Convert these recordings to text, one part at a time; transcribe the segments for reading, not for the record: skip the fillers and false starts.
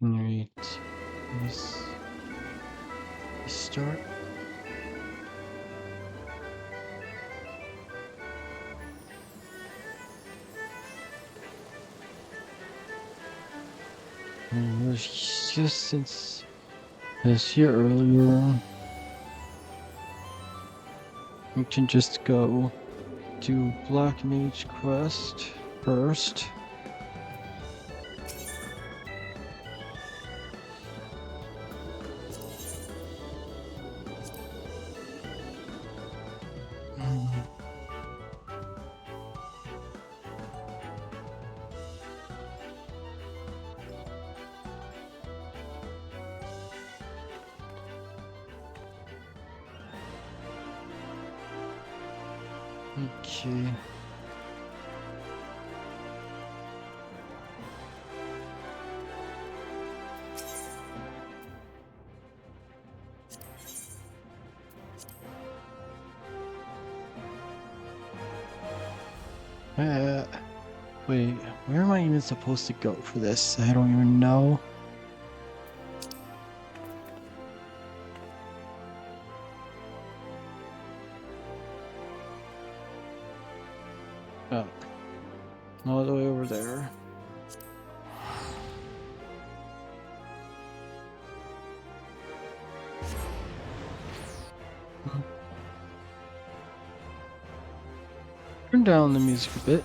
Alright. Let's start. Just since this here earlier, we can just go do Black Mage quest first. Okay. Wait, where am I even supposed to go for this? I don't even know. Oh, all the way over there. Turn down the music a bit.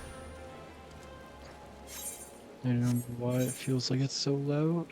I don't know why it feels like it's so loud.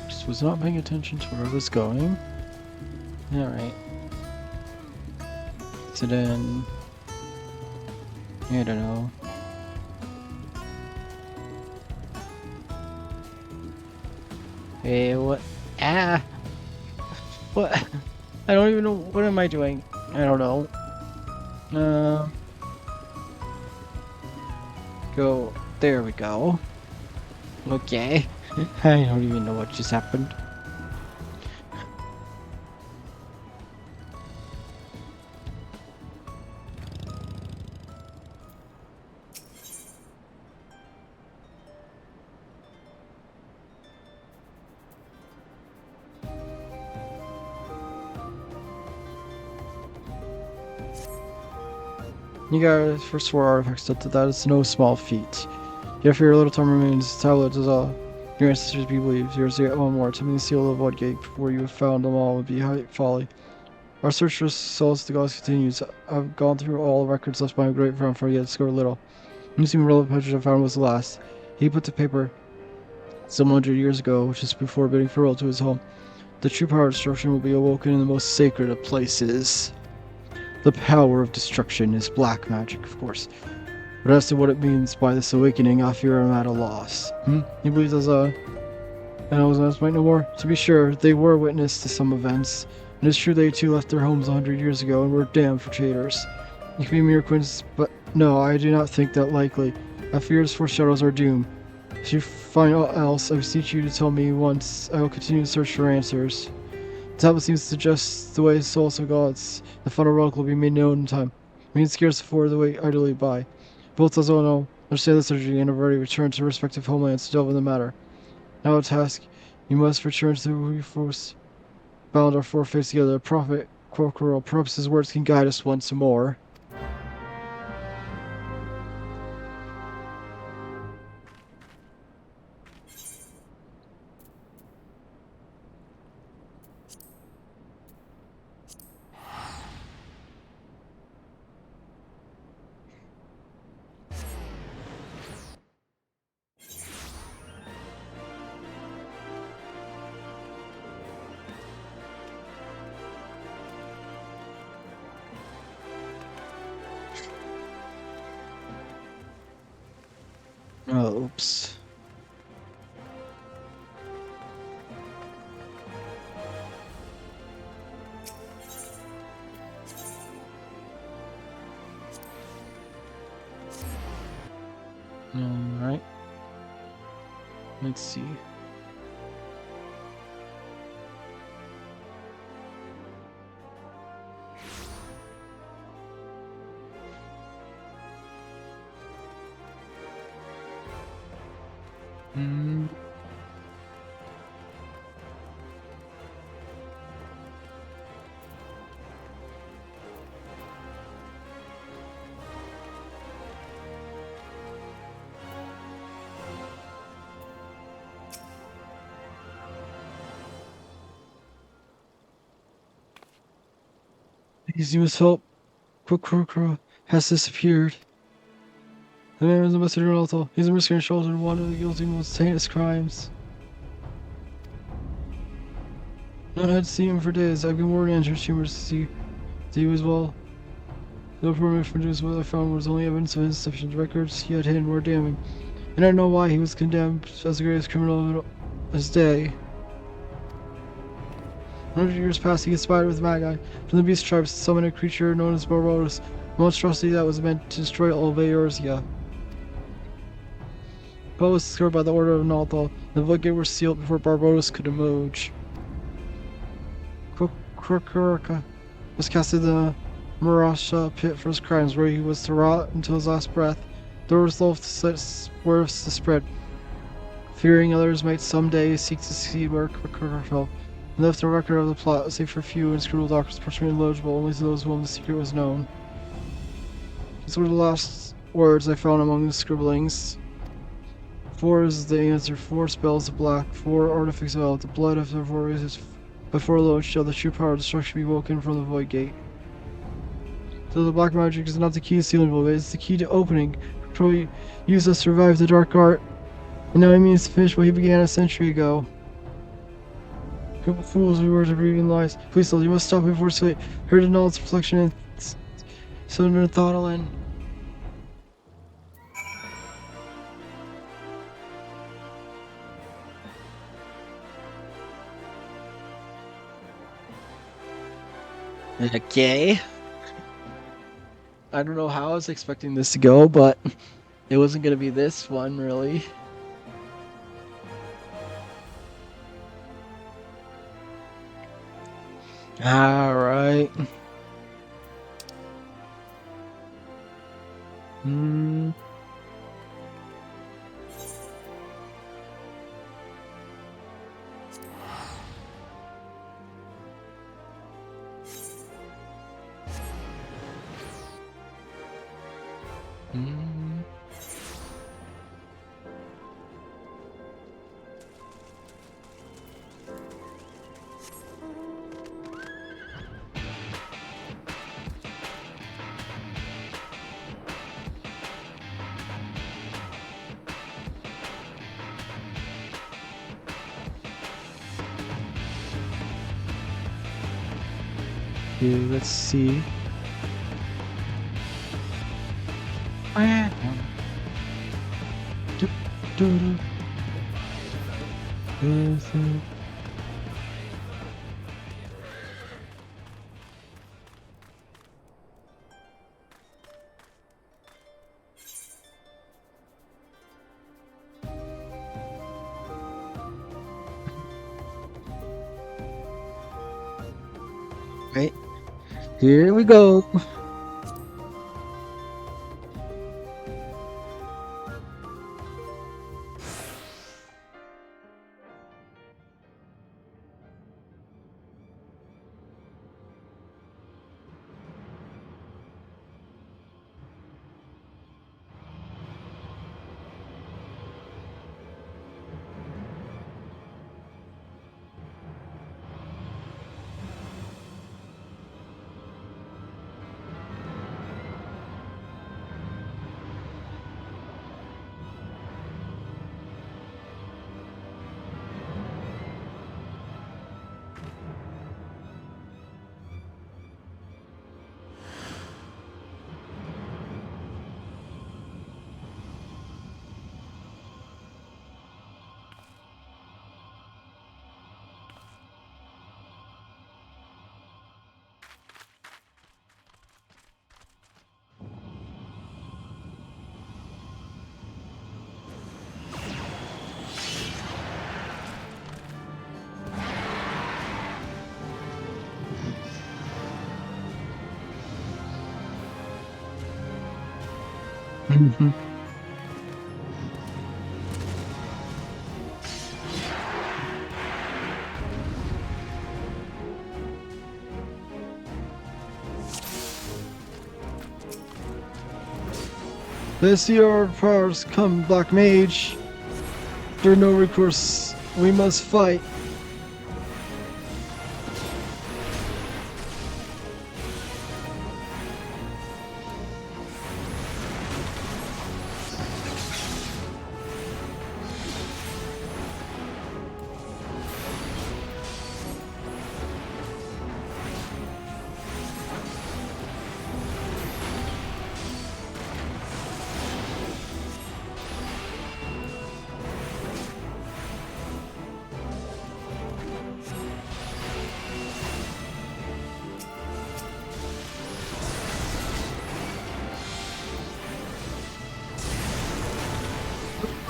Just was not paying attention to where I was going. Alright. So then, I don't know. Hey, what? Ah! What? I don't even know. What am I doing? I don't know. Go. There we go. Okay. I don't even know what just happened. You guys first 4 artifacts, that is no small feat. Yet for your little time remains, tablet is all your ancestors be believed. Yours yet one more. To me, the seal of Woodgate before you have found them all would be folly. Our search for souls to gods continues. I've gone through all the records left by my great grandfather, yet discovered little. The only relevant pictures I found was the last. He put to paper some 100 years ago, just before bidding farewell to his home. The true power of destruction will be awoken in the most sacred of places. The power of destruction is black magic, of course. But as to what it means by this awakening, I fear I'm at a loss. You believe those, and those might know more? To be sure, they were witness to some events. It is true they too left their homes 100 years ago and were damned for traitors. It could be mere coincidence, but no, I do not think that likely. I fear this foreshadows our doom. If you find aught else, I beseech you to tell me once. I will continue to search for answers. The tablet seems to suggest the way souls of gods. The final relic will be made known in time. We need scarce afford the wait idly by. Both as well know, understand this energy and have already returned to respective homelands to delve in the matter. Now a task. You must return to who you force bound our four fates together. Prophet Corporal, perhaps his words can guide us once more. Oh, oops. Alright. Let's see. Hmm. Please, you must help. Quick has disappeared. The man is a Mr. Ronaldo. He's a miscreant shoulder and one of the guilty most heinous crimes. I had seen him for days. I've been warning entrance chambers to see that he was well. No permit for news. What I found was only evidence of insufficient records he had hidden were damning. And I don't know why he was condemned as the greatest criminal of his day. 100 years passed, he conspired with Magi from the beast tribes to summon a creature known as Barbaros, a monstrosity that was meant to destroy all of Eorzea. Paul was discovered by the order of Nalthal, and the Voidgate were sealed before Barbaros could emerge. Kukurka was cast into the Marasha pit for his crimes, where he was to rot until his last breath. There was loath to spread, fearing others might someday seek to see where Kukurka fell, and left no record of the plot, save for a few inscrutable documents personally legible only to those whom the secret was known. These were the last words I found among the scribblings. 4 is the answer. 4 spells of black. 4 artifacts of hell. The blood of the warriors before alone shall the true power of destruction be woken from the void gate. So the black magic is not the key to sealing the void, it's the key to opening. Troy used us to revive the dark art, and now he means to finish what he began a century ago. Fools we were to breathing lies. Please, you must stop before it's late. Heard in all its reflection and Southern Thottlin. Okay. I don't know how I was expecting this to go, but it wasn't gonna be this one, really. Alright. Hmm. Hmm. Okay, let's see. Do, do, do. Right, here we go. Mhm. Let's see our powers come, Black Mage. There's no recourse. We must fight.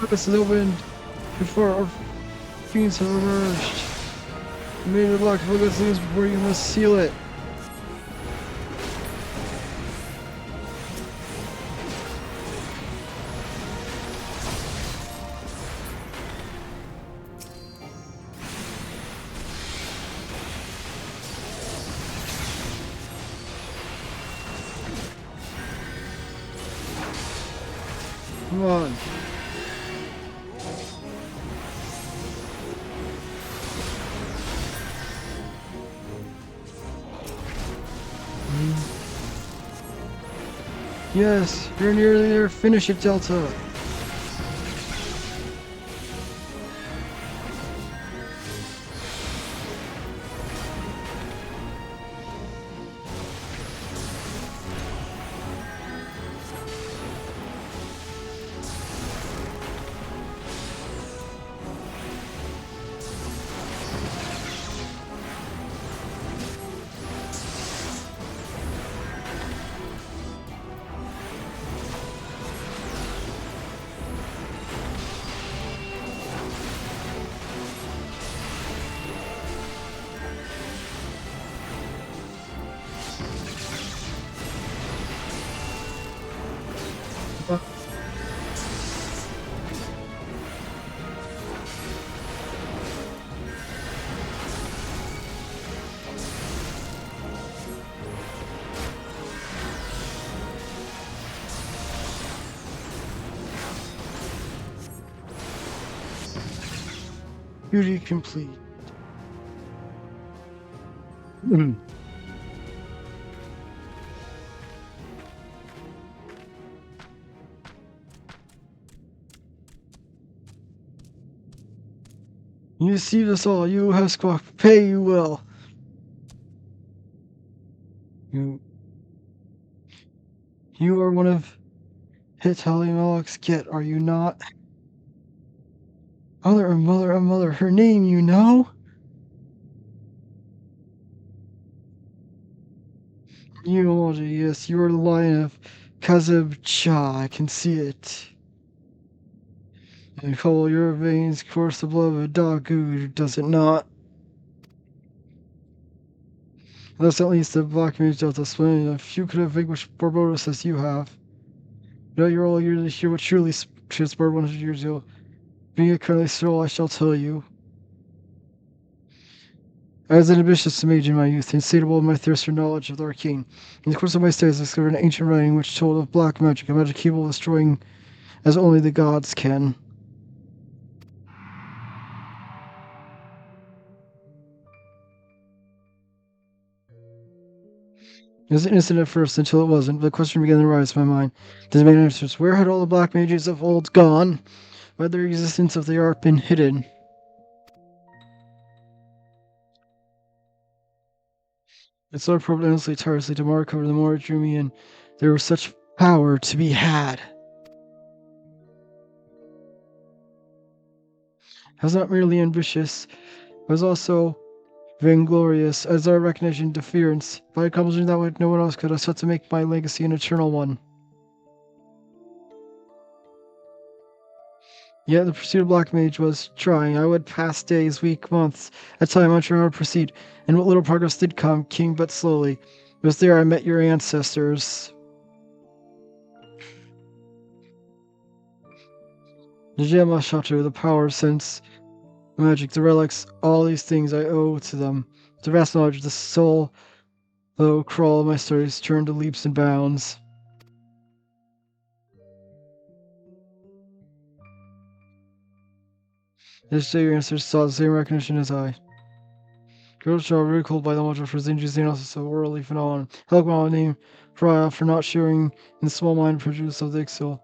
This is opened before our fiends have emerged. You made a block of these things before you must seal it. Come on. Yes, you're nearly there. Finish it, Delta. Duty complete. You deceived us all. You have squawk. Pay you well. You are one of Hitalimalek's get, are you not? Mother, mother, mother. Her name, you know? You, yes, you are the lion of Kazeb Cha. I can see it. And call your veins course the blood of a dog, does it not? Thus at least the Black Mage Delta explain if you could have vanquished Barbados as you have. Now you're all here to hear what truly transpired 100 years ago. Being a currently soul, I shall tell you. I was an ambitious mage in my youth, insatiable in my thirst for knowledge of the arcane. In the course of my studies, I discovered an ancient writing which told of black magic, a magic capable of destroying as only the gods can. It was innocent at first until it wasn't, but the question began to arise in my mind. Does make answers? Where had all the black mages of old gone? Why had their existence of the art been hidden? I so I probed endlessly, tirelessly, the more I covered, the more it drew me in. There was such power to be had. I was not merely ambitious, I was also vainglorious, as I recognition deference. By accomplishing that what no one else could, I sought to make my legacy an eternal one. Yet the pursuit of Black Mage was trying. I would pass days, weeks, months, at time unsure how to proceed, and what little progress did come came but slowly. It was there I met your ancestors. The gem I shatter, the power of sense, magic, the relics, all these things I owe to them. The vast knowledge, the soul, though crawl of my stories turn to leaps and bounds. This day your ancestors saw the same recognition as I. Girls are ridiculed by the module for his injuries and also a worldly phenomenon. Help my name Raya for not sharing in the small mind prejudice of the Ixil.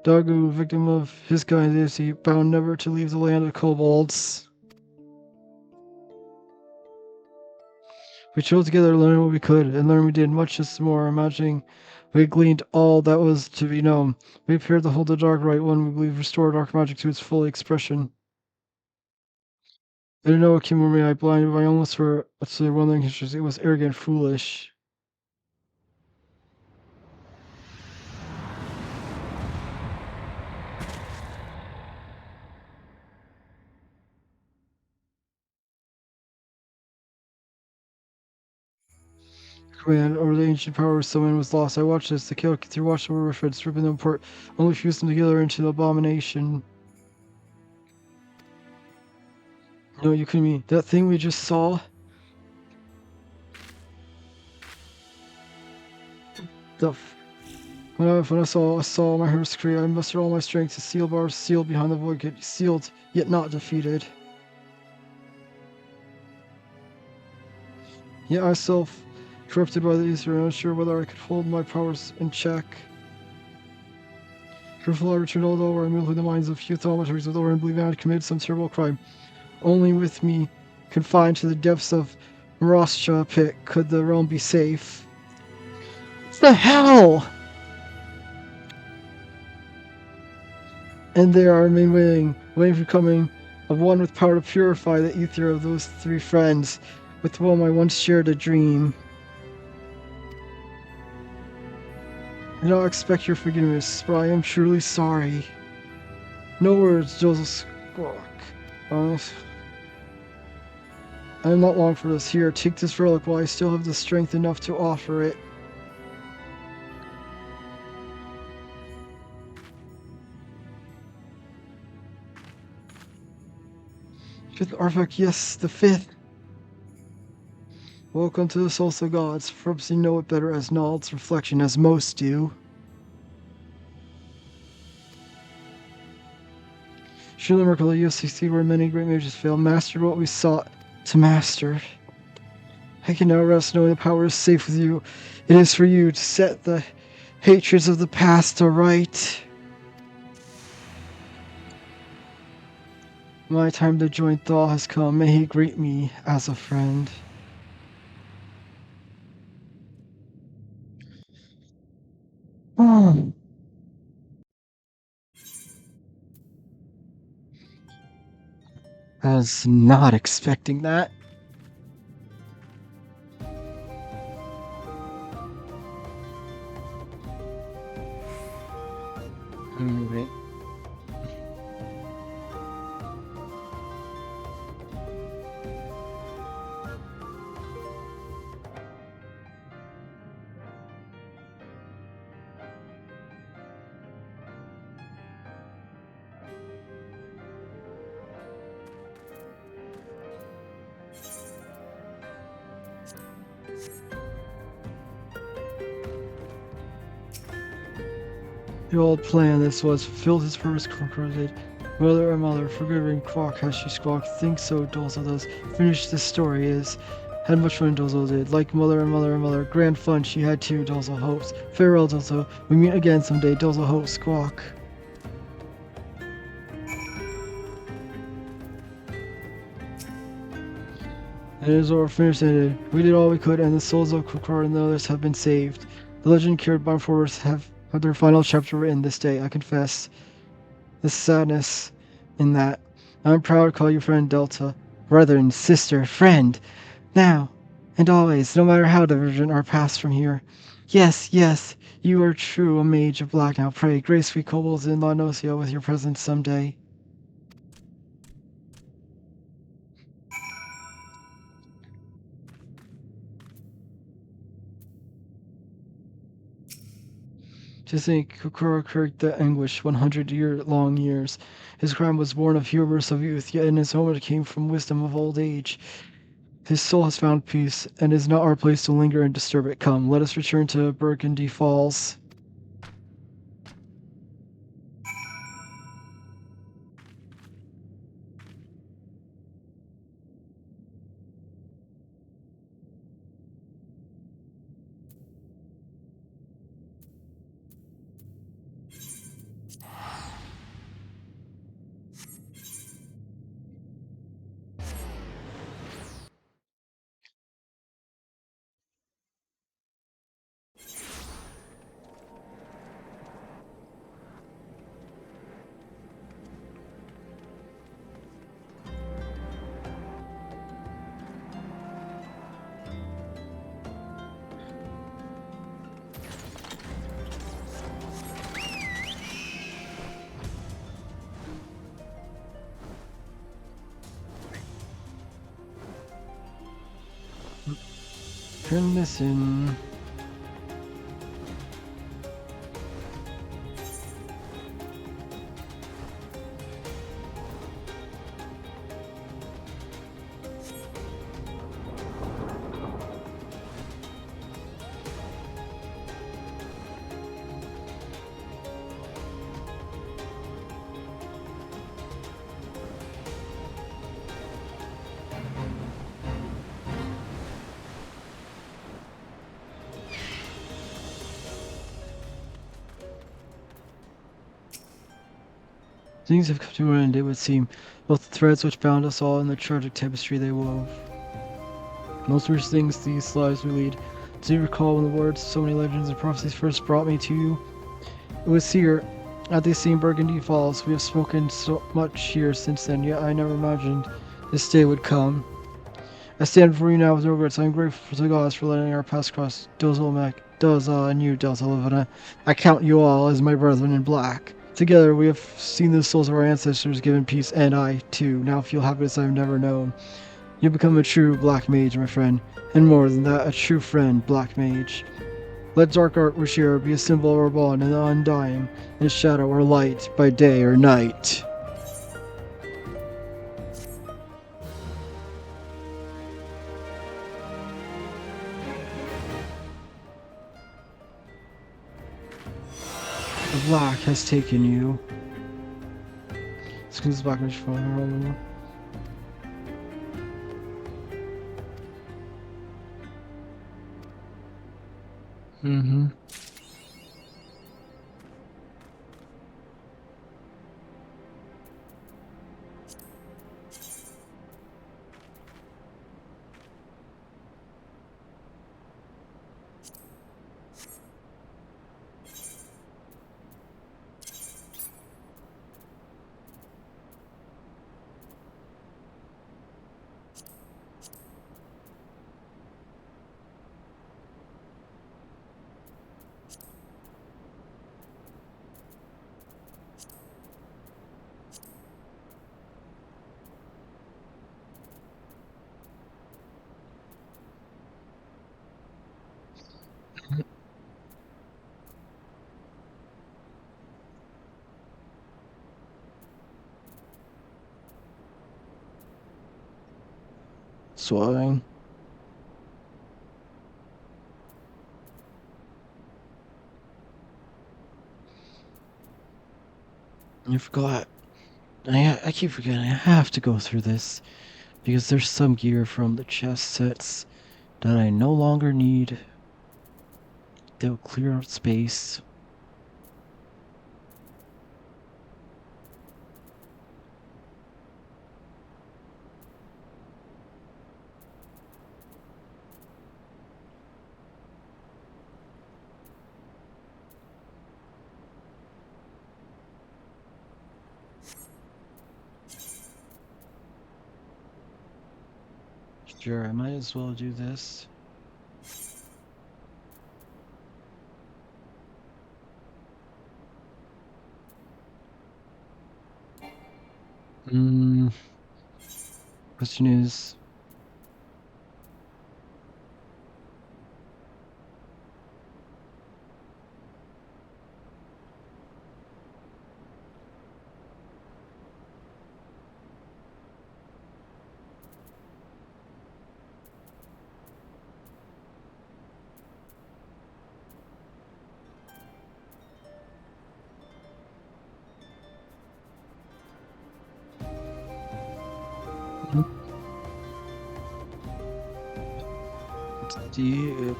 Dagu, victim of his kind deity, bound never to leave the land of kobolds. We chose together to learn what we could, and learn we did much more, imagining we gleaned all that was to be known. We appeared to hold the dark right one we believe restored dark magic to its full expression. I didn't know what came over me, I blinded my own lips for the wondering history. It was arrogant, foolish. Command over the ancient power of someone was lost. I watched this. The kill through watched the river thread, stripping them apart, only fused them together into the abomination. No, you couldn't mean that thing we just saw. When I saw my heart scream, I mustered all my strength to seal bars sealed behind the void gate, sealed yet not defeated. Yet myself corrupted by the ether, and unsure whether I could hold my powers in check. Fearful I returned all over, I moved through the minds of few thaumaturgs with over and believing I had committed some terrible crime. Only with me confined to the depths of Marascha pit could the realm be safe. What the hell? And there I remain waiting for coming of one with power to purify the ether of those three friends, with whom I once shared a dream. I do not expect your forgiveness, but I am truly sorry. No words, Joseph Squawk. I am not long for this. Here, take this relic while I still have the strength enough to offer it. Fifth artifact, yes, the fifth. Welcome to the Souls of Gods. Perhaps you know it better as Nald's reflection as most do. Surely miracle the USCC where many great mages failed, mastered what we sought to master. I can now rest knowing the power is safe with you. It is for you to set the hatreds of the past to right. My time to join Thal has come. May he greet me as a friend. I was not expecting that. Alright. The old plan this was fulfilled his purpose concluded. Mother and mother, forgiving Quack has she squawked. Think so, Dozo does. Finish this story is. Had much fun, Dozo did. Like mother and mother and mother. Grand fun she had too, Dozo hopes. Farewell, Dozo. We meet again someday, Dozo hopes. Squawk. And it is over, finished ended. We did all we could, and the souls of Kokor and the others have been saved. The legend carried by forwards have their final chapter written this day. I confess the sadness in that. I'm proud to call you friend Delta. Brethren, sister, friend. Now, and always, no matter how divergent our paths from here. Yes, yes, you are true, a mage of black now. Pray, grace we kobolds in La Nocia with your presence someday. To think Kokoro cursed the anguish 100-long years. His crime was born of hubris of youth, yet in his home it came from wisdom of old age. His soul has found peace, and it is not our place to linger and disturb it. Come, let us return to Burgundy Falls. Turn this in. Things have come to an end, it would seem, both the threads which bound us all and the tragic tapestry they wove. Most worst things these lives we lead. Do you recall when the words of so many legends and prophecies first brought me to you? It was here, at the same Burgundy Falls. We have spoken so much here since then, yet I never imagined this day would come. I stand before you now with no regrets. I am grateful to God for letting our paths cross. Doza, and you, Delta Levina. I count you all as my brethren in black. Together we have seen the souls of our ancestors given peace, and I, too, now feel happiness I have never known. You become a true Black Mage, my friend, and more than that, a true friend, Black Mage. Let dark art we share be a symbol of our bond and the undying, in shadow or light, by day or night. The black has taken you. This is Black Mage phone. Mm-hmm. Swine. I forgot. I keep forgetting. I have to go through this because there's some gear from the chest sets that I no longer need. They'll clear out space. Sure, I might as well do this. Question is,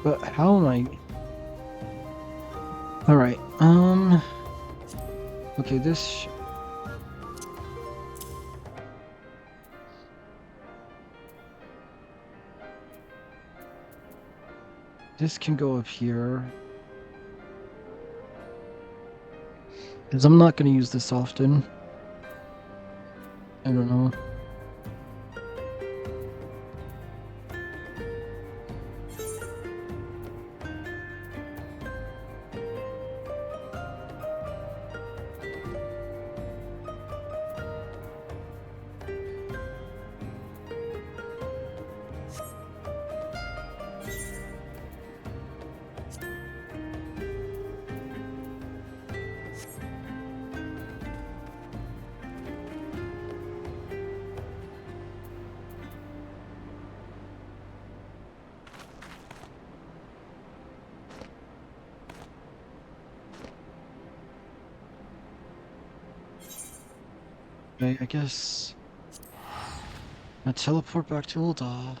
But how am I? All right. Okay, this can go up here. Because I'm not going to use this often. I don't know. Okay, I guess I teleport back to Ulda.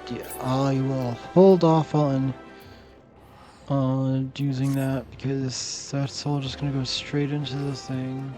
Yeah, I will hold off on using that because that's all just gonna go straight into the thing.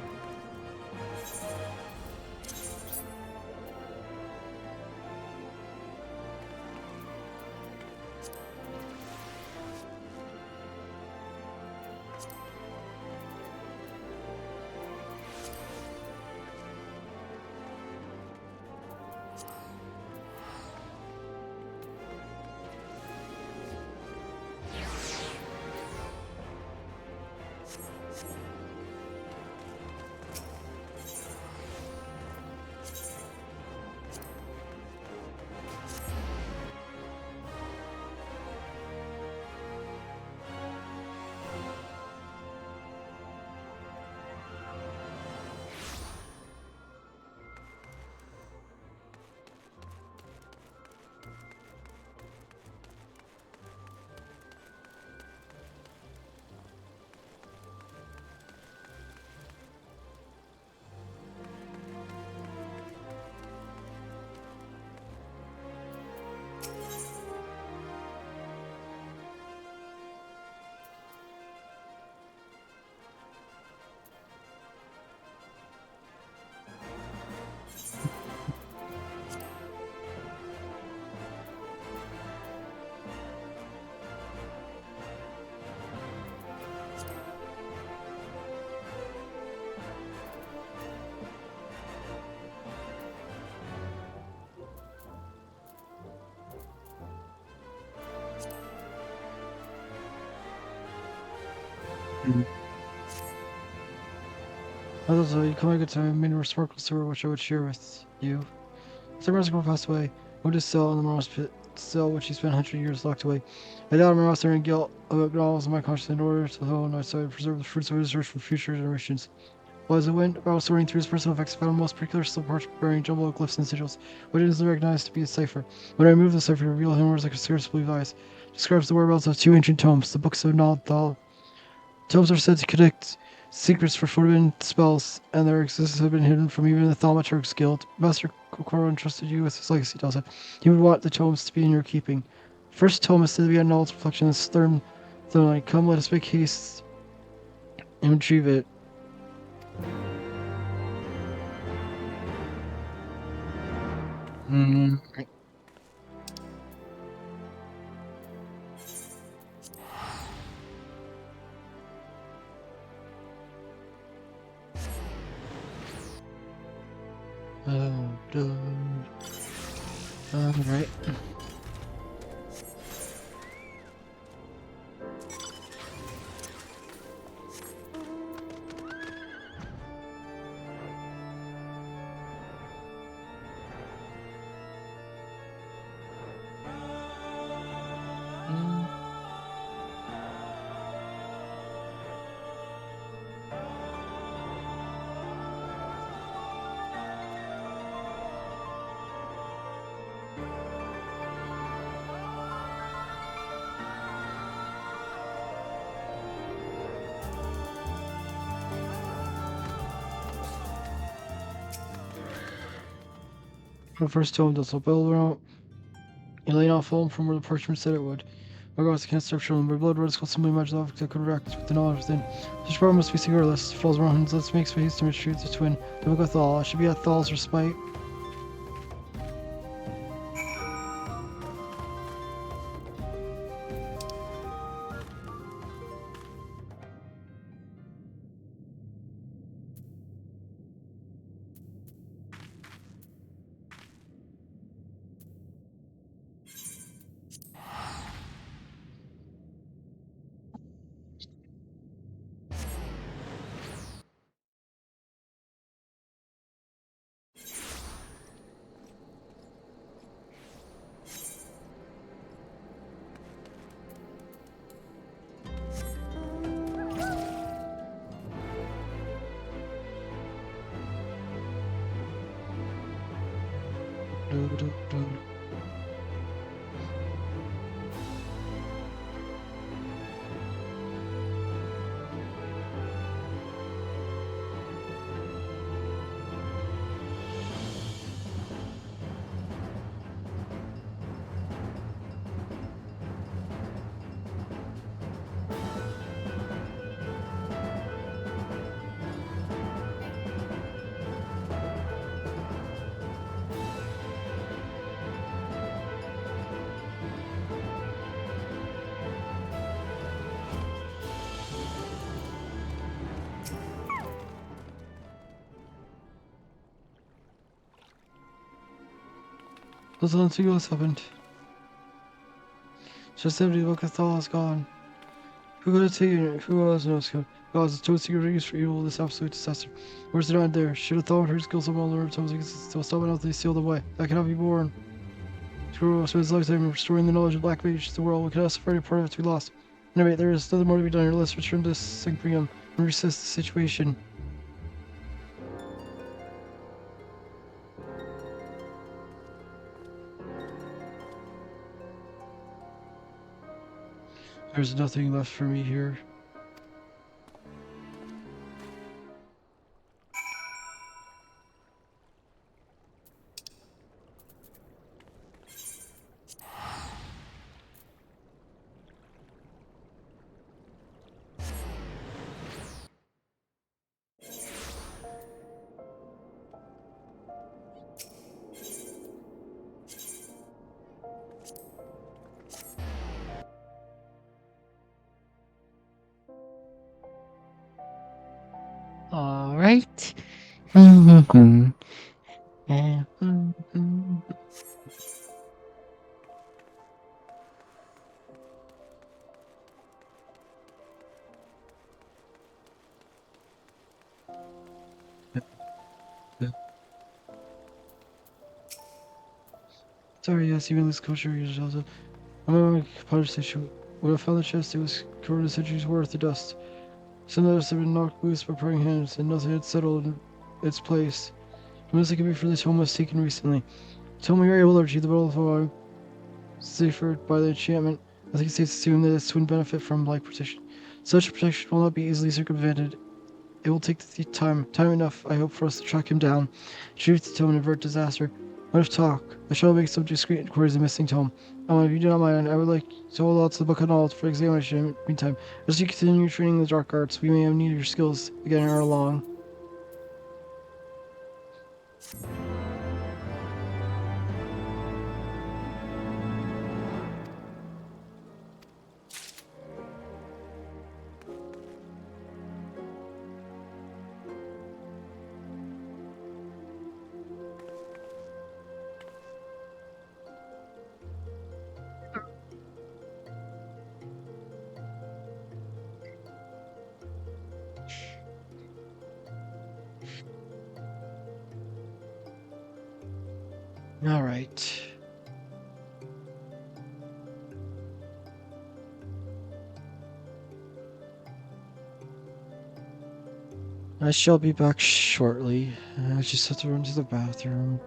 Also, you come a good time, many more sparkles to which I would share with you. As Mexico passed away, I went to cell in the Mars pit, cell which he spent 100 years locked away. I died on my roster and guilt of all of my conscience in order to hone I started to preserve the fruits of his research for future generations. Well, as I went about sorting through his personal effects, I found the most particular still parts bearing jumble of glyphs and sigils, which I instantly recognized to be a cipher. When I removed the cipher, it revealed him as I could scarce believe eyes. Describes the whereabouts of two ancient tomes, the books of Nalthal. Tomes are said to connect secrets for forbidden spells, and their existence have been hidden from even the Thaumaturg's Guild. Master Kokoro entrusted you with his legacy, Delta. He would want the tomes to be in your keeping. First tome is said to be a knowledge reflection of Stern Thornlight. Come, let us make haste and retrieve it. Right. Alright. The first tome does a build around. It lay out film from where the parchment said it would. Regardless, I can't stop showing, but blood red is called simply imagine object that could react with the knowledge within. Such power must be secretless. Falls around, let's make space to retrieve the twin. Then we go Thal. I should be at Thal's respite. Nothing else happened. Just empty look at Thal is gone. Who could have taken it? Who else knows? God's a total secret use for evil, this absolute disaster. Where's the not there? Should have thought her skills somehow learned total still stopping out they sealed away. That cannot be born. Screw spent his lifetime restoring the knowledge of Black Mage to the world. We could ask for any part of it to be lost. Anyway, there is nothing more to be done here. Let's return to Syncrium and reassess the situation. There's nothing left for me here. All right. Mhm. Sorry, yes, even this kosher yourselves. I'm a Potter statue. When I found the chest, it was covered in centuries worth of dust. Some others had been knocked loose by prying hands, and nothing had settled in its place. The music could be for this home was taken recently. Tell me you're able to achieve the battle of Zephyr by the enchantment. I think it's safe to assume that its twin benefit from like protection. Such protection will not be easily circumvented. It will take the time enough, I hope, for us to track him down, retrieve the tome, and avert disaster. Enough talk. I shall make some discreet inquiries of the missing tome. If you do not mind, I would like to hold out to the book on all for examination. Meantime, as you continue your training in the dark arts, we may have need of your skills again ere long. All right. I shall be back shortly. I just have to run to the bathroom.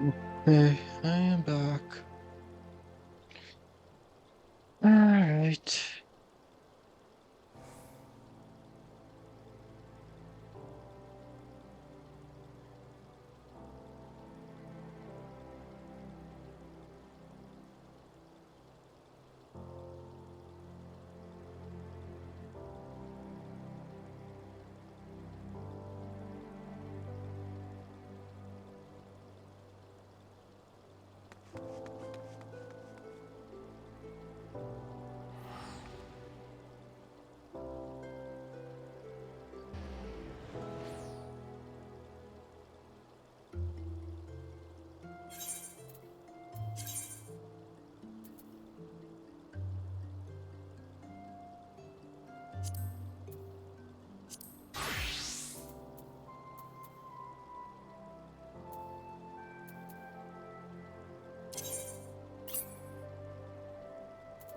Okay, I am back. Alright.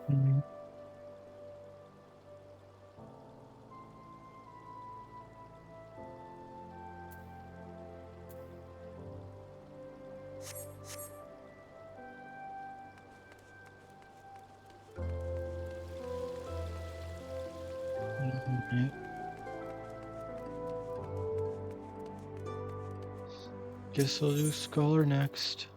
Mhm. Alright. Guess I'll do Scholar next.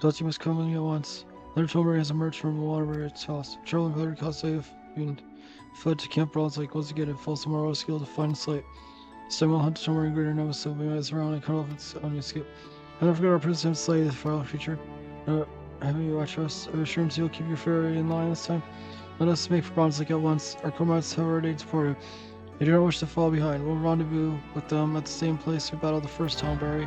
Thought you must come with me at once. Leonard Tomer has emerged from the water where it's tossed. Charlie and Hillary caused I have been fled to Camp Bronze Lake once again and falls tomorrow skill to find its light. This time I'll hunt Tomer and greater numbers so my eyes around and cut off its own escape. I never forgot our princess slay the far future. Having you watch us, assurance you'll keep your fairy in line this time. Let us make for Bronze Lake at once. Our comrades have already departed. They do not wish to fall behind. We'll rendezvous with them at the same place we battled the first Townberry.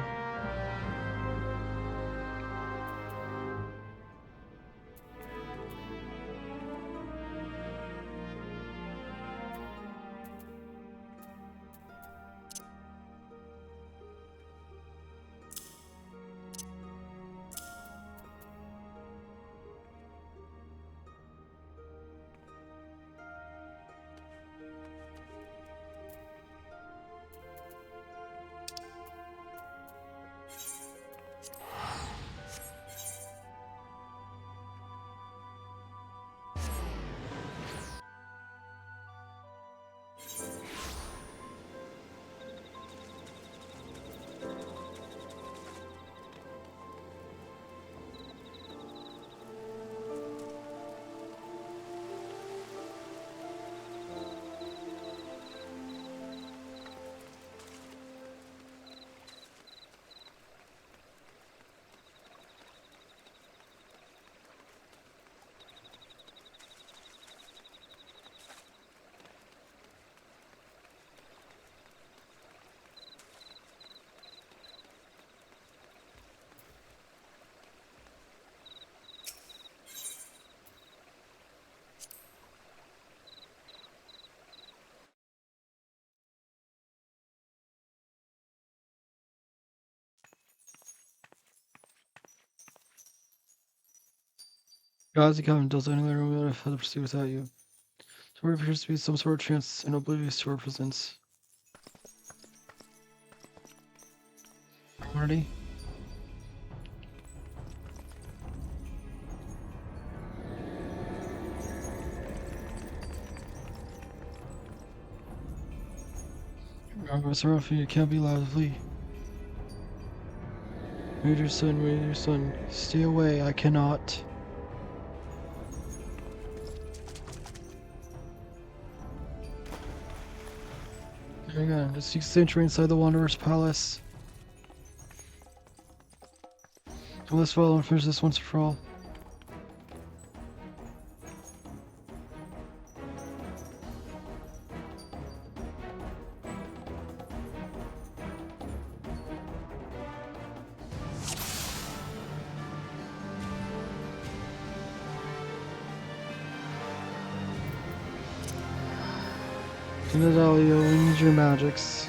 As you come, does anyone remember how to proceed without you? There appears to be some sort of trance and oblivious to our presence. Marty? Sorry, you can't be lively. Major son, stay away, I cannot. Hang on, just seek sanctuary inside the Wanderer's Palace. So let's follow and finish this once and for all. Nadalio, we need your magics.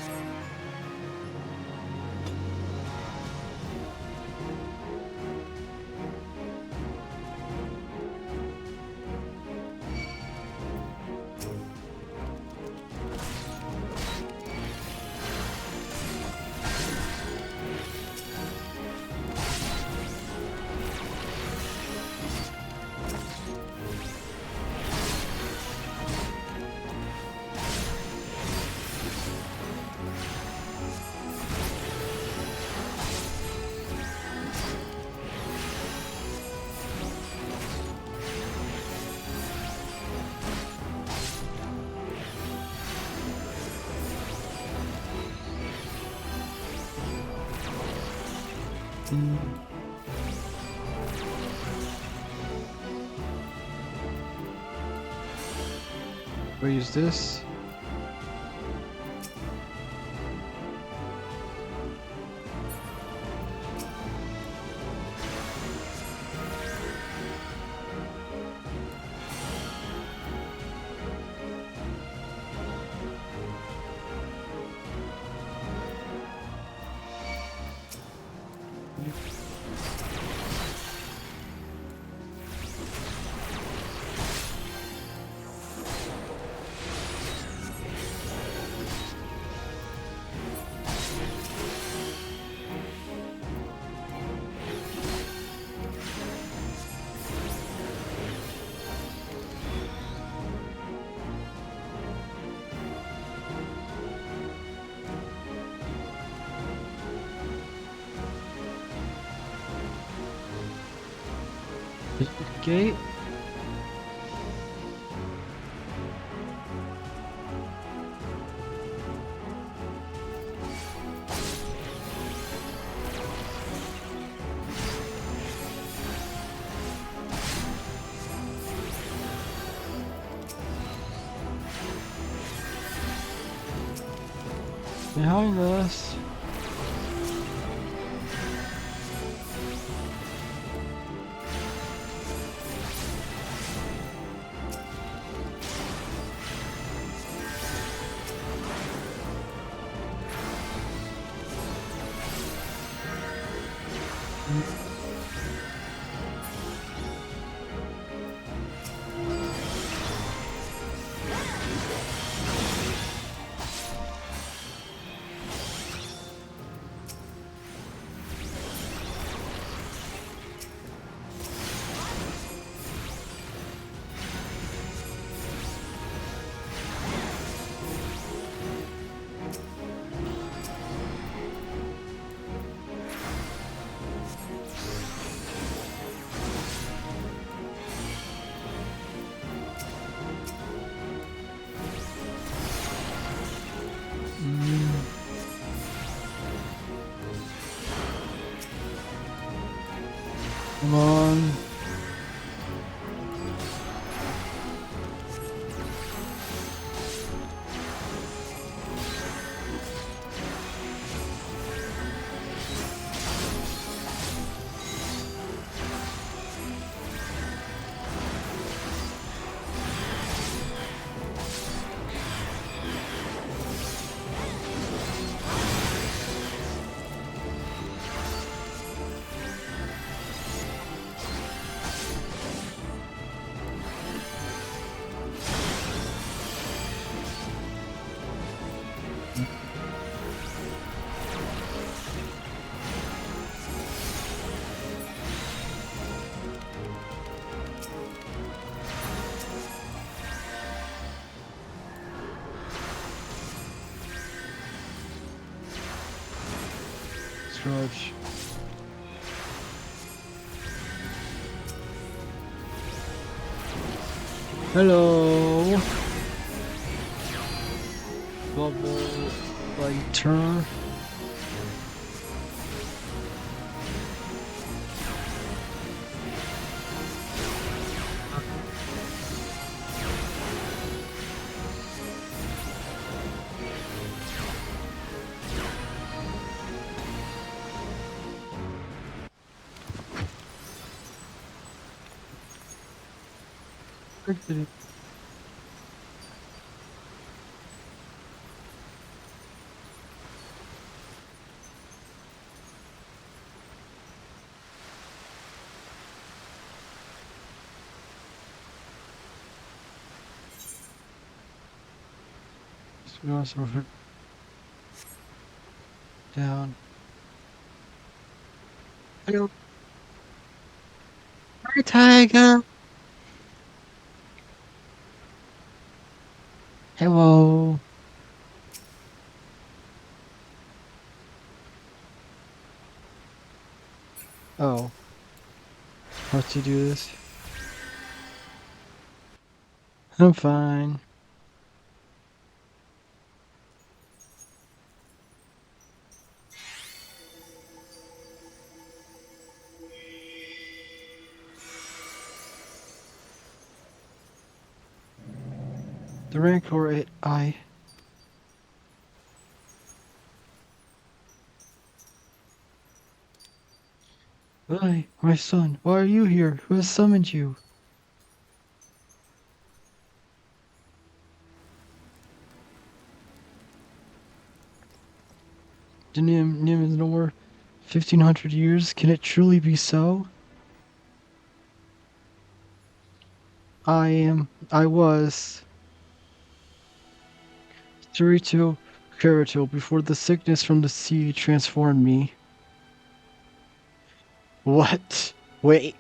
We use this. Gate. Behind us. Come on. grudge. Hello. Bubble lighter. We also wrote down. Hello. Hi, Tiger. Hello. Oh, how to do this? I'm fine. The Rancor I. Lily, my son, why are you here? Who has summoned you? The Nim is no more 1500 years. Can it truly be so? I was. Turito Kerato before the sickness from the sea transformed me. What? Wait.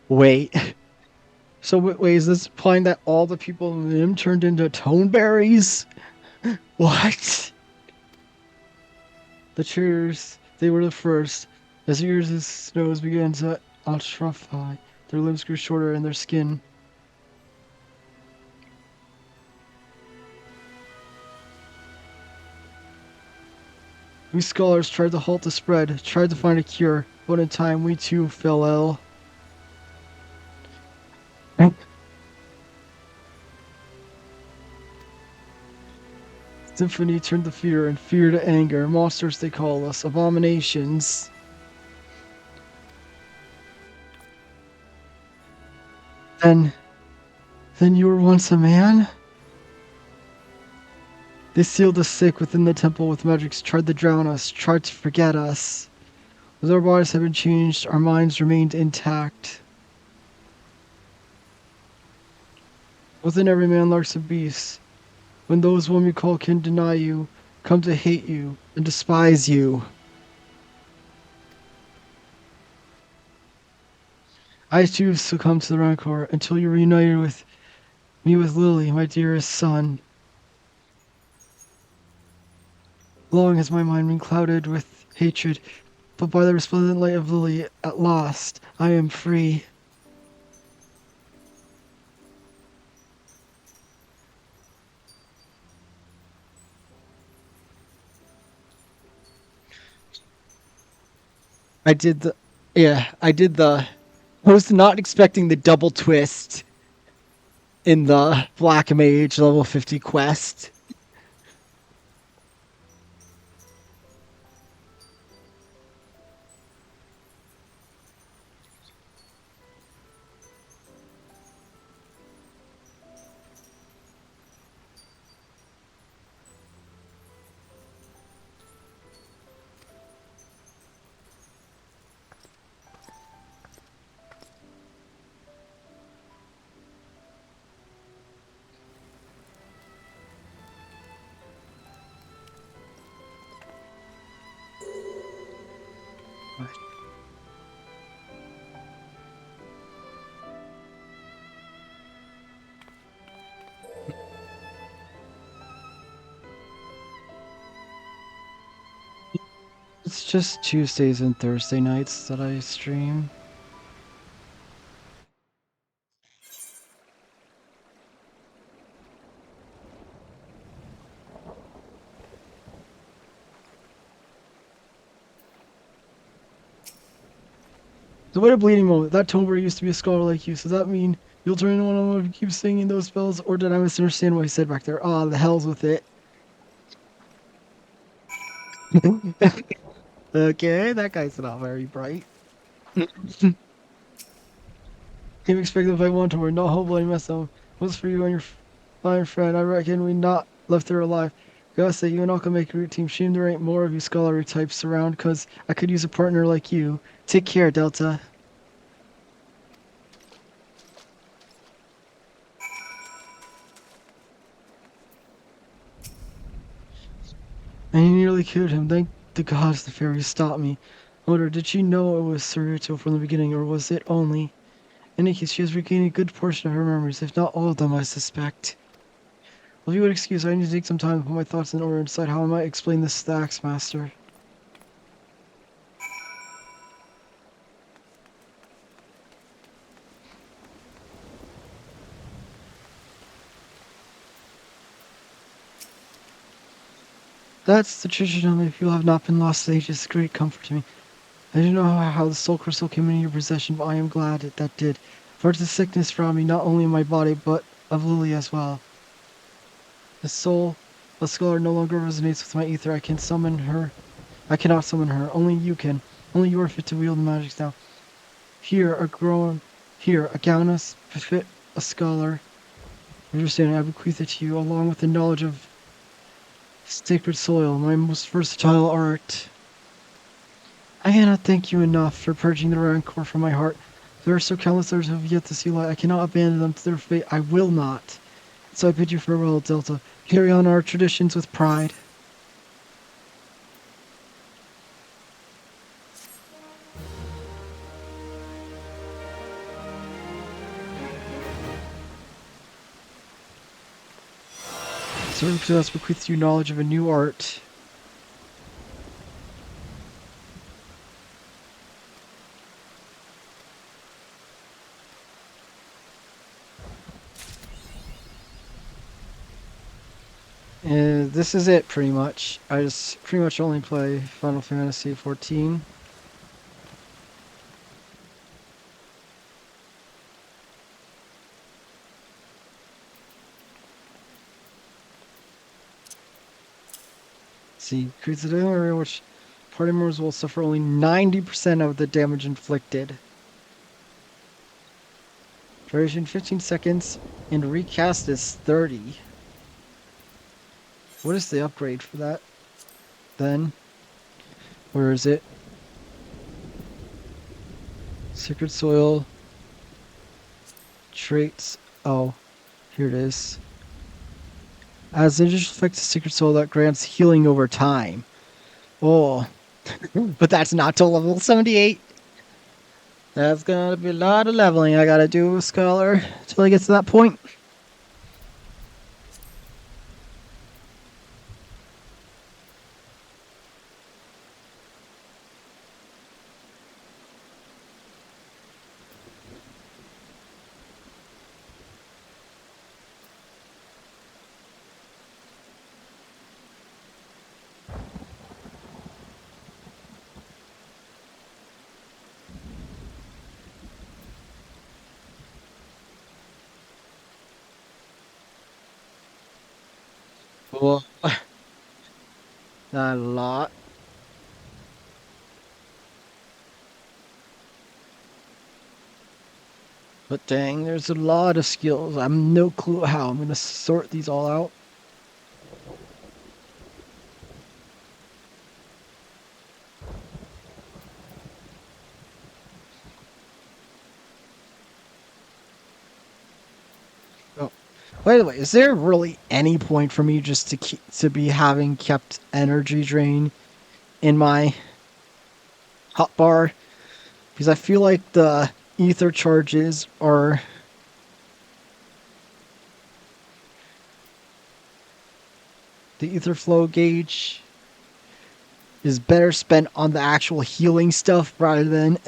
Wait. So wait, is this implying that all the people in Nim turned into toneberries? What? The cheers, they were the first. As years as snows began to atrophy, their limbs grew shorter and their skin. We scholars tried to halt the spread, tried to find a cure, but in time we too fell ill. Symphony turned to fear and fear to anger. Monsters they call us, abominations. Then, then you were once a man? They sealed us sick within the temple with magics, tried to drown us, tried to forget us. As our bodies have been changed, our minds remained intact. Within every man lurks a beast. When those whom you call can deny you, come to hate you and despise you. I too succumb to the rancor until you're reunited with me with Lily, my dearest son. Long has my mind been clouded with hatred, but by the resplendent light of Lily, at last, I am free. I did the, yeah, I did the, I was not expecting the double twist in the Black Mage level 50 quest. It's just Tuesdays and Thursday nights that I stream. So what a bleeding moment. That Tomber used to be a scholar like you. So does that mean you'll turn into one of them if you keep singing those spells? Or did I misunderstand what he said back there? Ah, the hell's with it. Okay, that guy's not very bright. Can't expect if I want to or not whole bloody mess up. What's for you and your fine friend? I reckon we not left her alive. Gotta say, you and I can make a great team. Shame there ain't more of you scholarly types around, cause I could use a partner like you. Take care, Delta. And you nearly killed him. Thank the gods the fairies stopped me. I wonder, did she know it was Sarito from the beginning, or was it only... In any case, she has regained a good portion of her memories, if not all of them, I suspect. Well, if you would excuse, I need to take some time to put my thoughts in order and decide how I might explain this to the Master. That's the tradition of if you have not been lost to ages, great comfort to me. I don't know how the soul crystal came into your possession, but I am glad that did. For it's a sickness from me, not only in my body, but of Lily as well. The soul of Scholar no longer resonates with my ether. I can summon her. I cannot summon her. Only you can. Only you are fit to wield the magic now. Here, a gowness befit a scholar. Understanding, I bequeath it to you, along with the knowledge of sacred soil, my most versatile art. I cannot thank you enough for purging the rancor from my heart. There are so countless others who have yet to see light. I cannot abandon them to their fate. I will not. So I bid you farewell, Delta. Carry on our traditions with pride. Serve to us bequeath you knowledge of a new art. And this is it, pretty much. I just pretty much only play Final Fantasy XIV. See, creates an area in which party members will suffer only 90% of the damage inflicted. Duration 15 seconds, and recast is 30. What is the upgrade for that? Then, where is it? Sacred Soil. Traits. Oh, here it is. As an additional effect to Sacred Soil that grants healing over time. Oh, but that's not till level 78. That's gonna be a lot of leveling I gotta do with Scholar till I get to that point. Well, not a lot. But dang, there's a lot of skills. I have no clue how I'm gonna sort these all out. Oh, by the way, is there really any point for me just to be having kept energy drain in my hotbar? Because I feel like the ether charges are the ether flow gauge is better spent on the actual healing stuff rather than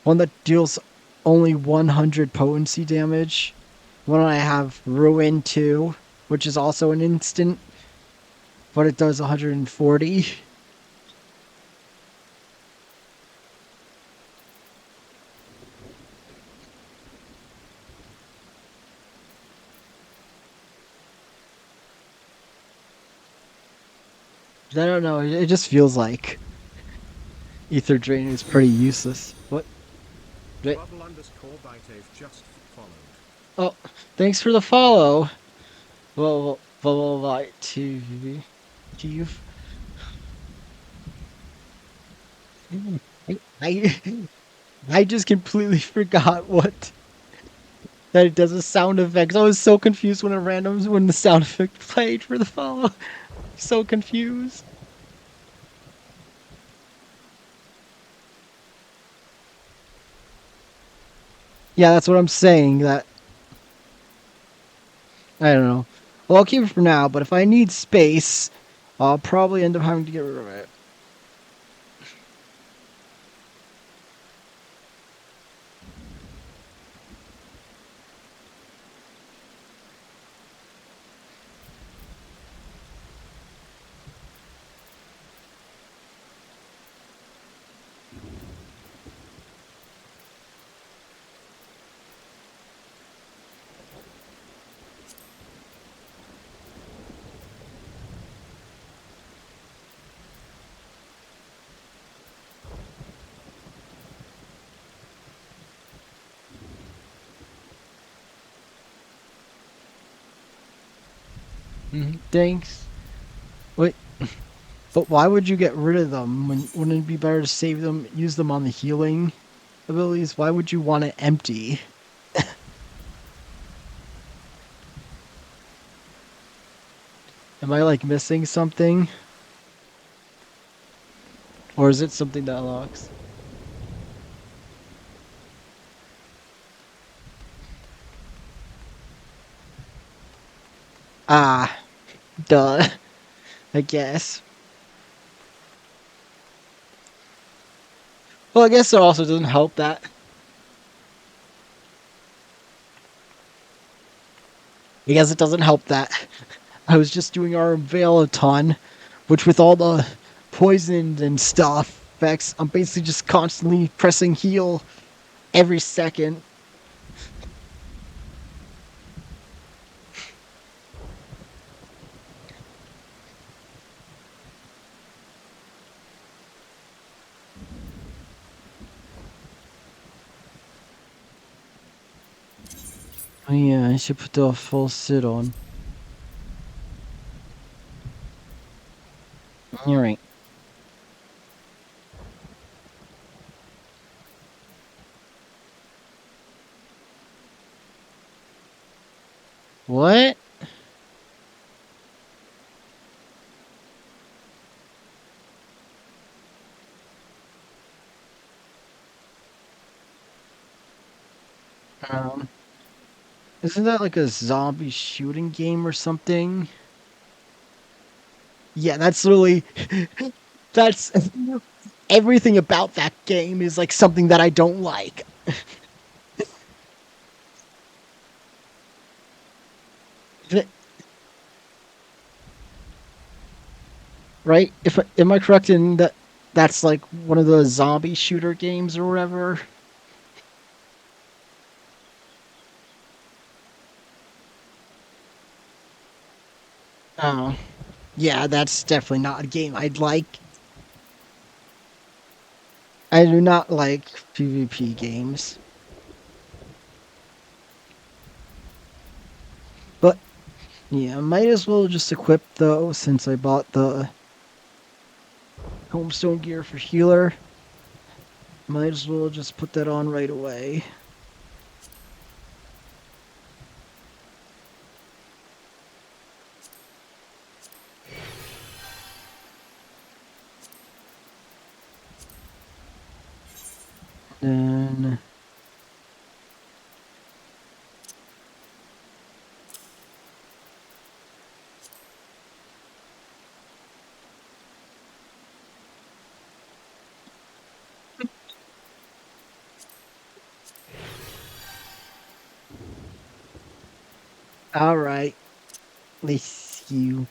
one that deals only 100 potency damage. One I have Ruin 2, which is also an instant, but it does 140. I don't know, it just feels like Ether Drain is pretty useless. What? Bubble underscore Bitave just followed. Oh, thanks for the follow. Well, TV. I I just completely forgot what that it does a sound effect. I was so confused when the sound effect played for the follow. So confused. Yeah, that's what I'm saying. That I don't know. Well, I'll keep it for now. But if I need space, I'll probably end up having to get rid of it. Thanks. Wait, but why would you get rid of them? Wouldn't it be better to save them, use them on the healing abilities? Why would you want it empty? Am I like missing something? Or is it something that unlocks? Ah, duh. I guess. Well, I guess it also doesn't help that. I guess it doesn't help that I was just doing our Veil a ton, which with all the poisoned and stuff effects, I'm basically just constantly pressing heal every second. Oh yeah, I should put the full sit on. Alright. What? Um, isn't that like a zombie shooting game or something? Yeah, that's literally that's everything about that game is like something that I don't like. Right? If am I correct in that that's like one of the zombie shooter games or whatever? Oh, yeah, that's definitely not a game I'd like. I do not like PvP games. But yeah, might as well just equip though since I bought the homestone gear for healer. Might as well just put that on right away. Then Alright. Let's see.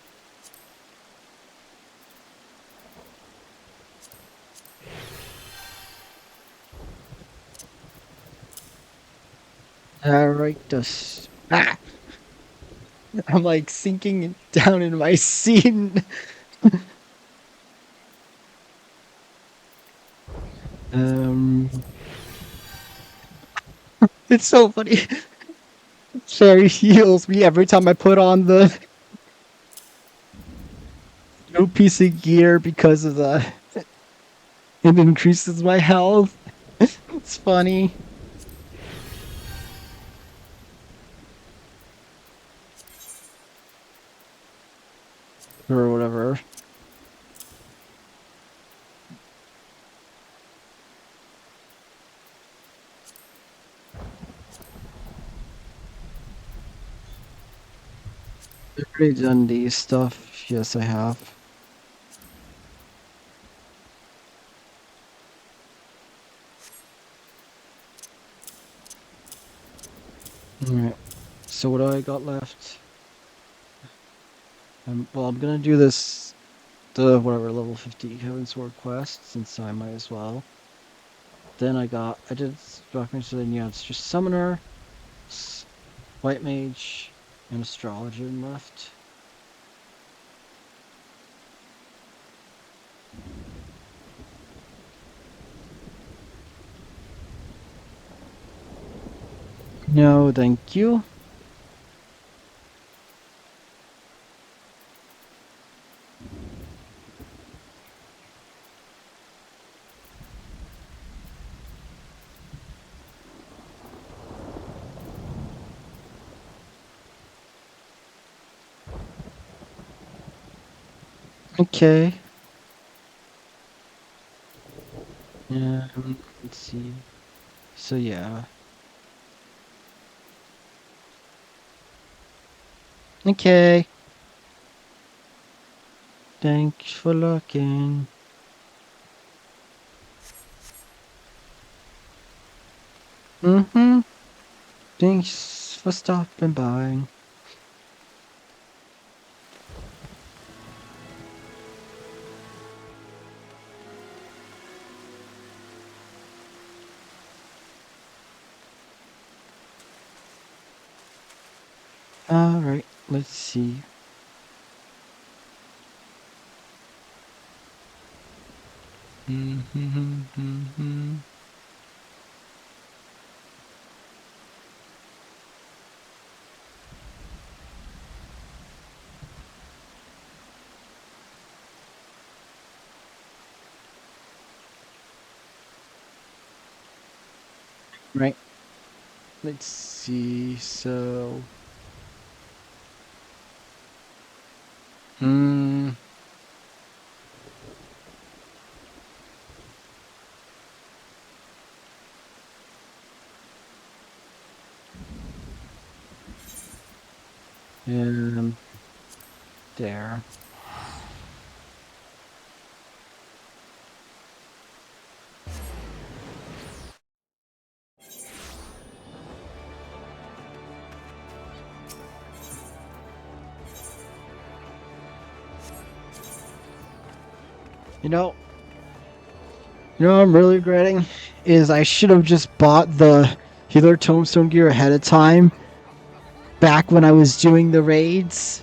Alright, I'm like sinking down in my seat. um, it's so funny. Sherry heals me every time I put on the new piece of gear because of the. It increases my health. It's funny. Or whatever. I've already done these stuff. Yes, I have. Alright. So what do I got left? Well, I'm gonna do the whatever level 50 Heaven Sword quest since I might as well. Then I did Darkness, so then yeah, it's just Summoner, White Mage, and Astrologer left. No, thank you. Okay. Yeah, let's see. So yeah. Okay. Thanks for looking. Mm-hmm. Thanks for stopping by. Alright, let's see. Mm-hmm. Right. Let's see. So. Hmm. There. You know, what I'm really regretting is I should have just bought the healer tombstone gear ahead of time back when I was doing the raids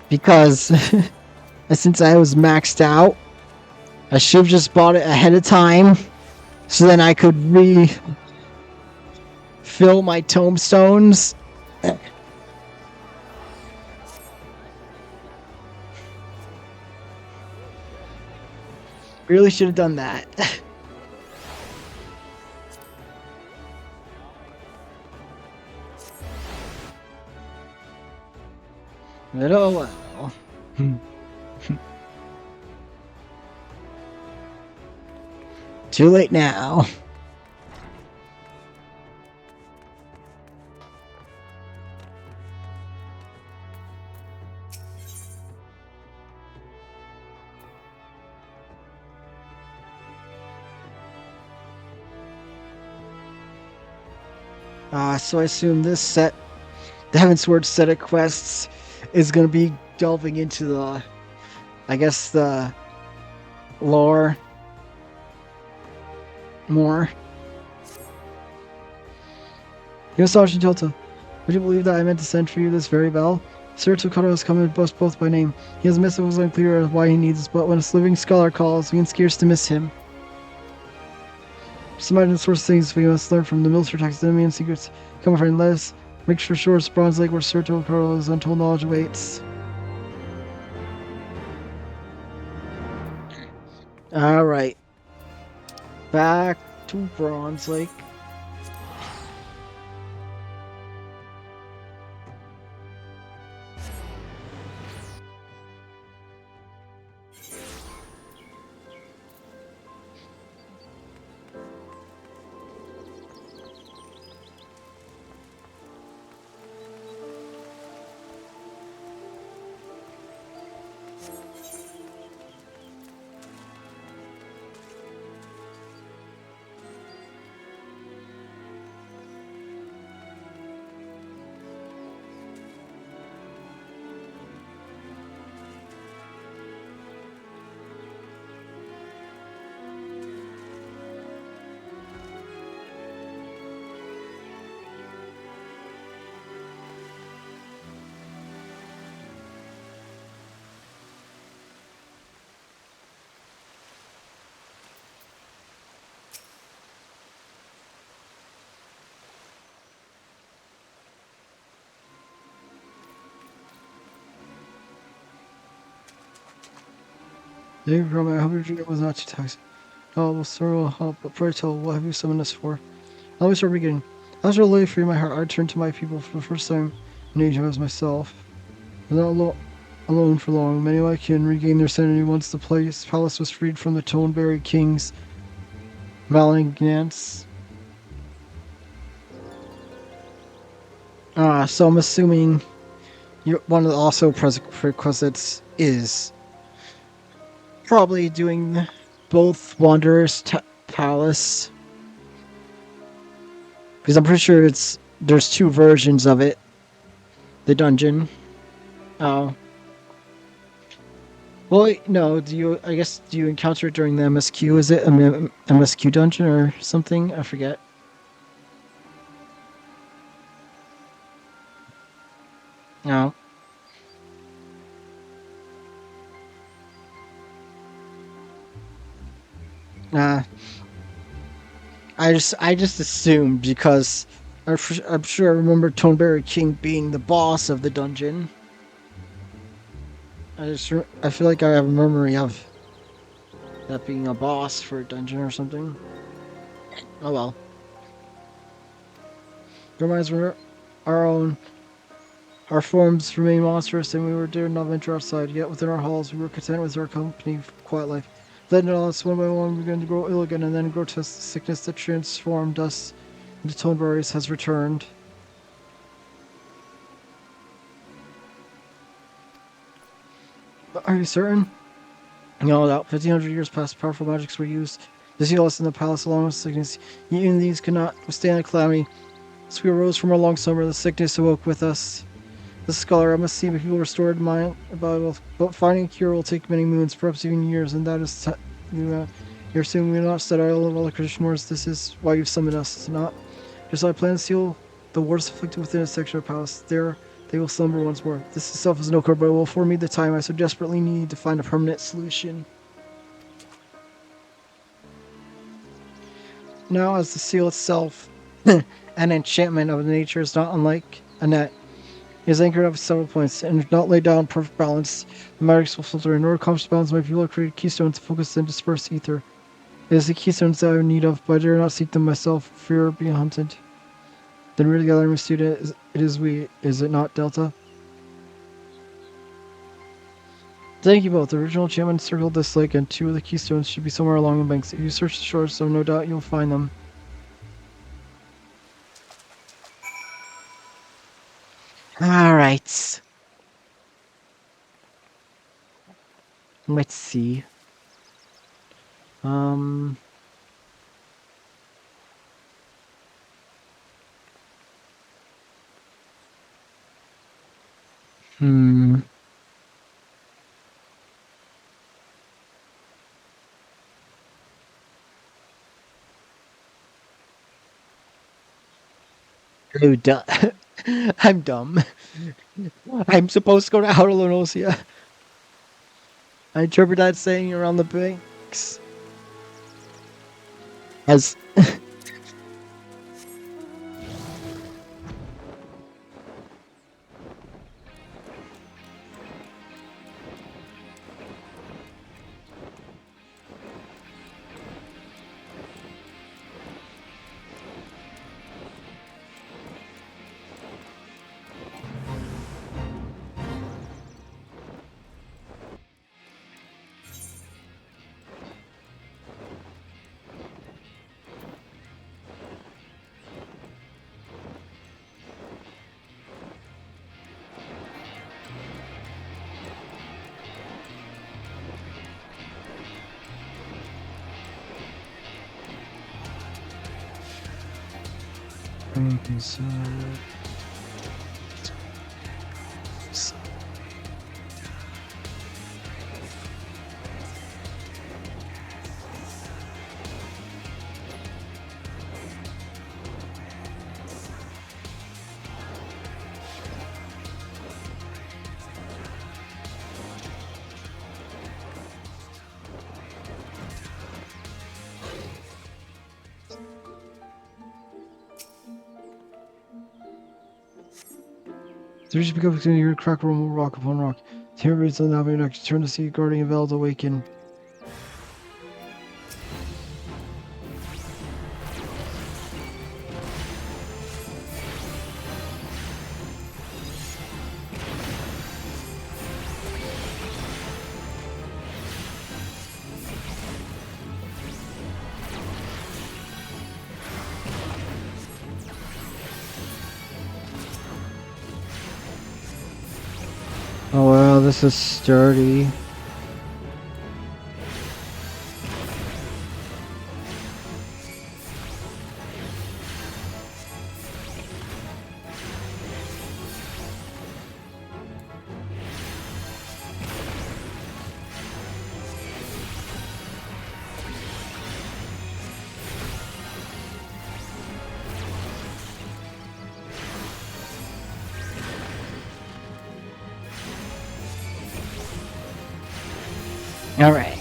because since I was maxed out, I should have just bought it ahead of time so then I could refill my tombstones. Really should have done that. But oh well. Too late now. So I assume this set, the Heavensward set of quests, is going to be delving into the, I guess, the lore more. Yes, Sergeant Delta, would you believe that I meant to send for you this very bell? Sir Tokoro has come and us both by name. His missive was unclear as why he needs us, but when a living scholar calls, we can scarce to miss him. Just imagine the sorts of things we must learn from the military taxidermy and secrets. Come, my friend, let us make sure Shore's Bronze Lake where Sir Tokoro's untold knowledge awaits. Alright. Back to Bronze Lake. Thank you, Grandma. I hope your drink was not too toxic. Oh, well, sir, will help, but pray tell, what have you summoned us for? I'll always start beginning. As a relay free my heart, I turned to my people for the first time in age as myself. I was not alone for long. Many of my kin regained their sanity once the palace was freed from the Toneberry King's malignance. So I'm assuming one of the also prerequisites is probably doing both Wanderer's Palace. Because I'm pretty sure there's two versions of it. The dungeon. Oh. Well, no, do you encounter it during the MSQ? Is it a MSQ dungeon or something? I forget. No. Uh, I just assumed because I'm sure I remember Toneberry King being the boss of the dungeon. I feel like I have a memory of that being a boss for a dungeon or something. Oh well. Reminds me our own. Our forms remain monstrous, and we were dared not venture outside. Yet within our halls, we were content with our company for quiet life. Then all us one by one began to grow ill again, and then grotesque sickness that transformed us into Toneberries has returned. But are you certain? No doubt. 1,500 years past, powerful magics were used to heal us in the palace along with sickness. Yet even these could not withstand the calamity. As we arose from our long slumber, the sickness awoke with us. The scholar, I must see if people restored mind about but finding a cure will take many moons, perhaps even years, and that is you're assuming we're not set idle of all the Christian wars. This is why you've summoned us, is it not? Just I plan to seal the wars afflicted within a section of palace. There they will slumber once more. This itself is no cure, but it will afford me the time I so desperately need to find a permanent solution. Now, as the seal itself, an enchantment of nature is not unlike a net. It is anchored up at several points, and if not laid down in perfect balance, the magics will filter in. In order to accomplish balance, my people have created keystones to focus and disperse ether. It is the keystones that I have need of, but I dare not seek them myself, for fear of being hunted. Then we're together, my student. It is we, is it not, Delta? Thank you both. The original enchantment circled this lake, and two of the keystones should be somewhere along the banks. If you search the shore, so no doubt you'll find them. Alright. Let's see. Hmm. Oh, I'm dumb. I'm supposed to go to Outer Lenosia. I interpret that saying around the banks as there should be continuing your crack room rock upon rock. Here reads the now next. Turn to see guardian Veld awaken. Oh wow, this is sturdy. All right.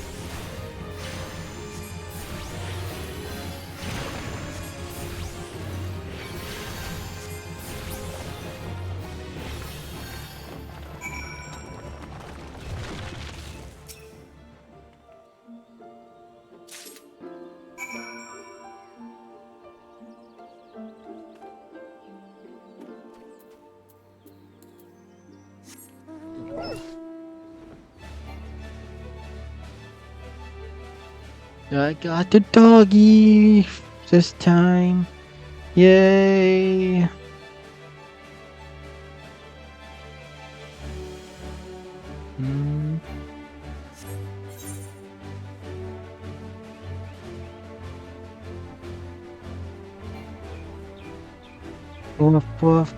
I got the doggy this time. Yay! Hmm. Woof woof.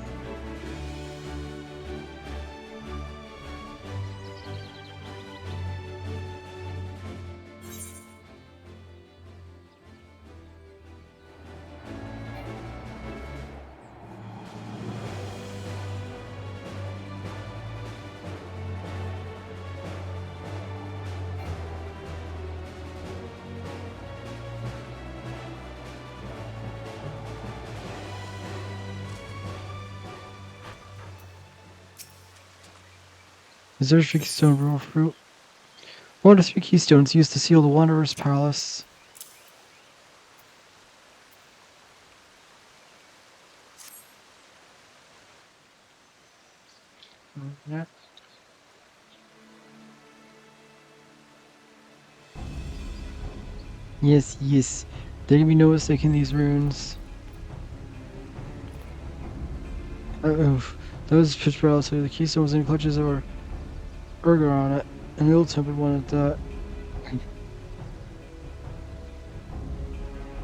Is there a keystone raw fruit? One of the 3 keystones used to seal the Wanderer's Palace. Yeah. Yes, yes. There can be no mistaking these runes. Oh, that was pitch palace. The keystone was in clutches or burger on it, and the old temple wanted that.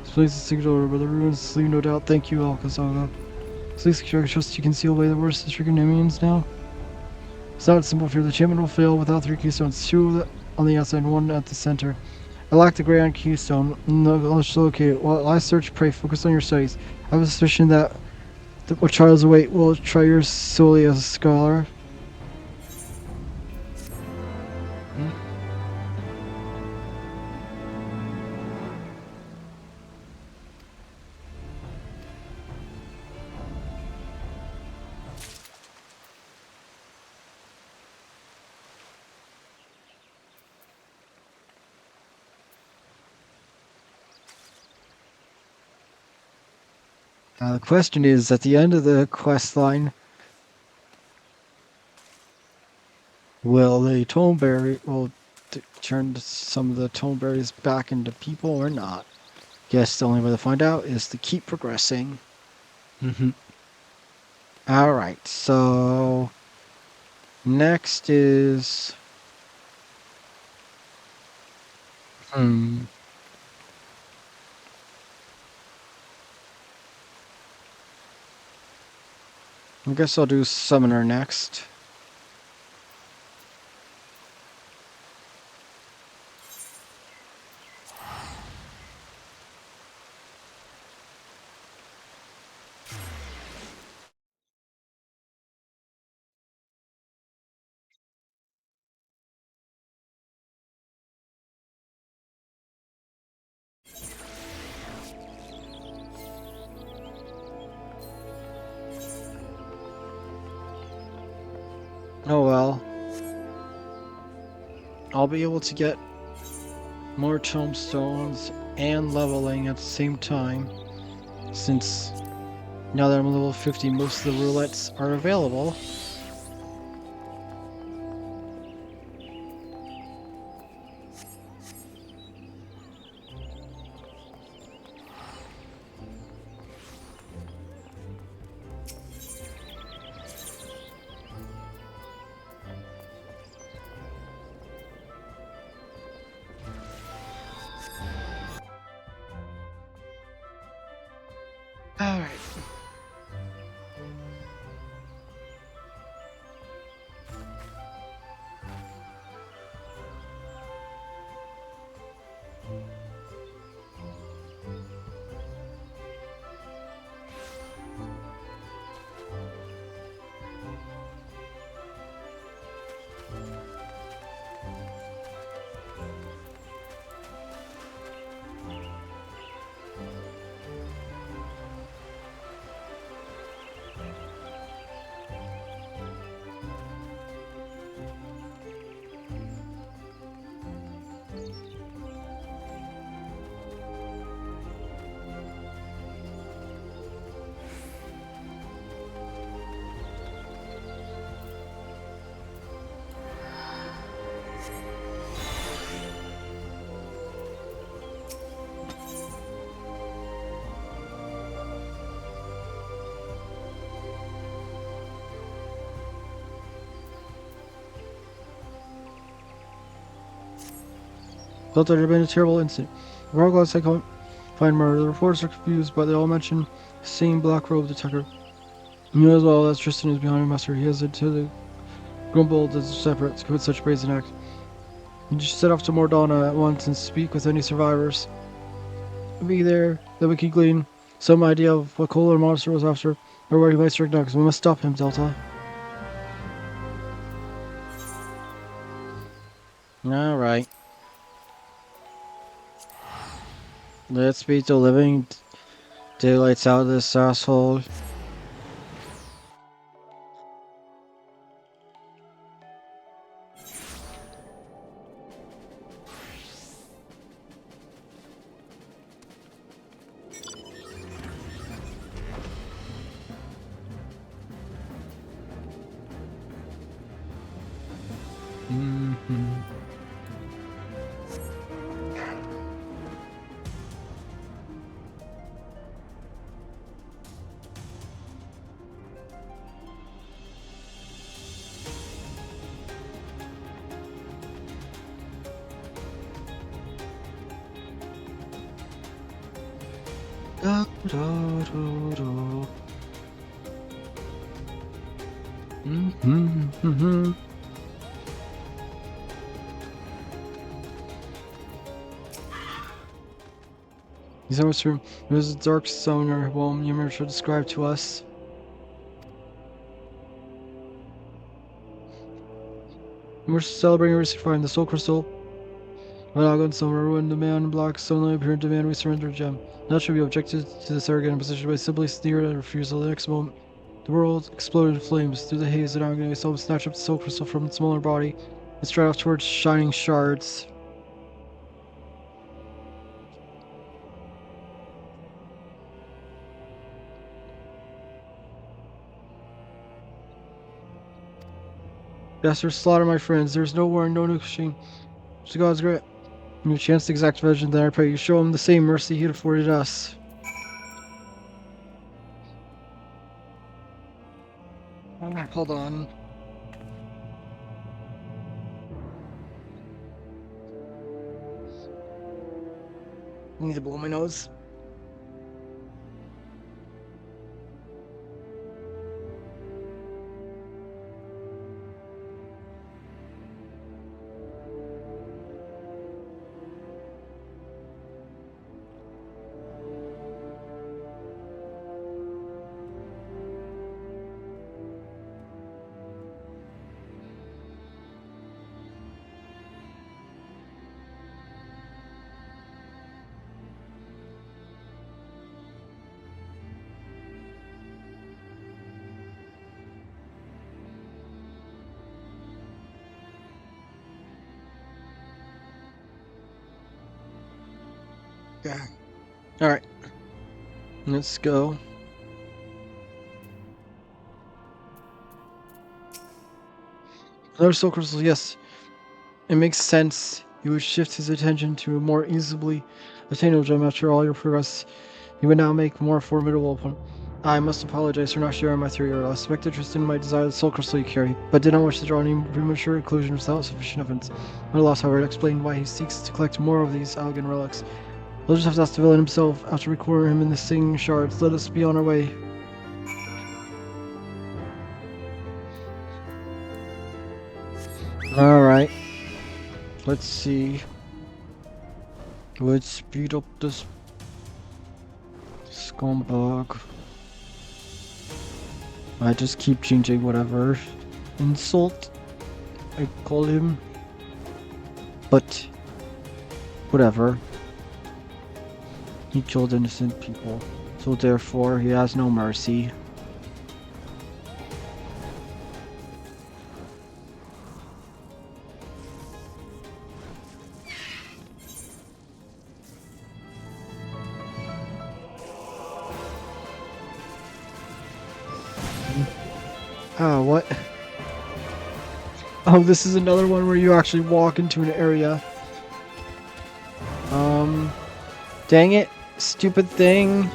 This place is secret order, but the ruins leave no doubt. Thank you, Alcazaga. Please secure, I trust you can seal away the worst of the Trigonemians now. It's not simple fear. The enchantment will fail without 3 keystones, 2 on the outside and 1 at the center. I lack the grand keystone. No, let's locate it. While I search, pray, focus on your studies. I have a suspicion that what trials await will try yours solely as a scholar. The question is, at the end of the quest line, will the toneberry turn some of the toneberries back into people or not? Guess the only way to find out is to keep progressing. Alright, so next is I guess I'll do Summoner next. Oh well. I'll be able to get more tombstones and leveling at the same time, since now that I'm level 50, most of the roulettes are available. Alright. Thought there had been a terrible incident. The Roguelikes I can't find murder. The reporters are confused, but they all mention seeing black robe detector. You know as well that Tristan is behind the master. He has it to the grumbled as separate to commit such brazen act. You should set off to Mordana at once and speak with any survivors. Be there, then we can glean some idea of what Kohler monster was after, or where he might strike next. We must stop him, Delta. Alright. Let's beat the living daylights out of this asshole. He's almost room. It was a dark summoner. Well, Ymir should describe to us. We're celebrating recent find the soul crystal. When Algon Summer, when the man in black suddenly appeared to demand we surrender a gem. Naturally, we objected to this arrogant position by simply sneered at refusal. The next moment, the world exploded in flames. Through the haze, and Algon saw him snatch up the soul crystal from its smaller body and stride off towards shining shards. Bastard, slaughter my friends. There's no war and no negotiating. To God's great. When you chance to exact vengeance, then I pray you show him the same mercy he had afforded us. Hold on. I need to blow my nose. Yeah. Alright. Let's go. Another soul crystal, yes. It makes sense. He would shift his attention to a more easily attainable gem after all your progress. He would now make more formidable opponent. I must apologize for not sharing my theory earlier. I suspected Tristan might desire the soul crystal you carry, but did not wish to draw any premature conclusions without sufficient evidence. My loss, however, explained why he seeks to collect more of these Algan relics. We'll just have to ask the villain himself after we corner him in the singing shards. Let us be on our way. Alright. Let's see. Let's speed up this scumbag. I just keep changing whatever insult I call him. But whatever. He killed innocent people, so therefore he has no mercy. Ah, what? Oh, this is another one where you actually walk into an area. Dang it, stupid thing.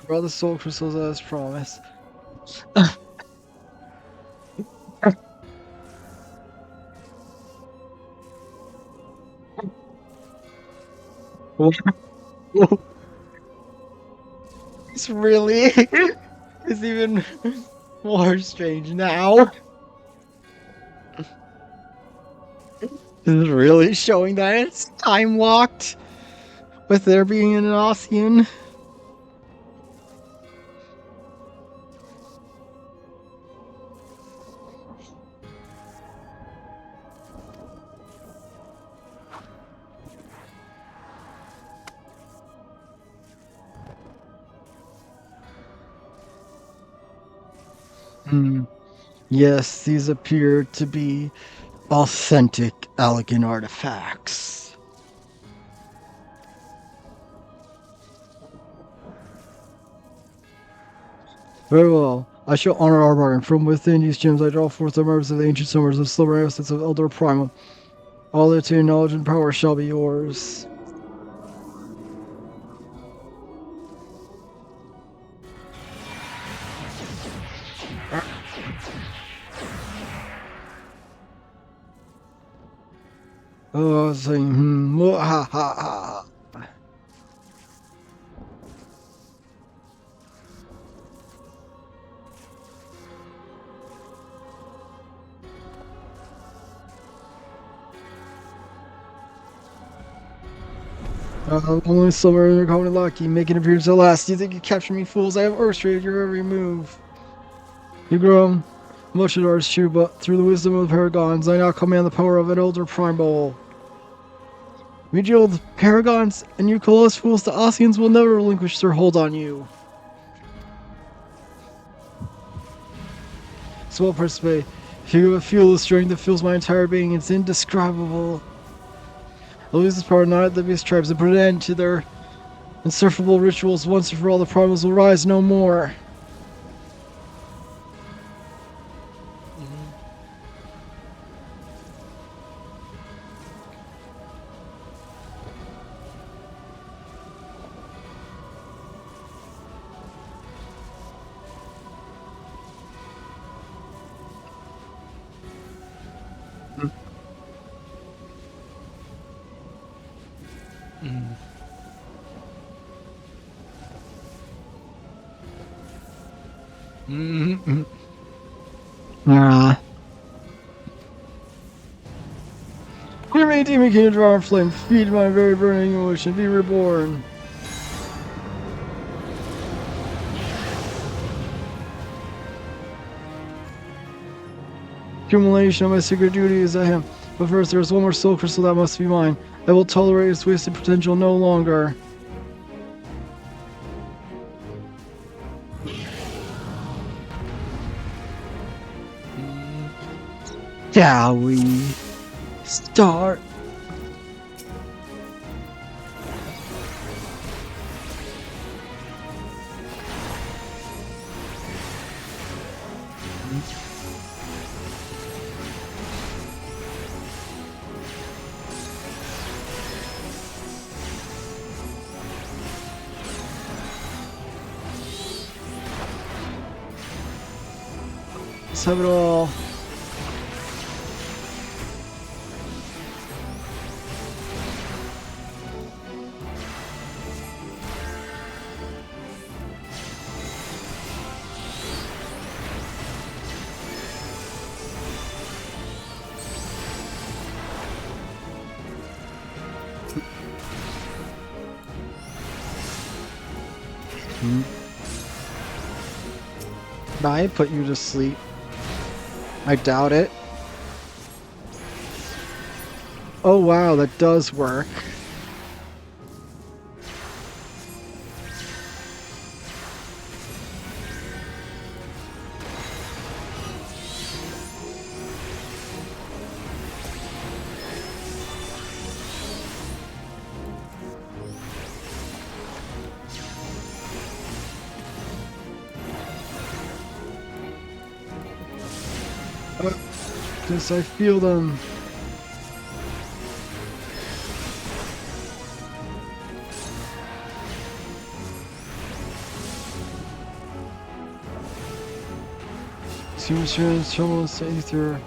Brought the soul crystals as promised. It's really it's even more strange now. This is really showing that it's time locked with there being an Ossian. Yes, these appear to be authentic Allegan artifacts. Very well. I shall honor our bargain. From within these gems I draw forth the memories of the ancient summers of silver assets of Elder Primal. All their to knowledge and power shall be yours. Oh, I was saying, ha ha ha. Only somewhere coming lucky, making appearance at last. You think you captured me, fools? I have orchestrated your every move. You grow much of ours true, but through the wisdom of the Paragons, I now command the power of an elder primal. We deal with Paragons, and you call us fools. The Ossians will never relinquish their hold on you. Small participate. If you feel the strength that fills my entire being, it's indescribable. I'll use this power not at the beast tribes and put an end to their insufferable rituals once and for all. The primals will rise no more. Ah. Hear me, demon king of draw flame, feed my very burning emotion, be reborn. Accumulation of my secret duties I am. But first, there is one more soul crystal that must be mine. I will tolerate its wasted potential no longer. Shall we start? Let's have it all. I put you to sleep. I doubt it. Oh wow, that does work. Yes, I feel them. Human strands, trouble with the ether.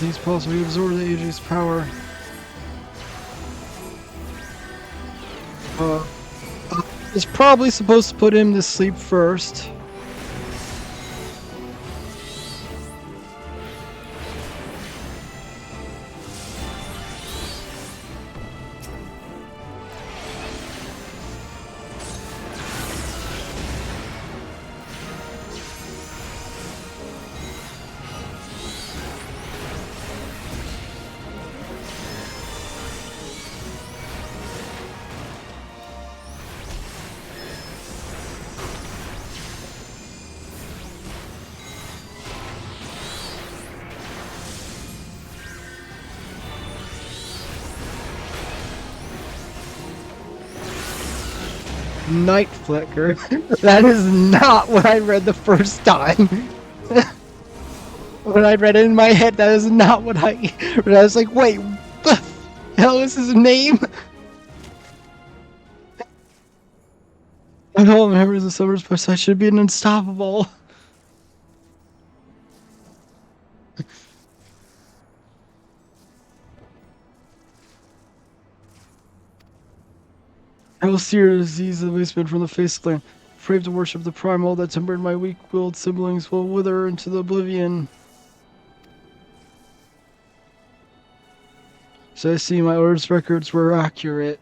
It's possible to absorb the age's power. It's probably supposed to put him to sleep first. Night Flicker. That is not what I read the first time. When I read it in my head, that is not what I read. I was like, wait, what the hell is his name? I know members of Summer's Push, I should be an unstoppable. I will see your disease of basement from the face of the land. Afraid to worship the primal that tempered my weak-willed siblings will wither into oblivion. So I see my orders records were accurate.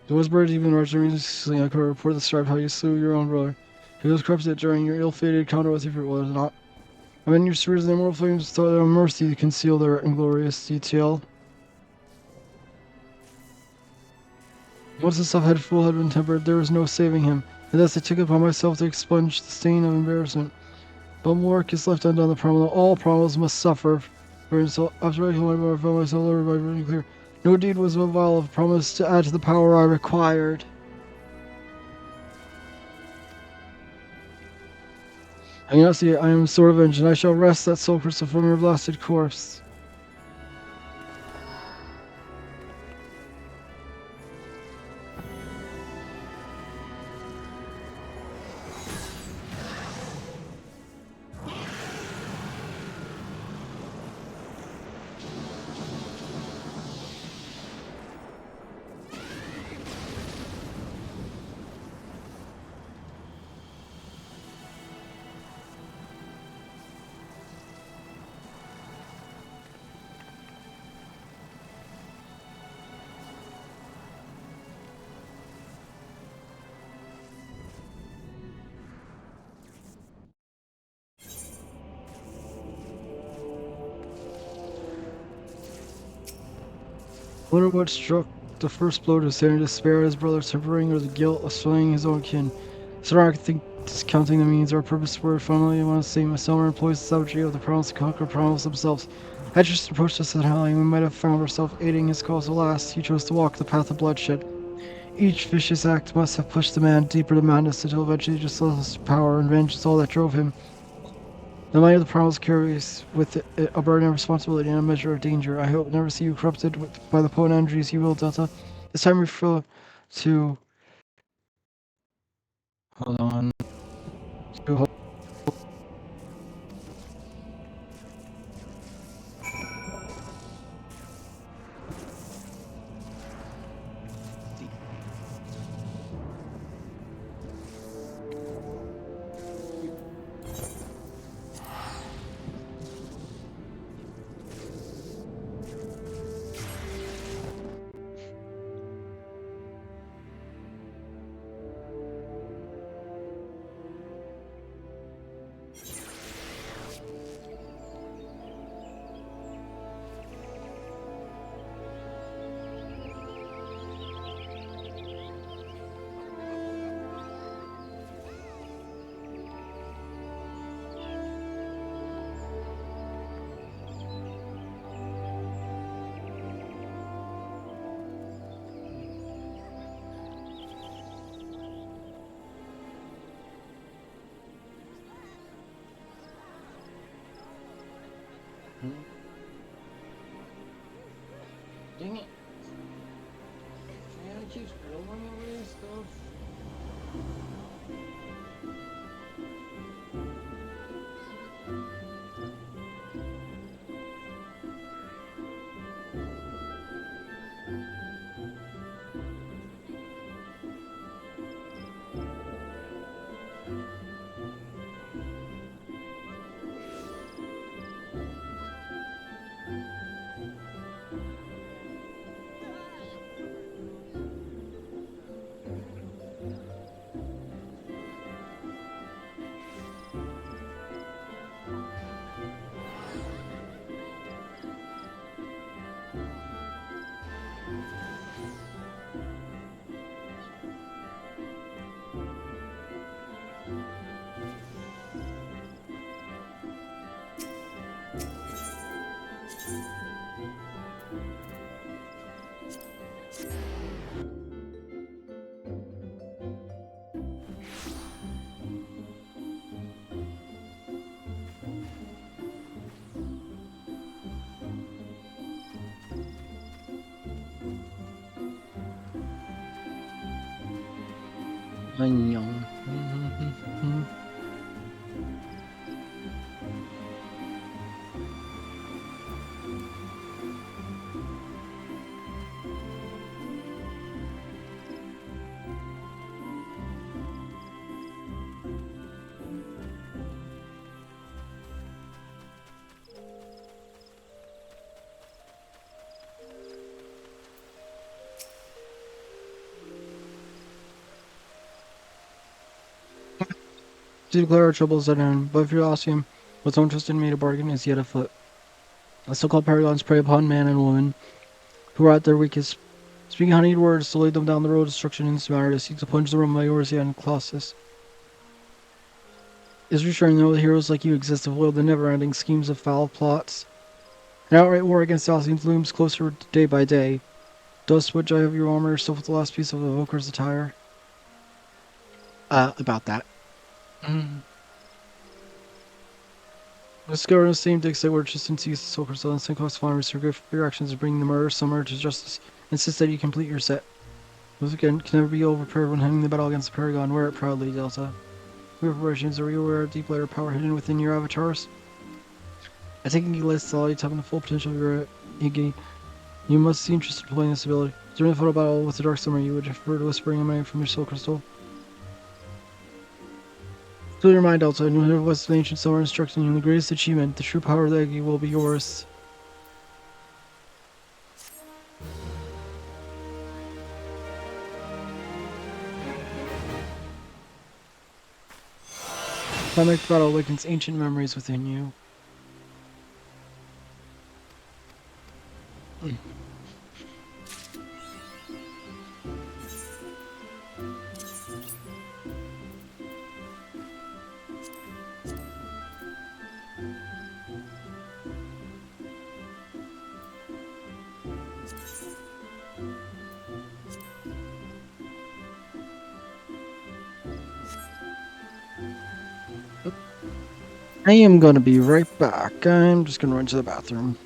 The Westbird even recently I could report the stripe how you slew your own brother. He was corrupted during your ill-fated encounter with your was not. I mean your spears and immortal flames thought their mercy to conceal their inglorious detail. Once the stuff full had been tempered, there was no saving him, and thus I took it upon myself to expunge the stain of embarrassment. But more work is left undone. The problem all problems must suffer. For insult, after I found myself over by very clear. No deed was a vile of promise to add to the power I required. I cannot see it. I am sore avenged, and I shall wrest that soul crystal from your blasted corpse. I wonder what struck the first blow to Satan: despair at his brother's tempering, or the guilt of slaying his own kin. So I think discounting the means our purpose were finally I want to say my summer employs the savagery of the promise to conquer promise themselves. Had just approached us at Howling, we might have found ourselves aiding his cause. Alas, he chose to walk the path of bloodshed. Each vicious act must have pushed the man deeper to madness until eventually just lost power and vengeance all that drove him. The might of the promise carries with it a burden of responsibility and a measure of danger. I hope never see you corrupted by the potent energies you will, Delta. This time refer to... Hold on. To Dang it. Man, it keeps rolling over this stuff. To declare our troubles at hand, but if you ask him, what's so interested in me to bargain is yet afoot. The so-called paragons prey upon man and woman, who are at their weakest, speaking honeyed words to lead them down the road of destruction in this matter, to seek to plunge the realm of Eorzea and Colossus. Is reassuring to know that heroes like you exist to foil the never-ending schemes of foul plots. An outright war against Alcine looms closer day by day. Dost would I have you armor yourself with the last piece of the evoker's attire? About that. Let's go around the same dicks that were just in seas of Silver and St. Coast Farmers are good for your actions of bringing the murder summer to justice. Insist that you complete your set. Once again, can never be overprepared when handling the battle against the Paragon. Wear it proudly, Delta. Your preparations, are you aware of deep layer power hidden within your avatars? I think you list all you tap the full potential of your Iggy. You must seem interested in playing this ability. During the final battle with the Dark Summer, you would refer to whispering emanate from your soul crystal. Fill your mind, Delta, and you'll hear what's the ancient summer instructing you in the greatest achievement. The true power of the Iggy will be yours. Climactic battle awakens ancient memories within you. I am gonna be right back. I'm just gonna run to the bathroom.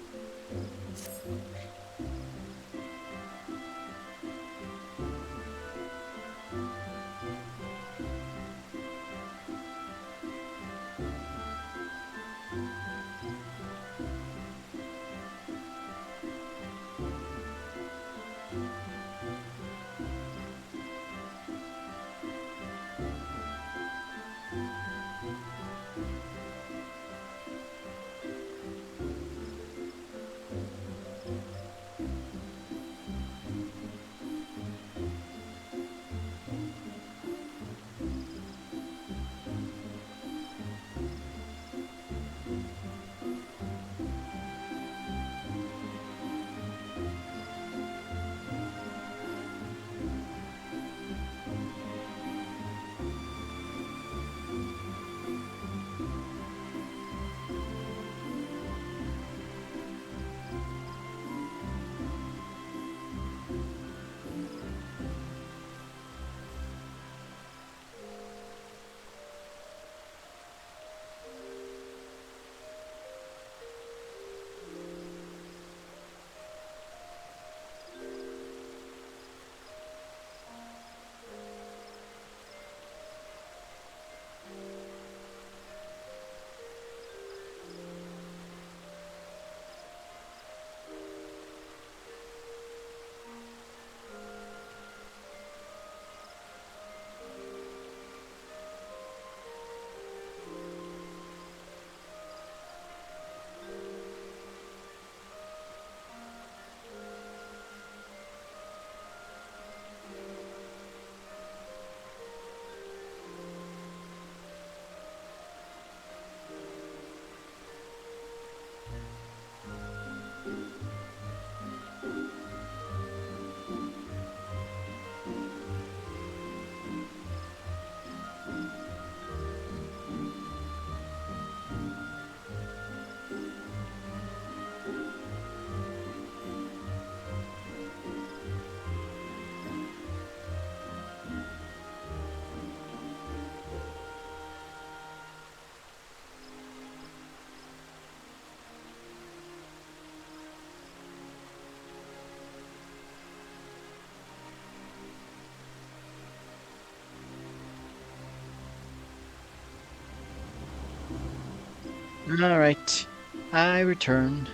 Alright, I return.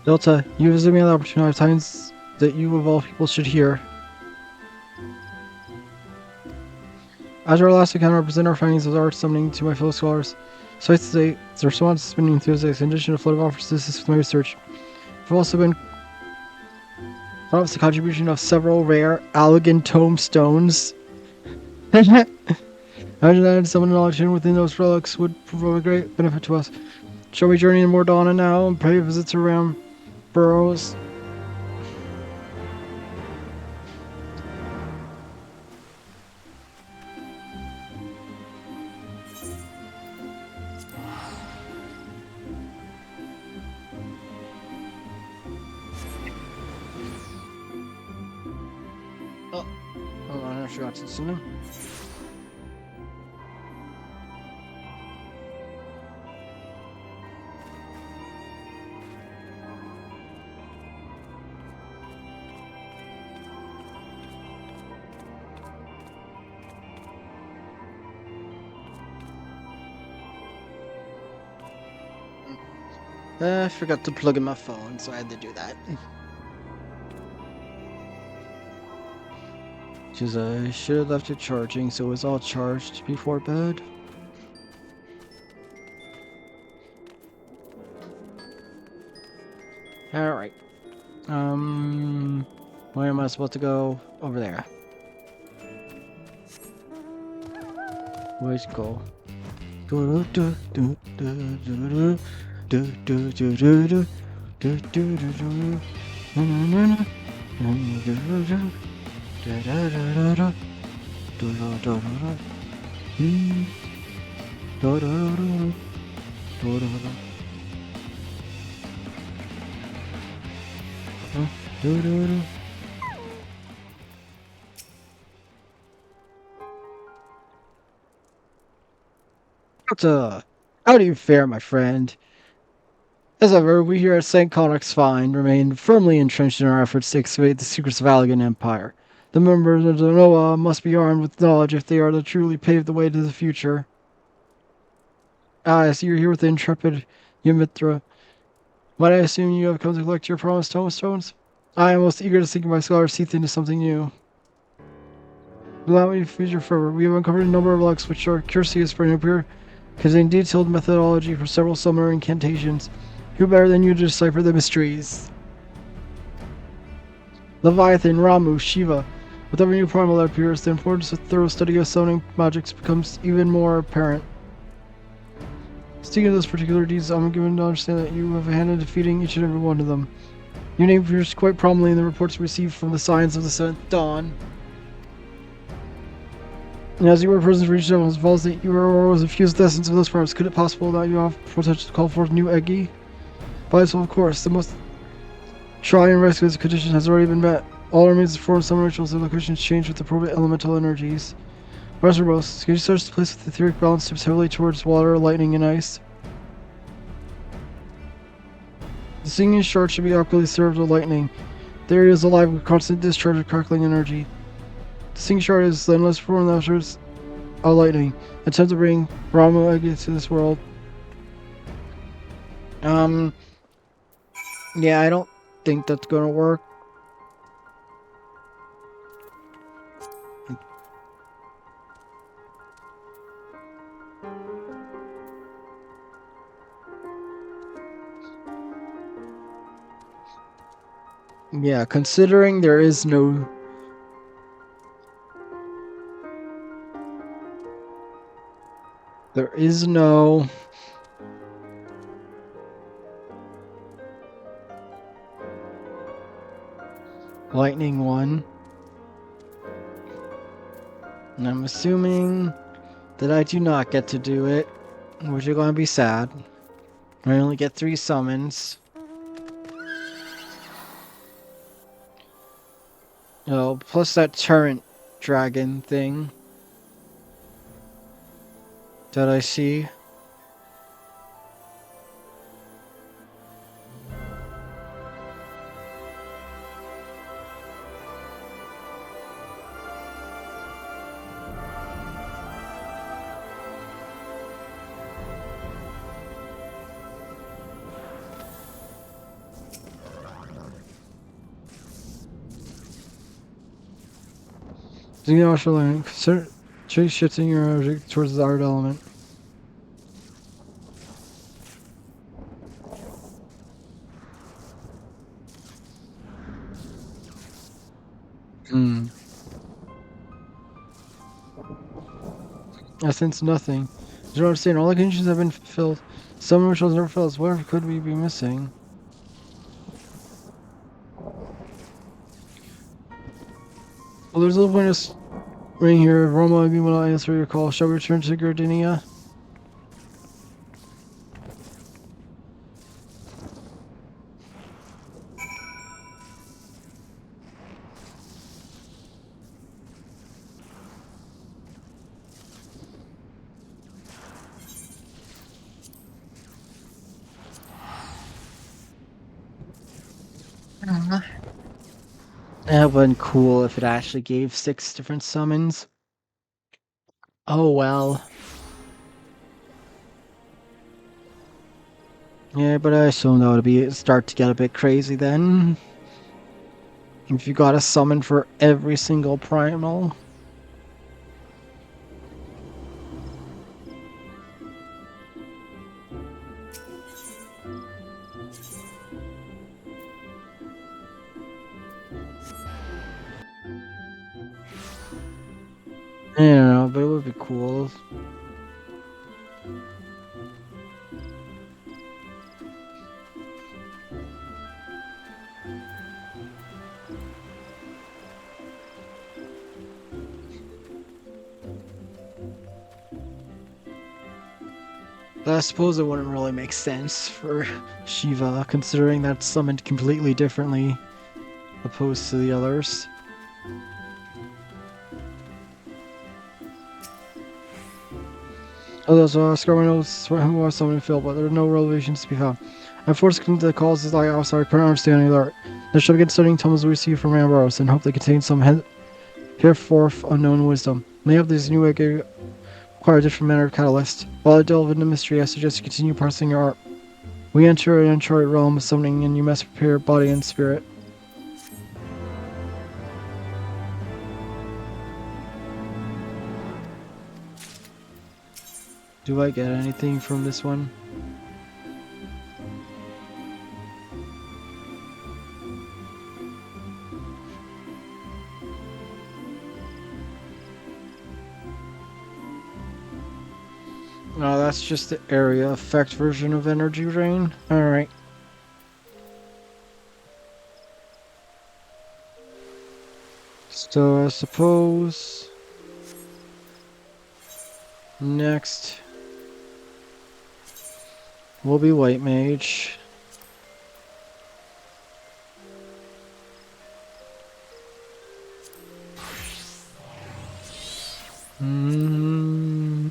Delta, you visit me on the opportunity of times that you of all people should hear. As our last encounter, I present our findings as art summoning to my fellow scholars. Suffice to say, the response has been enthusiastic, in addition to a flood of offers to assist with my research. I've also been promised the contribution of several rare Allegan tombstones. Imagine that some knowledge hidden within those relics would prove of a great benefit to us. Shall we journey in Mordana now and pay visits around burrows? Oh, hold on, I forgot to send him. I forgot to plug in my phone, so I had to do that. Because I should have left it charging, so it was all charged before bed. Alright. Where am I supposed to go? Over there. Where's go? Do do do do do do do do do do do do do do. Na na na na. Do do do. Da da da da da. Do do do do do. Do do do do. Do do do. Do do do. How do you fare, my friend? As ever, we here at St. FFXIV remain firmly entrenched in our efforts to excavate the secrets of Allegan Empire. The members of the Noah must be armed with knowledge if they are to truly pave the way to the future. I see you're here with the intrepid Ymithra. Might I assume you have come to collect your promised tombstones? I am most eager to sink my scholar's teeth into something new. Allow me to feed your fervor. We have uncovered a number of relics which are curious for an appear, containing detailed methodology for several summoner incantations. Who better than you to decipher the mysteries? Leviathan, Ramu, Shiva. With every new primal that appears, the importance of thorough study of summoning magics becomes even more apparent. Speaking of those particular deeds, I'm given to understand that you have a hand in defeating each and every one of them. Your name appears quite prominently in the reports received from the Signs of the Seventh Dawn. And as you were present for each of them, as well as that your aura was infused with the essence of those powers, could it possible that you have potential to call forth new Eggy? By this, of course, the most trying and rescue condition has already been met. All remains to perform some rituals and locations change with appropriate elemental energies. Westeros, can you search the place with the etheric balance tips heavily towards water, lightning, and ice? The singing shard should be optimally served with lightning. The area is alive with constant discharge of crackling energy. The singing shard is then less perform the efforts of lightning. Attempt to bring Ramu Eggy to this world. Yeah, I don't think that's gonna work. Yeah, considering there is no... There is no... lightning one. And I'm assuming that I do not get to do it, which is going to be sad. I only get 3 summons. Oh, plus that turret dragon thing that I see. You can also learn. Consider chase shifting your energy towards the art element. Hmm. I sense nothing. You don't understand. All the conditions have been fulfilled. Some rituals never fails. What could we be missing? Well, there's a little point of ring here. Roma, you will not answer your call. Shall we return to Gardinia? That would have been cool if it actually gave 6 different summons. Oh well. Yeah, but I assume that would be start to get a bit crazy then. If you got a summon for every single primal. I don't know, but it would be cool. But I suppose it wouldn't really make sense for Shiva, considering that's summoned completely differently opposed to the others. Others are scoring notes who are summoned Phil, but there are no revelations to be found. I'm forced to conclude the causes like outside current understanding of the art. They should begin studying tomes we receive from Ambrose and hope they contain some hereforth unknown wisdom. Many of these new require a different manner of catalyst. While I delve into mystery, I suggest you continue parsing your art. We enter an uncharted realm of summoning, and you must prepare body and spirit. Do I get anything from this one? No, that's just the area effect version of energy rain. Alright. So I suppose next will be White Mage. Hmm.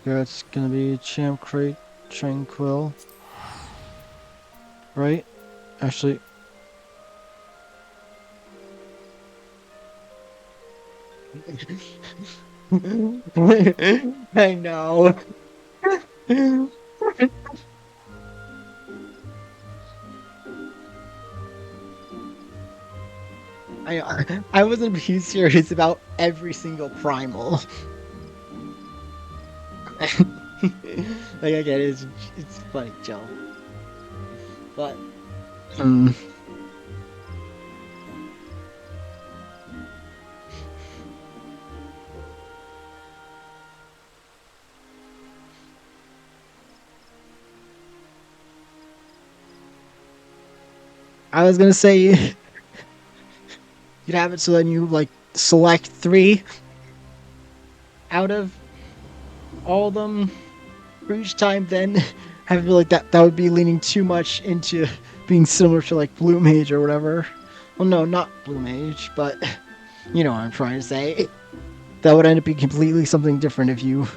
That's gonna be Champ Crate Tranquil. Right? Actually. I know. I wasn't being serious about every single primal. Like I get it, it's funny, Joe. But I was gonna say you'd have it so then you like select 3 out of all of them for each time, then I feel like that would be leaning too much into being similar to like Blue Mage or whatever. Well, no, not Blue Mage, but you know what I'm trying to say. That would end up being completely something different if you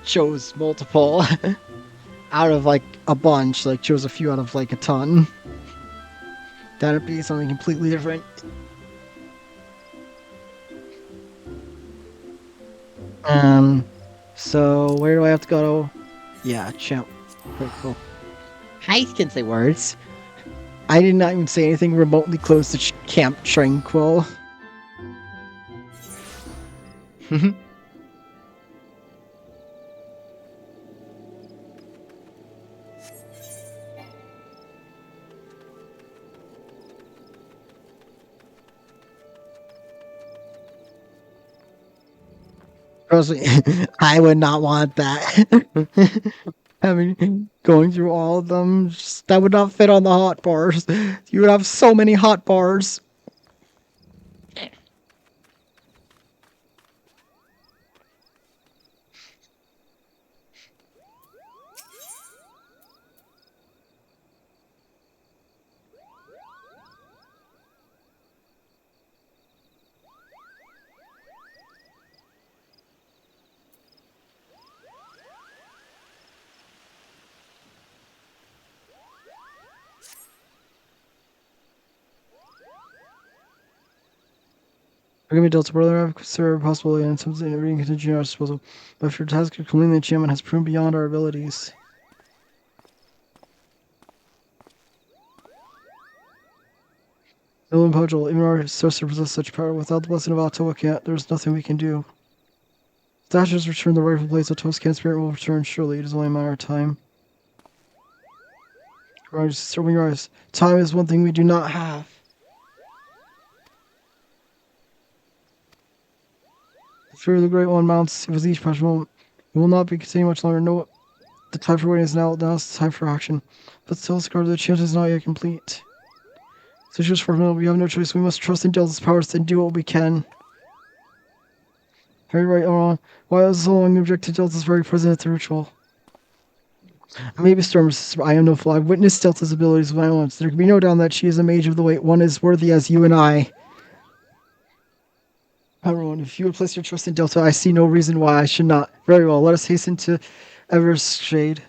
chose multiple out of like a bunch, like chose a few out of like a ton. That'd be something completely different. So where do I have to go? Yeah, champ. Very cool. I can say words. I did not even say anything remotely close to Camp Tranquil. Trust me, I would not want that. Going through all of them, that would not fit on the hot bars. You would have so many hot bars. Forgive me, Delta Brother, I've considered a possibility and something reading continue our disposal. But if your task of completing the enchantment has proven beyond our abilities. Ill Pudgel, even our sorcerer possesses such power. Without the blessing of Autoa, there's nothing we can do. If the ashes return the rightful place, Autoa's spirit will return surely. It is only a matter of time. Rise, open your eyes. Time is one thing we do not have. The fear of the Great One mounts with each precious moment. It will not be continuing much longer. No, the time for waiting is now. Now is the time for action. But still, Scar, the chance is not yet complete. So just for a minute, we have no choice. We must trust in Delta's powers and do what we can. Are you right, Oron? Why has so long objected to Delta's very presence at the ritual? I may be Storm's sister, but I am no fool. I've witnessed Delta's abilities with my own. There can be no doubt that she is a mage of the weight. One as worthy as you and I. Everyone, if you would place your trust in Delta, I see no reason why I should not. Very well, let us hasten to Evershade.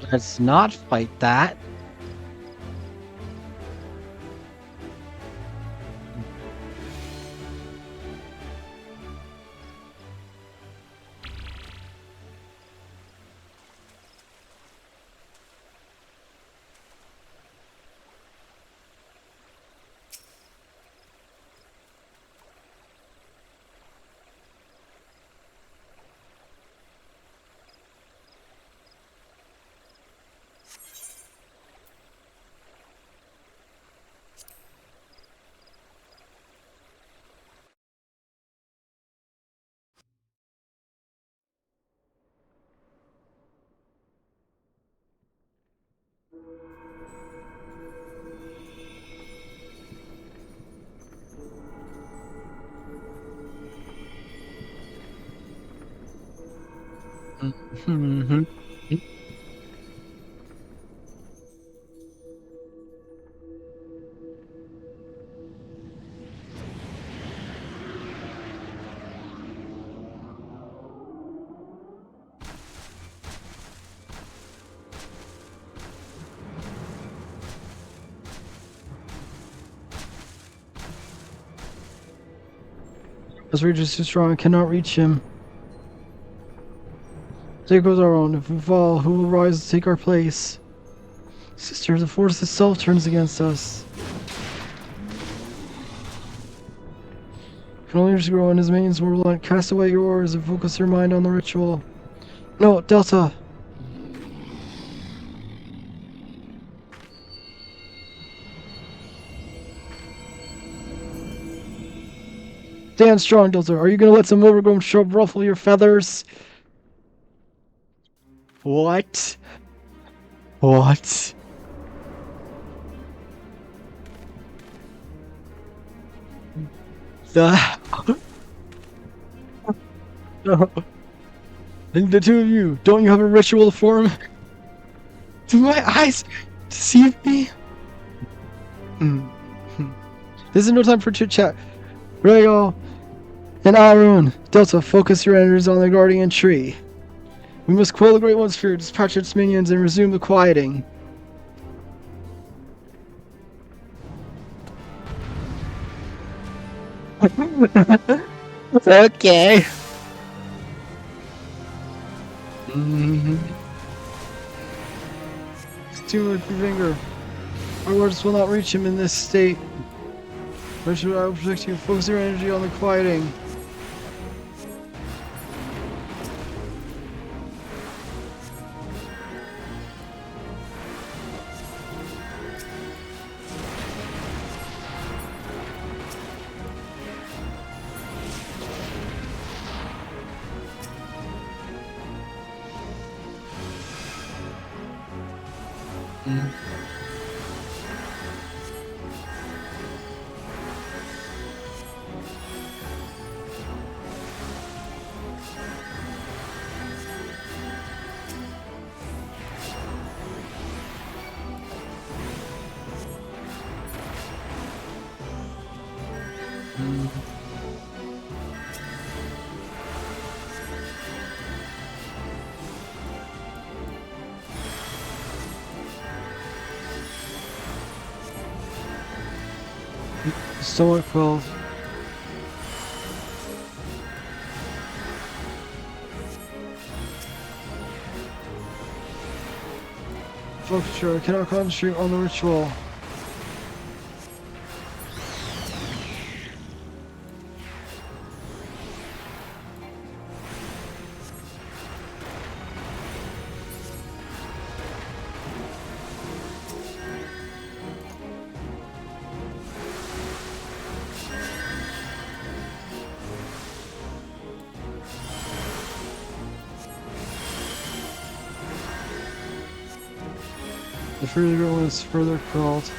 Let's not fight that. Mhm. This rage is too strong, I cannot reach him. There goes our own. If we fall, who will rise to take our place? Sister, the force itself turns against us. Can only just grow in his mains more reluctant. Cast away your oars and focus your mind on the ritual. No, Delta! Stand strong, Delta. Are you gonna let some overgrown shrub ruffle your feathers? What? What? The... No. And the two of you, don't you have a ritual to form? Do my eyes deceive me? This is no time for chit chat. Rhaegal and Arun, Delta, focus your energies on the guardian tree. We must quell the Great One's fear, dispatch its minions, and resume the quieting. Okay. Too much finger. Our words will not reach him in this state. Where should I protect you? Focus your energy on the quieting. Somewhat quelled. Focus your, I cannot concentrate on the ritual. The further girl is further crawled.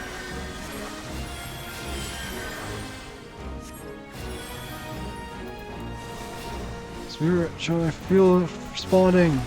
Spirit, shall I feel it responding?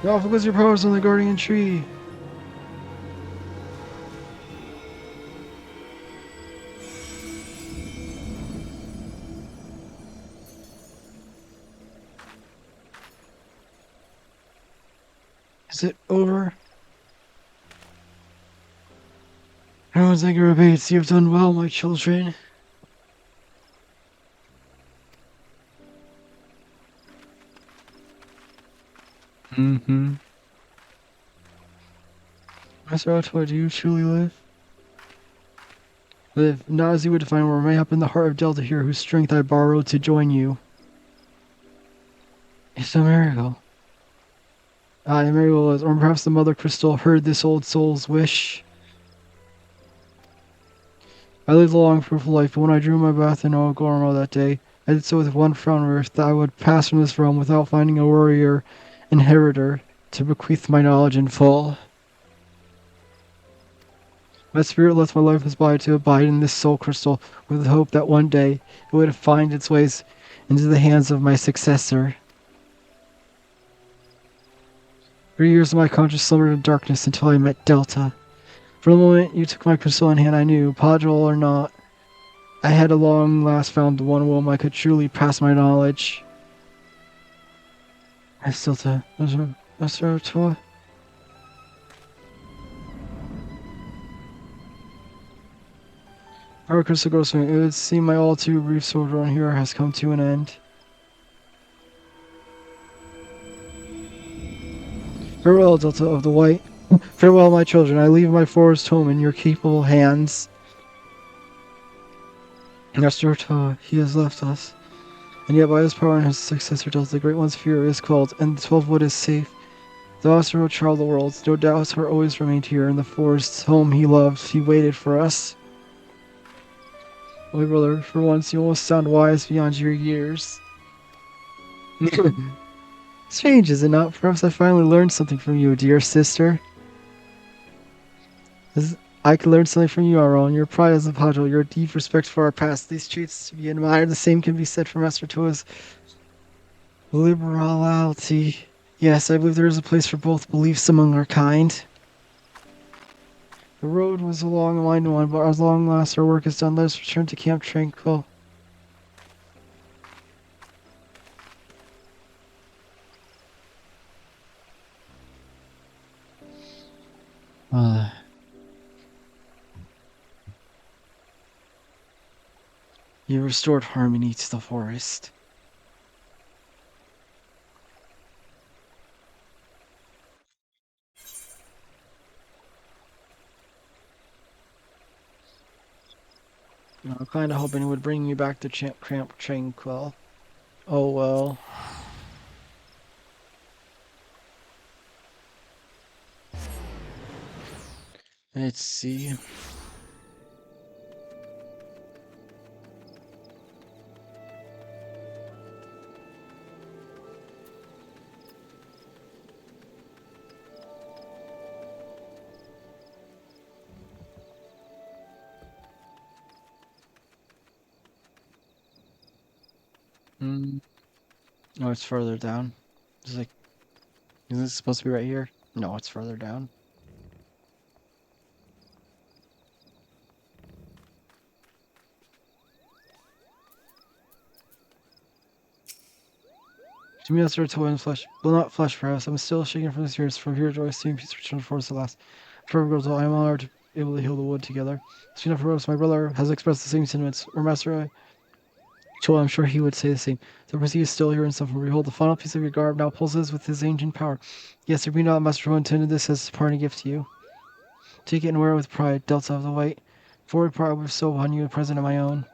Now focus your powers on the guardian tree. Is it over? I don't Everyone's anger abates. You have done well, my children. Mm-hmm. Master Otto, do you truly live? Live, not as you would define, were may up in the heart of Delta here, whose strength I borrowed to join you. It's a miracle. A miracle was, or perhaps the Mother Crystal heard this old soul's wish. I lived a long, fruitful life, but when I drew my breath in Ogormo that day, I did so with one frown earth that I would pass from this realm without finding a warrior inheritor to bequeath my knowledge in full. My spirit left my lifeless body to abide in this soul crystal, with the hope that one day it would find its ways into the hands of my successor. 3 years of my conscience slumbered in darkness until I met Delta. For the moment you took my crystal in hand, I knew, Padre or not, I had at long last found the one whom I could truly pass my knowledge. Delta, Master Toa. Our crystal goes swing. It would seem my all too brief sojourn here has come to an end. Farewell, Delta of the White. Farewell, my children. I leave my forest home in your capable hands. Master Toa, he has left us. And yet by his power and his successor Delta, the Great One's fear is quelled, and the 12 Wood is safe. The Master will travel the world. No doubt his heart always remained here in the forest home he loved. He waited for us. My brother, for once you almost sound wise beyond your years. Strange, is it not? Perhaps I finally learned something from you, dear sister. I could learn something from you, Aaron. Your pride as a Padre, your deep respect for our past, these traits to be admired. The same can be said for Master Toa's liberality. Yes, I believe there is a place for both beliefs among our kind. The road was a long and winding one, but as long last our work is done, let us return to Camp Tranquil. You restored harmony to the forest. I'm kinda hoping it would bring me back to Camp Tranquil. Oh well. Let's see. No, it's further down. It's like, is this supposed to be right here? No, it's further down. To me, that's sort of toy and flesh. Well, not flesh, perhaps. I'm still shaking from the spirits. From here, joy, seeing peace return for us at last. Forever goes I am honored to be able to heal the wood together. Soon after us, my brother has expressed the same sentiments. Or Master I'm sure he would say the same. The Brazil is still here in suffering. Behold, the final piece of your garb now pulses with his ancient power. Yes, there be not, Master who intended this as a parting gift to you. Take it and wear it with pride, Delta of the White. Forward part I would bestow upon you a present of my own.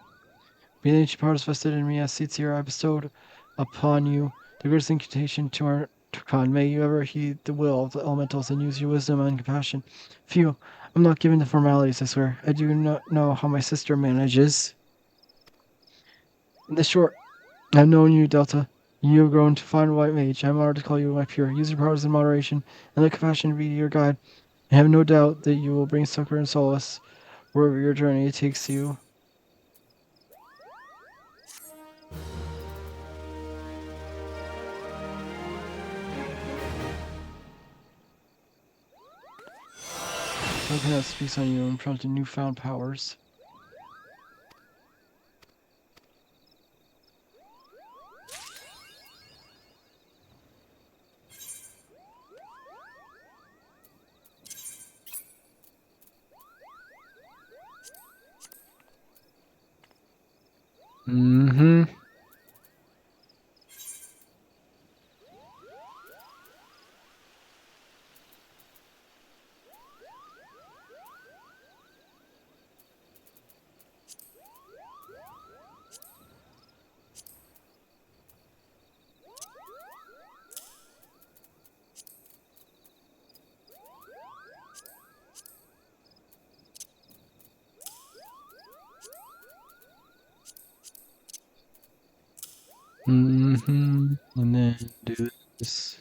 Be the ancient powers vested in me as seats here I bestowed upon you. The greatest incantation to our Turkan. May you ever heed the will of the elementals and use your wisdom and compassion. Phew, I'm not given to formalities, I swear. I do not know how my sister manages. In the short, I've known you, Delta. You have grown to fine white mage. I am honored to call you my peer. Use your powers in moderation, and let compassion be your guide. I have no doubt that you will bring succor and solace wherever your journey takes you. Something that speaks on you and prompted newfound powers. Mm-hmm. Mm-hmm. And then do this.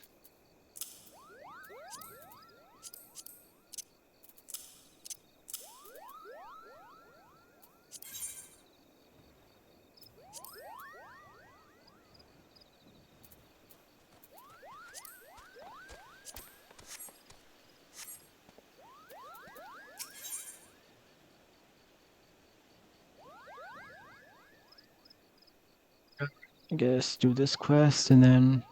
I guess do this quest and then.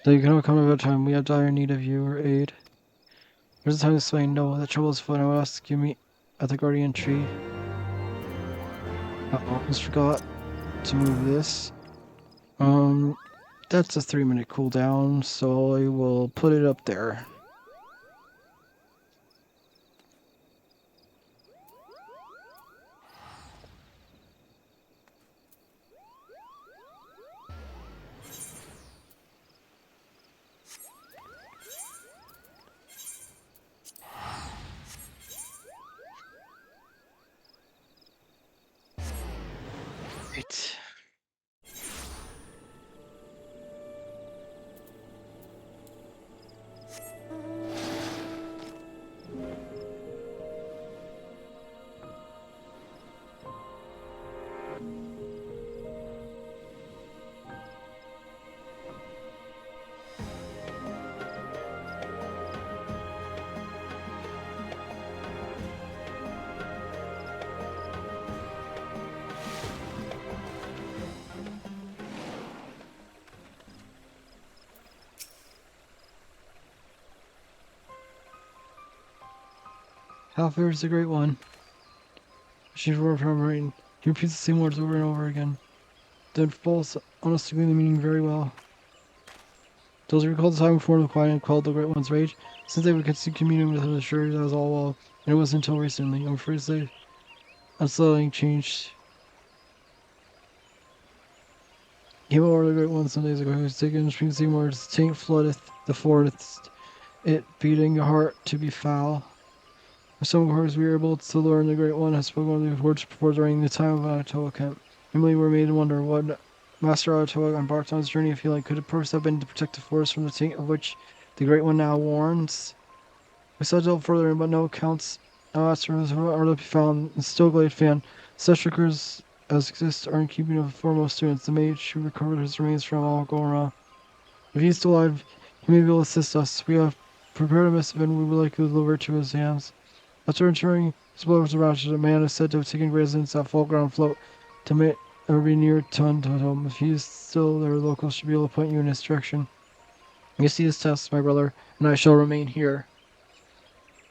So you can overcome at a time. We have dire need of your aid. There's a time to explain. No, the trouble is fun. I would ask you meet at the guardian tree. I almost forgot to move this. That's a 3-minute cooldown, so I will put it up there. Right. How fares the Great One? She roared from her brain. He repeats the same words over and over again. Then falls honestly the meaning very well. Does he recall the time before the quiet and called the Great One's rage? Since they would continue communing with him, assured that was all well, and it wasn't until recently. I'm afraid they unsettling changed. Came over the Great One some days ago. He was taken stream seawards. Taint floodeth the forest, it beating your heart to be foul. With some words we were able to learn the Great One has spoken one of these words before during the time of Anatoa camp. Emily were made to wonder what Master Anatoa embarked on his journey of healing. Could it perhaps have been to protect the forest from the taint of which the Great One now warns? We sought to delve further, but no accounts no answers are to be found. In Stillglade fan, such records as exist are in keeping of the foremost students. The mage who recovered his remains from all going wrong. If he is still alive, he may be able to assist us. We have prepared a missive and we would like to deliver it to his hands. After entering his brothers around, a man is said to have taken residence at Fall Ground Float to be near Tuntum. If he is still there, locals should be able to point you in his direction. You see this test, my brother, and I shall remain here.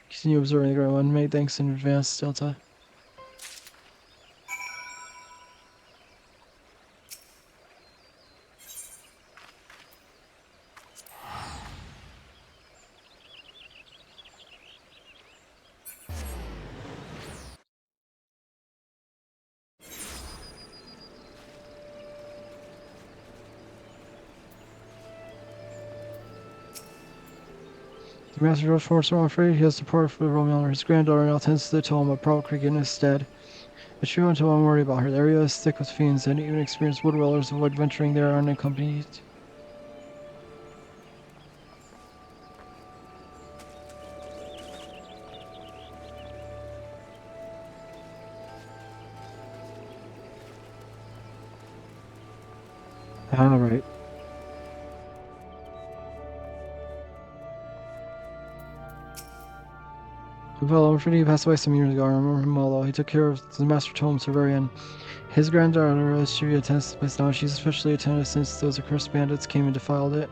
Continue observing the Great One. Many thanks in advance, Delta. The master of force, I'm afraid he has departed for the Romulan. His granddaughter now tends to the tome of Prowl Creek in his stead. But she won't I'm worried about her. The area is thick with fiends, and even experienced wood dwellers avoid venturing there unaccompanied. Alright. Well, I'm afraid he passed away some years ago. I remember him well, though. He took care of the Master Tome Severian. His granddaughter, as she attends the place now, she's especially attentive since those accursed bandits came and defiled it.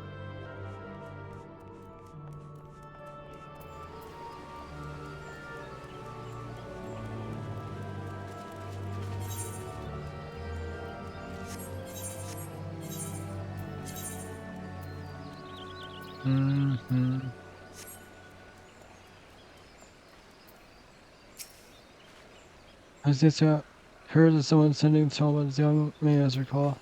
Mm-hmm. I just heard that someone sending to tell about this young man, as recall.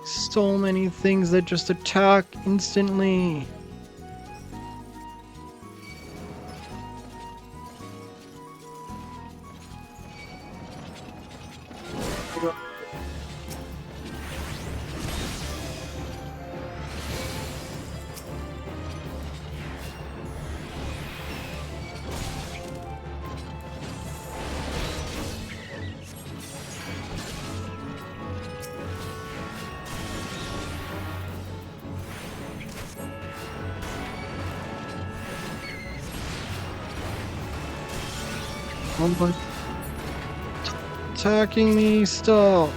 So many things that just attack instantly. Oh my, attacking me still.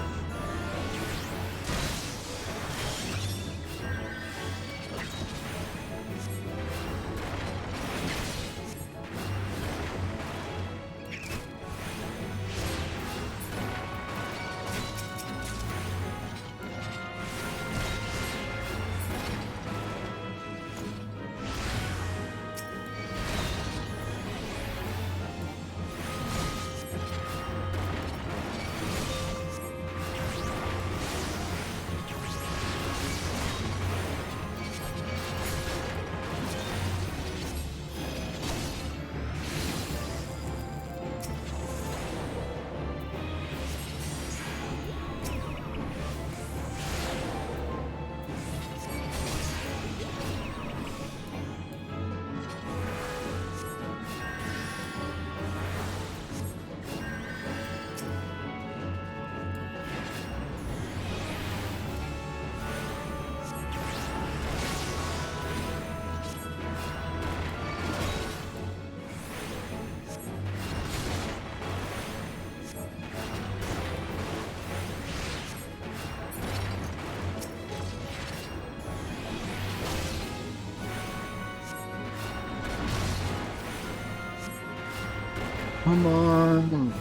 Come on.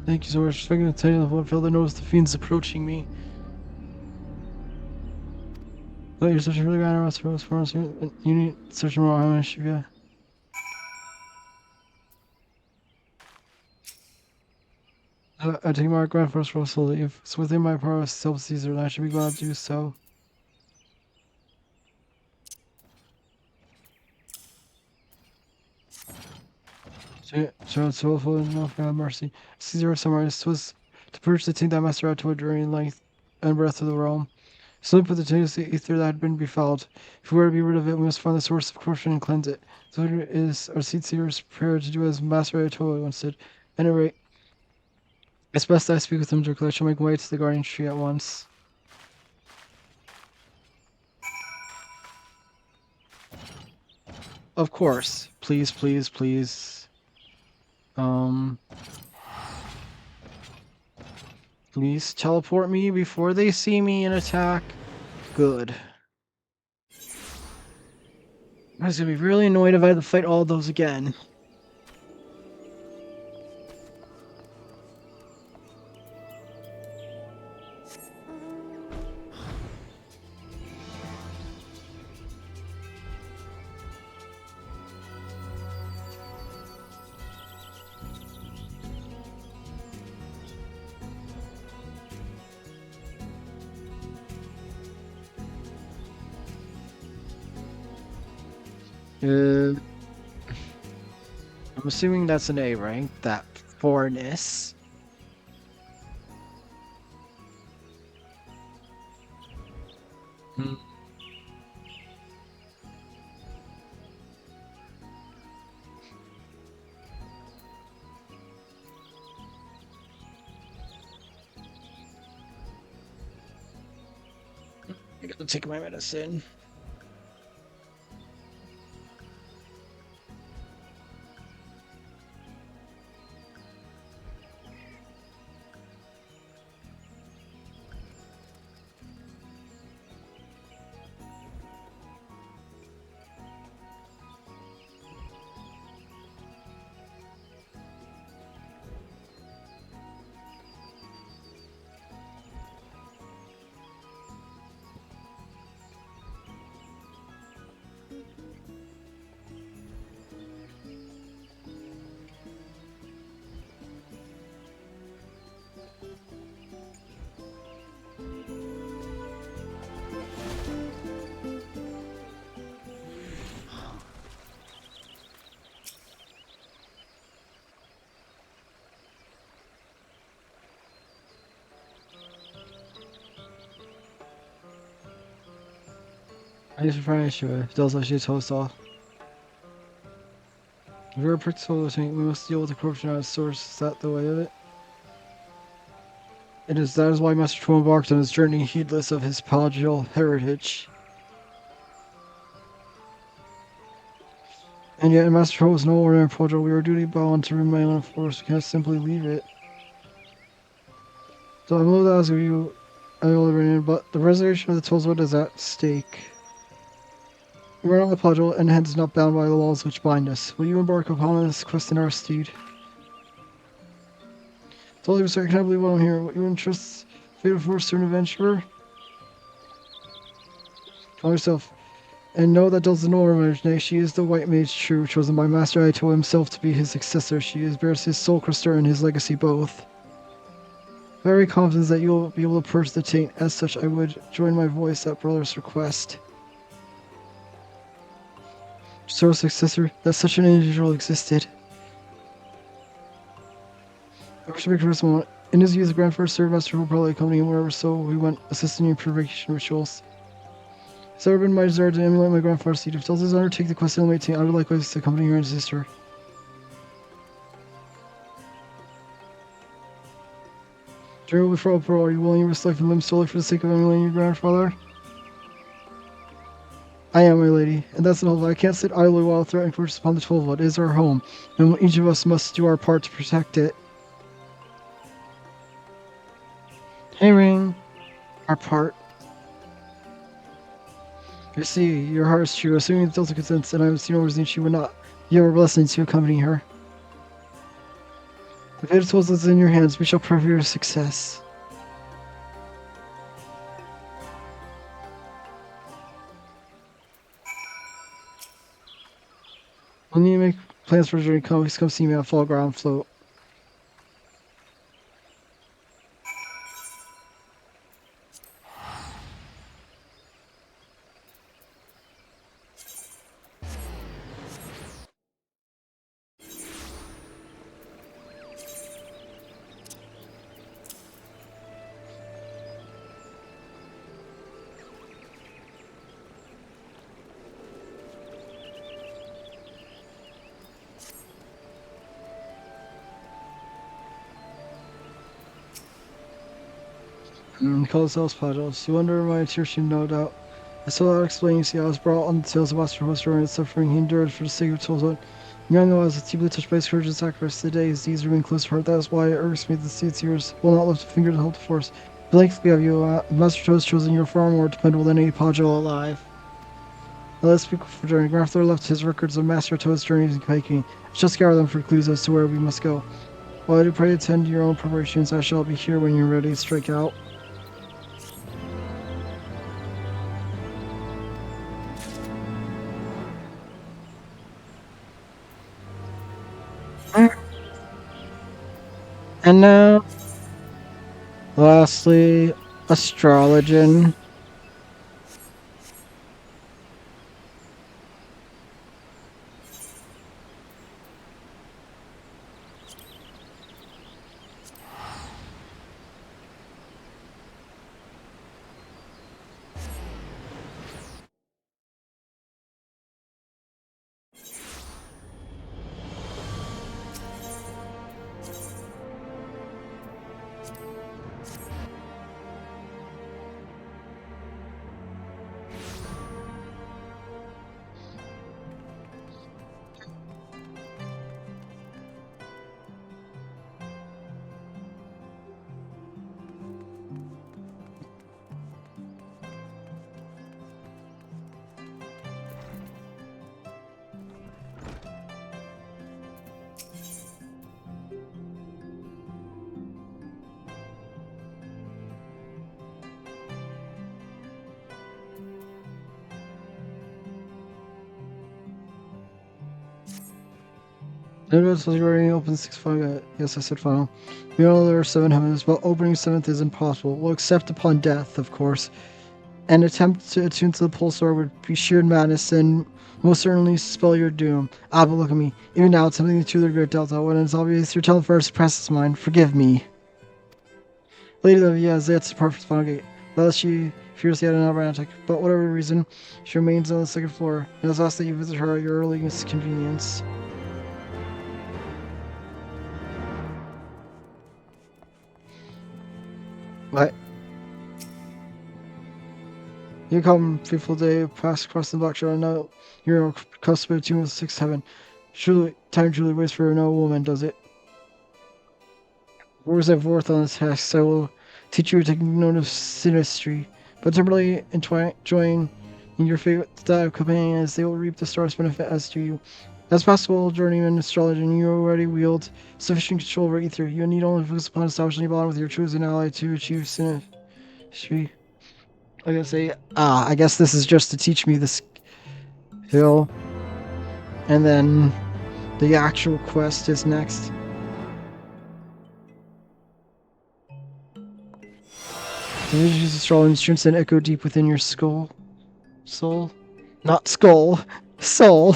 Thank you so much for taking the time of one fellow knows the fiend's approaching me. But you're such a really bad ass for us. You need such more damage, yeah. I take my grand first role to leave. It's within my power to help Caesar, and I should be glad to do so. Charles soulful enough, God mercy. Caesar summarized was to purge the thing that master out to a journey length and breadth of the realm. Slip with the tenuous ether that had been befouled. If we were to be rid of it, we must find the source of corruption and cleanse it. So it is our Caesar's prayer to do as Master Ayatollah once did. At any rate, it's best that I speak with him directly. I shall make my way to the guardian tree at once. Of course. Please, please, please. Please teleport me before they see me and attack. Good. I was gonna be really annoyed if I had to fight all those again. I'm assuming that's an A rank, that fourness. Hmm. I gotta take my medicine. I just furnish you. It does actually toast off. If we're practical, we must deal with the corruption at its source. Is that the way of it? It is. That is why Master Tro embarked on his journey, heedless of his palatal heritage. And yet, Master Tro is no ordinary prodigal. We are duty bound to remain on force. We can't simply leave it. So I'm loath to ask you, but the reservation of the Tollswood is at stake. We are not a prodigal, and hence not bound by the laws which bind us. Will you embark upon this quest in our stead? Totally, sir, I cannot believe what I'm here. What you entrust fatal force to an adventurer? Call yourself. And know that does no image. Nay, she is the white mage true, chosen by Master Aito himself to be his successor. She is bears his soul crystal and his legacy both. Very confident that you will be able to purge the taint. As such, I would join my voice at brother's request. Sole successor, that such an individual existed. I wish to make first moment. In his youth, the grandfather served Master will probably accompany him wherever so we went, assisting in purification rituals. It's ever been my desire to emulate my grandfather's seat. If Delta's undertake the quest in 18, I would likewise accompany her and sister. General before Pro, are you willing to risk life and limb solely for the sake of emulating your grandfather? I am, my lady, and that's an I can't sit idly while threatening force upon the 12 It is our home, and each of us must do our part to protect it. Hey, Ring. Our part. I see, your heart is true. Assuming that Delta consents, and I have seen no reason she would not give her blessings to accompany her. The fate of souls is in your hands. We shall pray for your success. When you make plans for a journey, come see me on Fall Ground Float. Call yourselves Paddles. You wonder my attrition, no doubt. I still not explain, you see, I was brought on the tales of Master Hoster and the suffering he endured for the sake of Tolzon. Young I was deeply touched by his courage and sacrifice. Today his deeds remain close to heart. That is why it irks me that the state's years will not lift a finger to help the force. Blankly have you, Master Toe has chosen you far more dependable than any Podjo alive. Now let's speak for journey. Grandfather left his records of Master Toe's journeys and hiking. I shall scour them for clues as to where we must go. While I do pray to attend to your own preparations, I shall be here when you're ready to strike out. And now, lastly, Astrologian. No, no, it's already open 6-5. Yes, I said final. We all know there are 7 heavens, but opening 7th is impossible. We'll accept upon death, of course. An attempt to attune to the pulsar would be sheer madness and most certainly spell your doom. Ah, but look at me. Even now, it's something to truly regret Delta. When it's obvious your telephone suppresses mine. Forgive me. Lady of yes, that's the perfect final gate. Thus she fears the romantic, but whatever reason, she remains on the 2nd floor, and it's asked that you visit her at your earliest convenience. What? You come, faithful day, pass across the black shadow. Now you're accustomed to with 6th heaven. Surely, time truly waits for no woman, does it? Words I've worth on this task, I will teach you to take note of synastry, but temporarily join in your favorite style of companion as they will reap the star's benefit as do you. As possible journeyman astrologer, you already wield sufficient control over ether. You need only focus upon establishing a bond with your chosen ally to achieve synastry. I gotta say, I guess this is just to teach me this skill, and then the actual quest is next. The visions of strong instruments and echo deep within your soul. Not skull. Soul.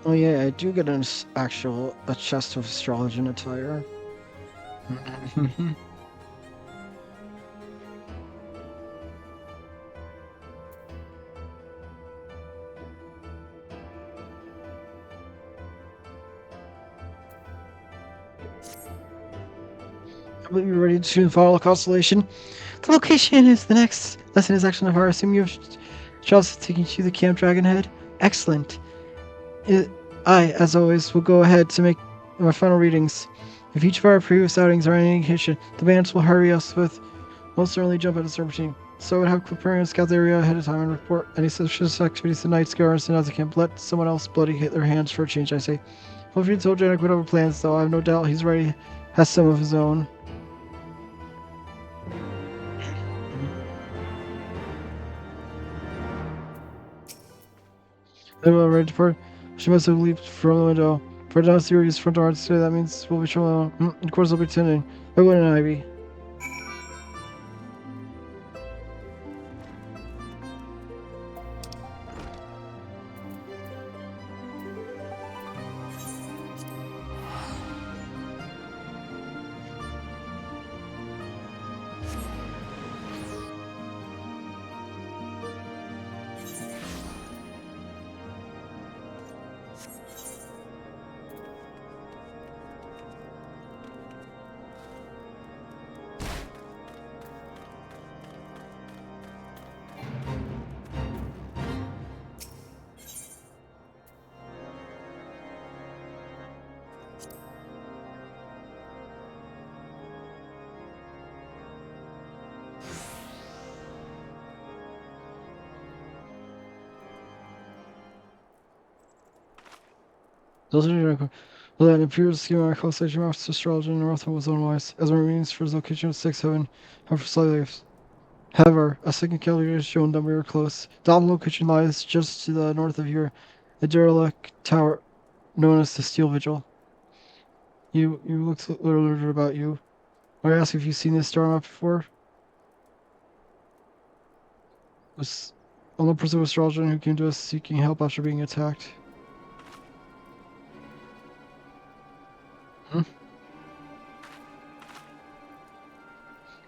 Oh yeah, I do get a chest of astrology attire. I believe you're ready to follow the constellation. The location is the next lesson is actually far. I assume you have Charles taking you to the Camp Dragonhead. Excellent. I, as always, will go ahead to make my final readings. If each of our previous outings are any indication, the bands will hurry us with most certainly jump at a certain. So I would have Quiparian scout the area ahead of time and report any suspicious activities to Night Garrison as a camp. Let someone else bloody hit their hands for a change, I say. Hopefully told Janek whatever plans, though I have no doubt he's ready, has some of his own. They were ready to depart. She must have leaped from the window. For now, serious front arms, so that means we'll be showing. Of course, I'll be tending. I wouldn't Ivy. Those are the well, that appears scheme our constellation maps to astrology and Northwood was unwise, as our readings for his location of 6th heaven have slightly. However, a second calculator has shown that we are close. The optimal location lies just to the north of here, a derelict tower known as the Steel Vigil. You looked alert about you. I asked if you've seen this star map before. Was only person with astrologer who came to us seeking help after being attacked.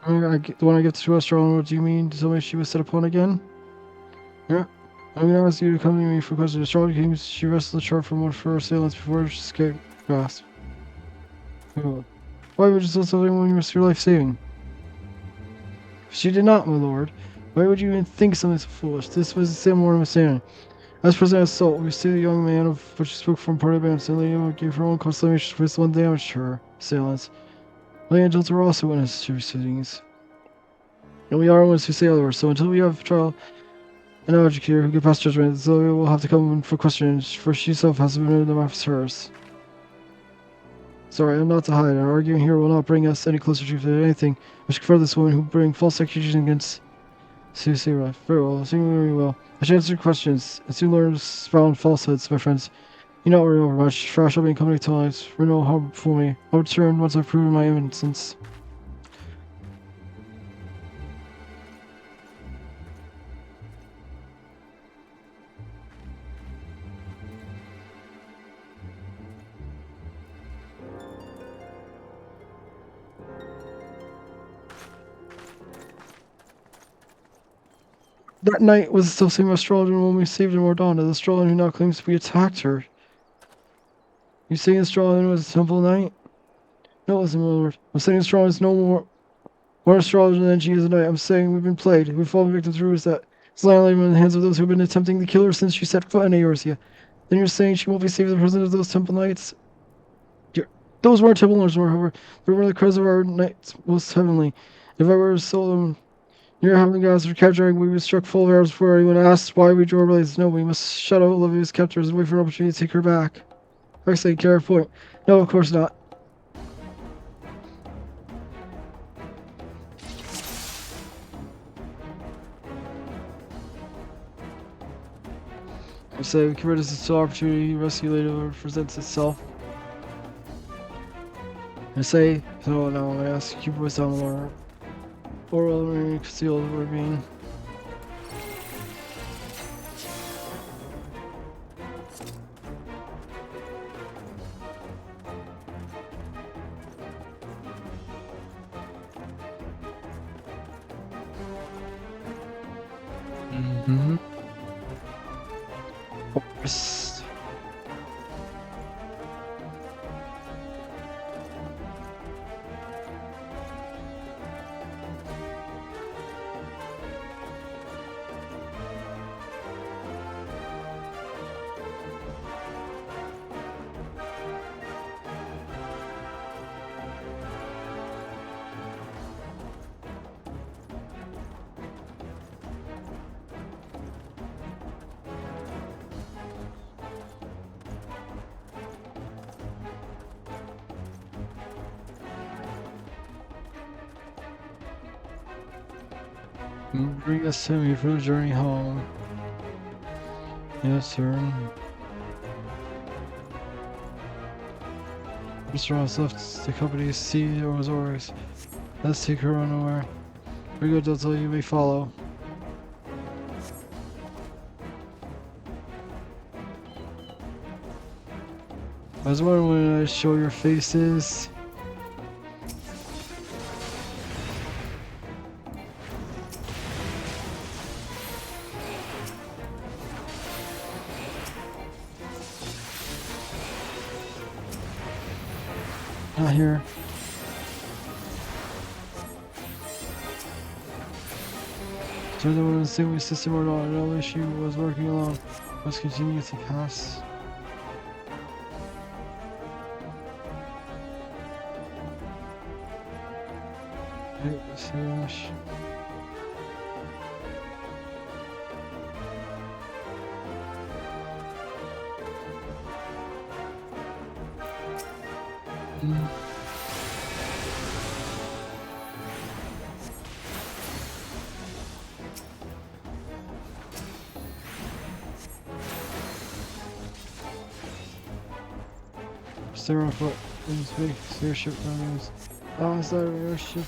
The one I give to Astrologer, what do you mean? Tell me she was set upon again? Yeah. I'm gonna ask you to come to me for questions. Astrologer came, she wrestled the chart from one of her assailants before she escaped grasp. Oh. Why would you still tell anyone you risked your life saving? She did not, my lord. Why would you even think something so foolish? This was the same morning misunderstanding. As present assault, we see the young man of which spoke from part of the band, and Lady gave her own constellation for this one damage to her assailants. Lady and Delta were also witnesses to proceedings. And we are ones who say otherwise, so until we have trial an educator who can pass judgment, Zoe will have to come in for questions, for she herself has submitted them as hers. Sorry, I'm not to hide. Our arguing here will not bring us any closer to anything. I should confront this woman who bring false accusations against Sarah. Very well, very well. I should answer questions, and soon learn to expound falsehoods, my friends. You not worry over much, for I shall be in company tonight, for no harm for me. I'll return once I've proven my innocence. That night was the same astrologer when we saved Mordana, the astrologer who now claims we attacked her. You saying the astrologer was a temple knight? No, it wasn't, my lord. I'm saying the astrologer is no more astrologer than she is a knight. I'm saying we've been played. We've fallen victim to rumors that Slyly in the hands of those who have been attempting to kill her since she set foot in Eorzea. Then you're saying she won't be saved in the presence of those temple knights? Those weren't temple knights, however. They were the crest of our knights most heavenly. If I were to sell them near having guys for capturing, we would struck full of arrows before anyone asked why we drew our blades. No, we must shut out Olivia's captors and wait for an opportunity to take her back. I say, carry point. No, of course not. I say, we convert this to opportunity, rescue later presents itself. I say, so now I ask, keep voice down lower. Or will remain concealed or being. Mm-hmm. Yes. Bring us to me for the journey home. Yes, sir. Mr. Ross left the company to see there was orders. Let's take her unaware. Very good, that's all you may follow. I was wondering when I show your faces. Not here. So the woman's thing with system or not, no issue was working along. Let's continue to pass. Slash. Stay on foot. In space, airship runs. Oh, is that an airship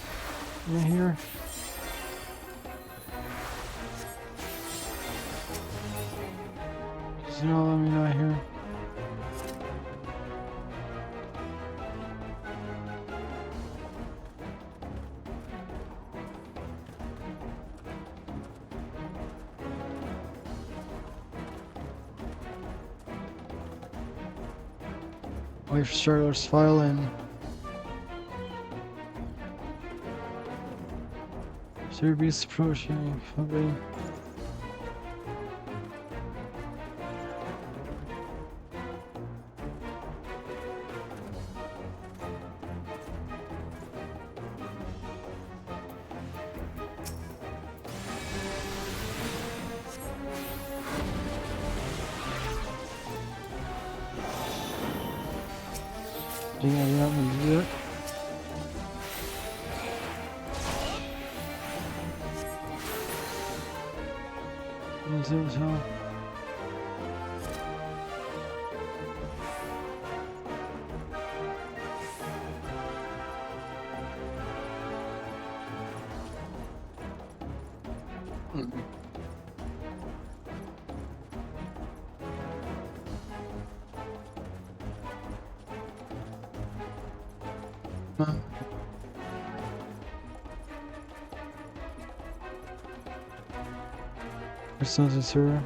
in here? Just not let me not here. Wait for starters, file in. Service approaching company. Do you not want to do that? So. Personas sir.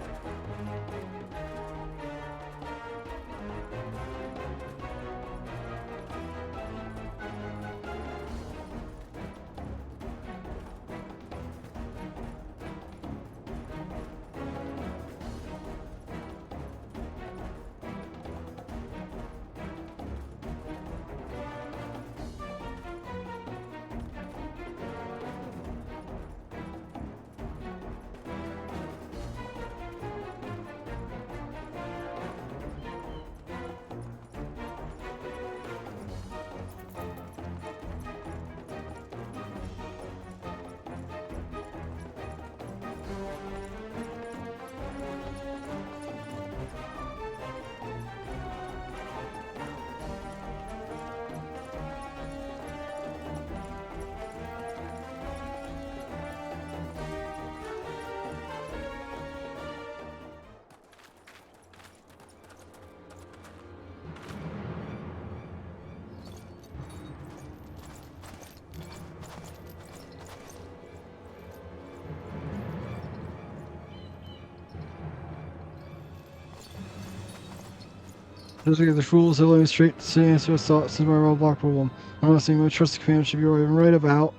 Those are the fools that let me straight to answer his thoughts is my roadblock problem. I'm not saying my trusted command should be what I'm right about.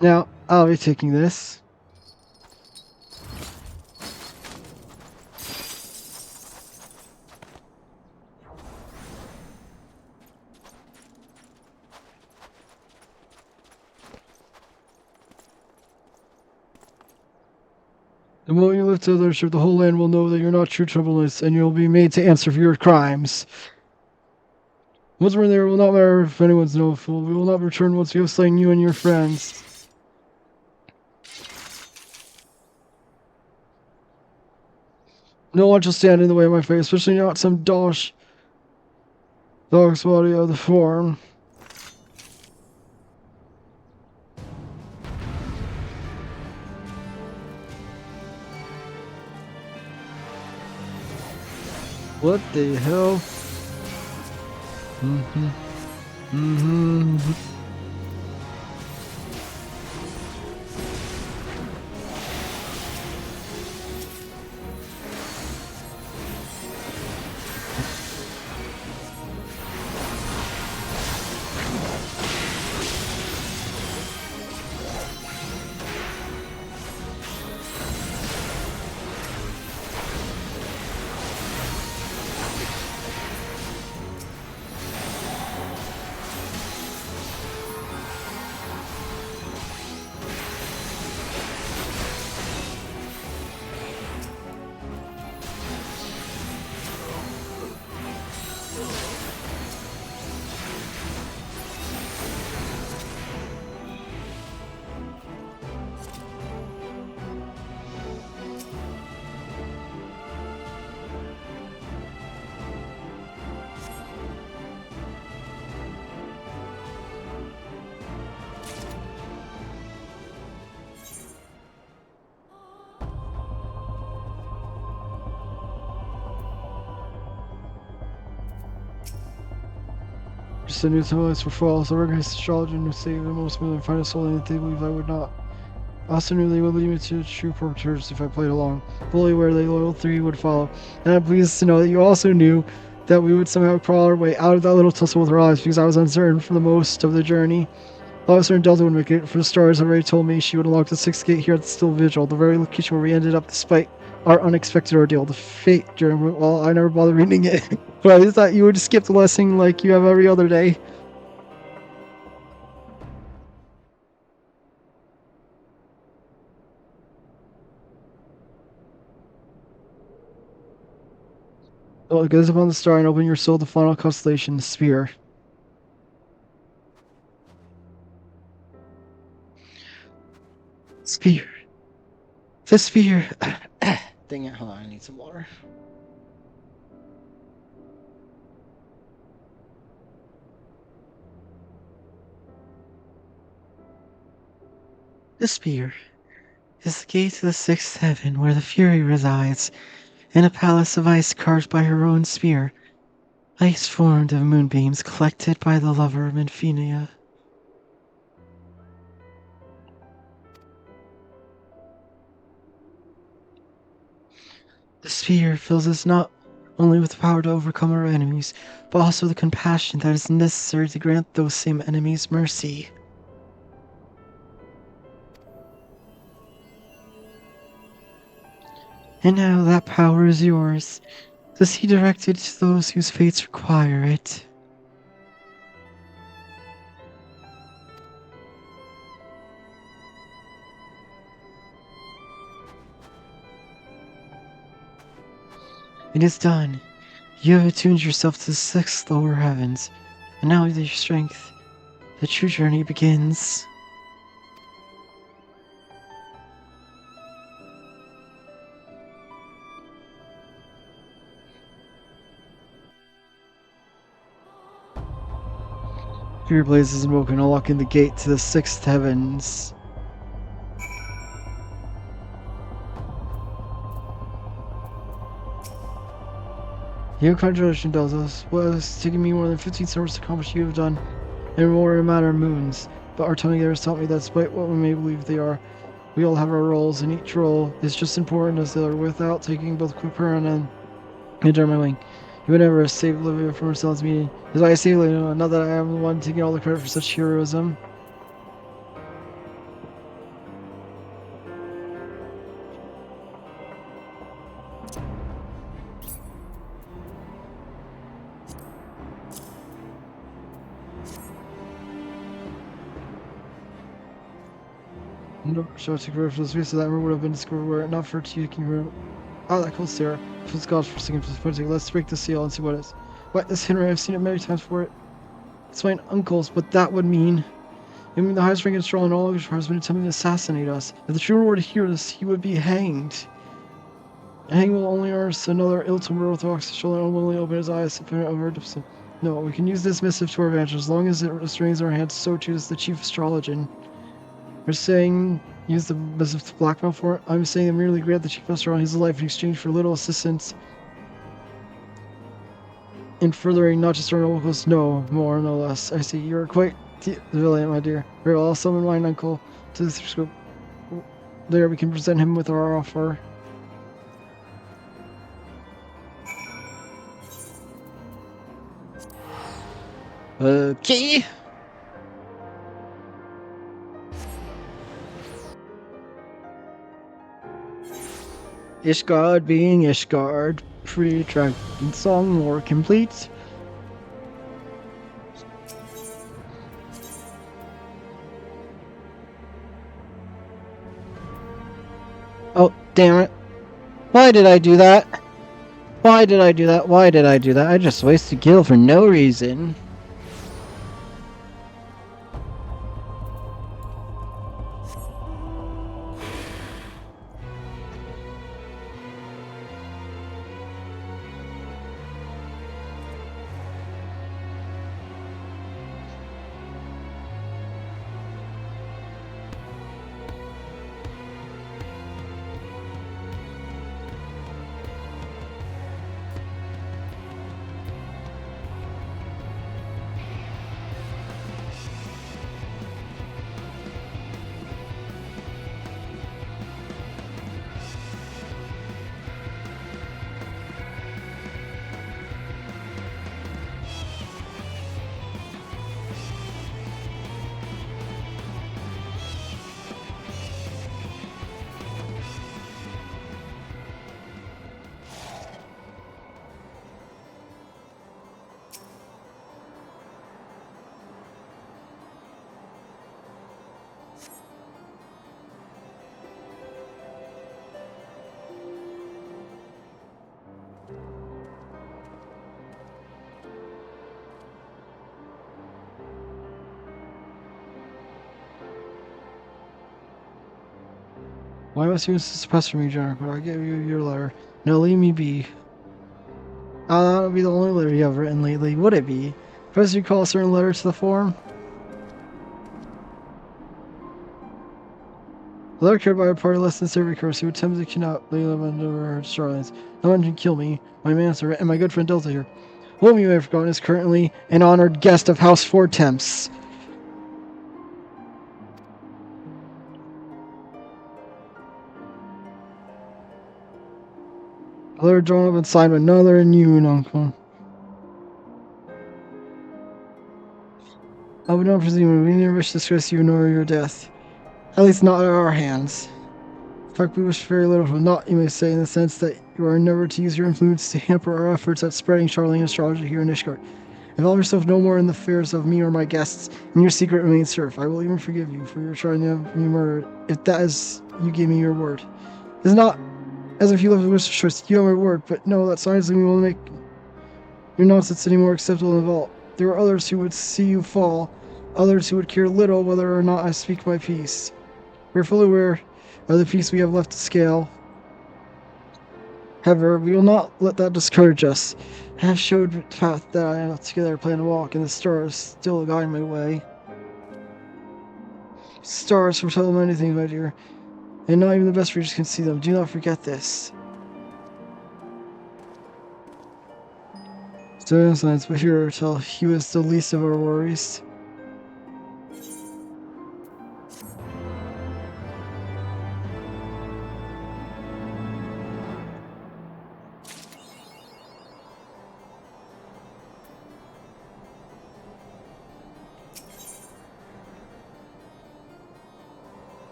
Now, I'll be taking this. The moment you live to leadership, the whole land will know that you're not true troublers, and you'll be made to answer for your crimes. Once we're there, it will not matter if anyone's no fool. We will not return once we have slain you and your friends. No one shall stand in the way of my face, especially not some dog's body of the form. What the hell? Just a new templates for false. I organized astrology and save the most million find a soul in it they believe I would not. I also knew they would lead me to true perpetrators if I played along, fully aware the loyal three would follow. And I'm pleased to know that you also knew that we would somehow crawl our way out of that little tussle with our lives because I was uncertain for the most of the journey. Officer and Delta would make it, for the stars already told me she would unlock the 6th gate here at the Still Vigil, the very location where we ended up despite our unexpected ordeal. The fate during, well, I never bothered reading it, but I just thought you would skip the lesson like you have every other day. Oh, gaze upon the star and open your soul to the final constellation, the sphere. Sphere. The sphere. Dang it, hold on, I need some water. The sphere is the gate to the sixth heaven where the Fury resides, in a palace of ice carved by her own spear, ice formed of moonbeams collected by the lover of Infinia. The sphere fills us not only with the power to overcome our enemies, but also the compassion that is necessary to grant those same enemies mercy. And now that power is yours, to see directed to those whose fates require it. It is done. You have attuned yourself to the six lower heavens, and now with your strength, the true journey begins. Fear Blaze is invoking, unlocking the gate to the sixth heavens. Your conjuration tells us what has taken me more than 15 summers to accomplish you have done, and more in a matter of moons. But our time together has taught me that despite what we may believe they are, we all have our roles, and each role is just important as the other, without taking both Quippern and under my wing. You would never save Olivia from herself's meeting. As I say, Olivia, not that I am the one taking all the credit for such heroism. No, show to growth for the space of that room would have been discovered were it not for taking room. Ah, that cool Sarah. If it's God's forsaken disappointing, let's break the seal and see what it is. What, this Henry? I've seen it many times before. It's my uncle's, but that would mean... I mean, the highest ranking straw in all of has been attempting to assassinate us. If the true were to hear this, he would be hanged. Hang will only earn us another ill-tempered Orthodox shall only open his eyes if it over. No, we can use this missive to our advantage as long as it restrains our hands. So too does the chief astrologian. We're saying use the missive to blackmail for it. I'm saying merely grant the chief astrologian his life in exchange for little assistance in furthering not just our noble cause, no more, no less. I see you're quite brilliant, my dear. Very well, I'll summon mine uncle to the scope. There we can present him with our offer. Okay. Ishgard being Ishgard. Pre-track song more complete. Oh, damn it. Why did I do that? Why did I do that? Why did I do that? I just wasted gil for no reason. Why must you insist to pester me, Jennifer? I gave you your letter. Now leave me be. That would be the only letter you have written lately, would it be? First you call a certain letter to the form? A letter carried by a party less than every curse who attempts to kidnap Layla under Charlie's. No one can kill me, my manservant, and my good friend Delta here. Whom you may have forgotten is currently an honored guest of House Four Temps. A letter drawn up and signed by none other than you, Uncle. I would not presume we never wish to discuss you nor your death. At least not at our hands. In fact, we wish very little from not, you may say, in the sense that you are never to use your influence to hamper our efforts at spreading Charlene astrology here in Ishgard. Involve yourself no more in the affairs of me or my guests, and your secret remains safe. I will even forgive you for your trying to have me murdered, if that is you give me your word. It is not as if you left with choice. You have my word, but no, that silence me will make your nonsense any more acceptable in the vault. There are others who would see you fall, others who would care little whether or not I speak my piece. We are fully aware of the piece we have left to scale. However, we will not let that discourage us. I have showed the path that I and together plan to walk, and the stars still guide my way. Stars foretell many things, my dear, and not even the best readers can see them. Do not forget this. Still in silence, but here tell he was the least of our worries.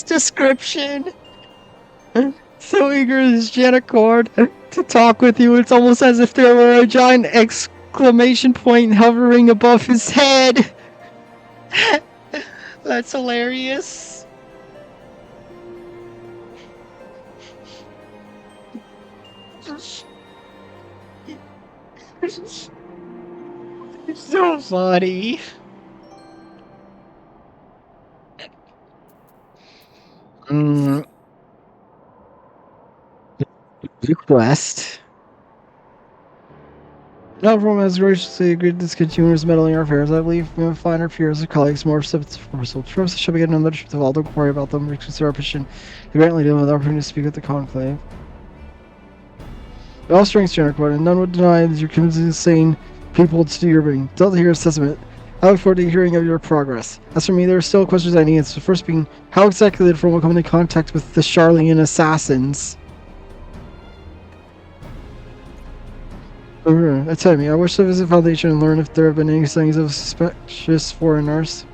Description. So eager is Janicord to talk with you, it's almost as if there were a giant exclamation point hovering above his head. That's hilarious. It's so funny. Request. Not from has graciously agreed to discontinue his meddling in our affairs. I believe we will find our peers and colleagues more receptive for proposals. First, shall begin another truth of all. Don't worry about them. Reconsider our position. They grantly deal with the opportunity to speak at the conclave. By all strengths, Janicord, and none would deny that you're convincing insane people to do your bidding. Delta here is testament. I look forward to hearing of your progress. As for me, there are still questions I need answered. The first being, how exactly did Formal come into contact with the Charlene assassins? Tell me, I wish to visit Foundation and learn if there have been any sightings of suspicious foreigners.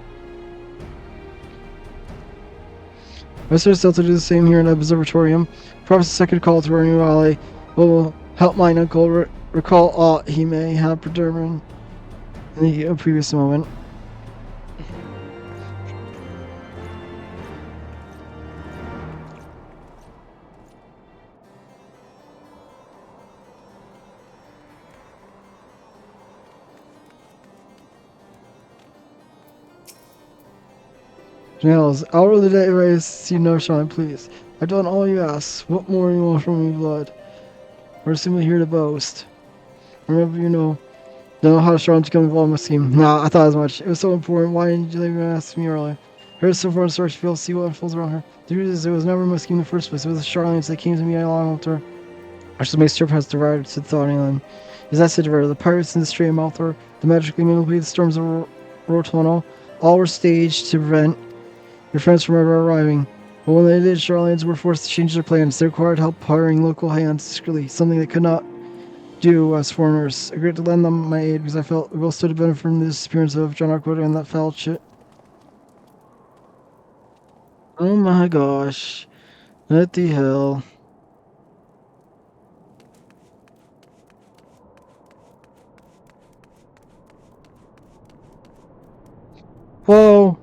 I still to do the same here in the observatorium. Perhaps a second call to our new ally will help mine uncle recall aught he may have determined in the previous moment. Janelles, out of the day race, see no shine, please. I've done all you ask. What more you want from me, blood? We're simply here to boast. Remember, don't know how strong to become involved in my scheme. Nah, I thought as much. It was so important. Why didn't you even ask me earlier? Here's so far to start to feel, see what unfolds around her. The truth is, it was never my scheme in the first place. It was the Charlene that came to me along with her. I should make sure has divided to the thought island. As I said, the pirates in the Strait of Malthor, the magically manipulated storms of Rotono, all were staged to prevent your friends from ever arriving. But when they did, Charlene were forced to change their plans. They required help hiring local hands secretly, something they could not do as foreigners. I agreed to lend them my aid because I felt we both stood to benefit from the disappearance of John Arquette and that foul shit. Oh my gosh. What the hell? Whoa.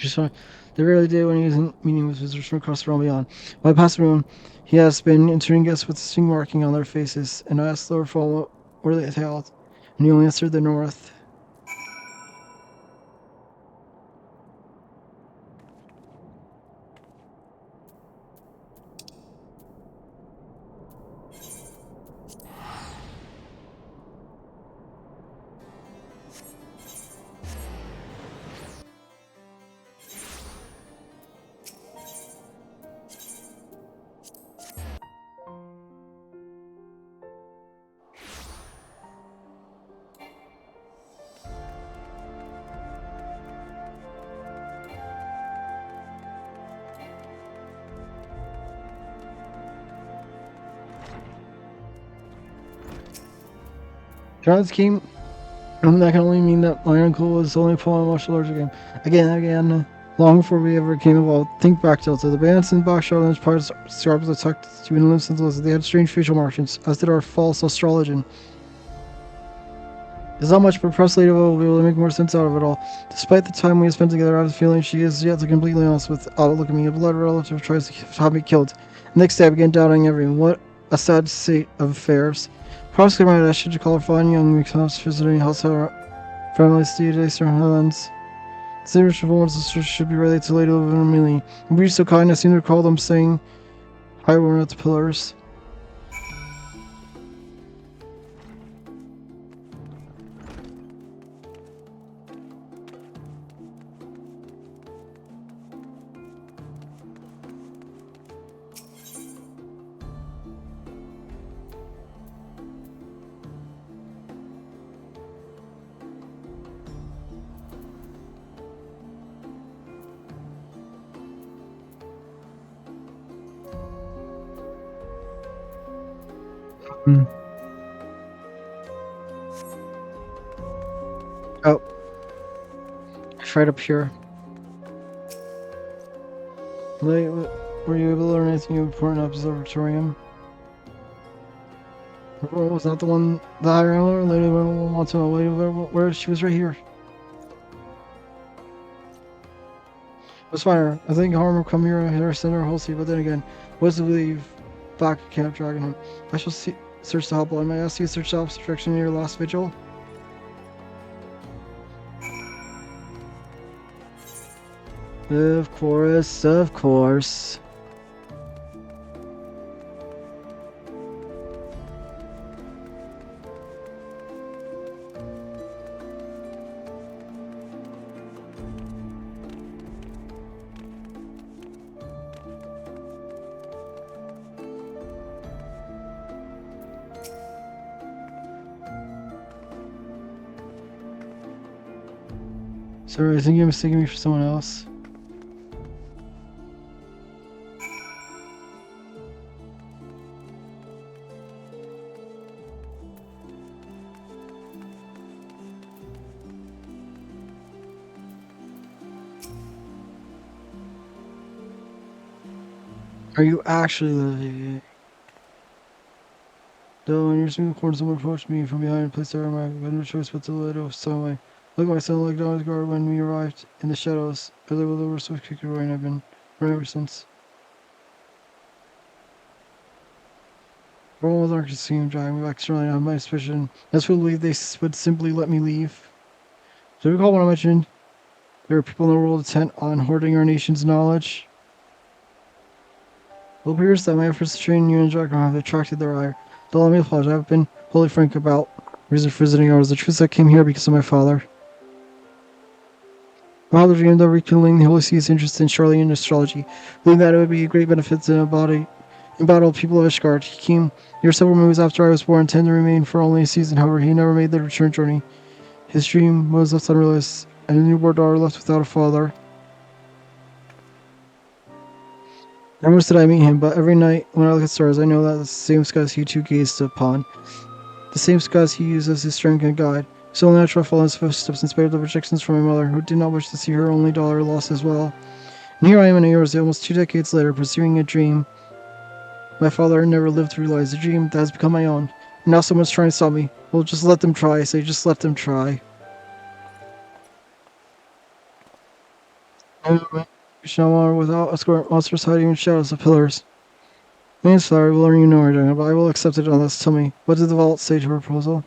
Just fine. They rarely did when he wasn't meeting with visitors from across the realm beyond. While I passed the room, he has been entering guests with a sting marking on their faces, and I asked Lord Fall what were they held, and he only answered the north. John's came, and that can only mean that my uncle was only pulling martial arts again. Again, long before we ever came involved. Think back, Delta. The bandits in Box Shot and parts scarves attacked to limbs and limbs. They had strange facial markings, as did our false astrologian. There's not much, but perhaps later we'll be able to make more sense out of it all. Despite the time we have spent together, I have a feeling she is yet to completely honest with look at me. A blood relative tries to have me killed. Next day I began doubting everyone. What a sad state of affairs. Possibly right, I should call her fine young because visiting house families to Eastern Highlands. The Irish performances should be ready to later live in a million. And be so kind, I seem to recall them saying, "Hi, we're at the pillars." Oh, it's right up here. Were you able to learn anything important at observatorium? Was not the one the higher elder lady wants to know where she was right here. Let's find her. I think harm will come here and hit her center Halsey, but then again, what's to believe back at Camp Dragonham? I shall search the hotline. May I ask you to search the opposite direction near your last vigil? Of course, of course. Sorry, I think you're mistaking me for someone else. Are you actually living? Though in your swing corner, someone approached me from behind and placed their arm. I had no choice but to let it some way. Look, my son looked down his guard when we arrived in the shadows. I was able to swift kick away, and I've been running ever since. Everyone was not seeing him driving me back. Certainly, I have my suspicion. That's what believe they would simply let me leave. Do you recall when I mentioned there are people in the world intent on hoarding our nation's knowledge? It appears that my efforts to train you and Dragon have attracted their ire. Don't let me apologize. I've been wholly frank about reason for visiting ours. The truth is I came here because of my father. My father dreamed of rekindling the Holy See's interest in Charlian astrology, believing that it would be a great benefit to embattled people of Ishgard. He came here several moons after I was born, intending to remain for only a season. However, he never made the return journey. His dream was left unrealized, and a newborn daughter left without a father. Never did I meet him, but every night when I look at stars, I know that the same skies he too gazed upon. The same skies he used as his strength and guide. So only natural follow his footsteps in spite of the projections from my mother, who did not wish to see her only daughter lost as well. And here I am in yours, almost 2 decades later, pursuing a dream my father never lived to realize, a dream that has become my own. And now someone's trying to stop me. Well, just let them try, I say, just let them try. You shall wander without escort monsters hiding in shadows of pillars. Manslaughter will learn you know what but I will accept it unless tell me, what did the vault say to her proposal?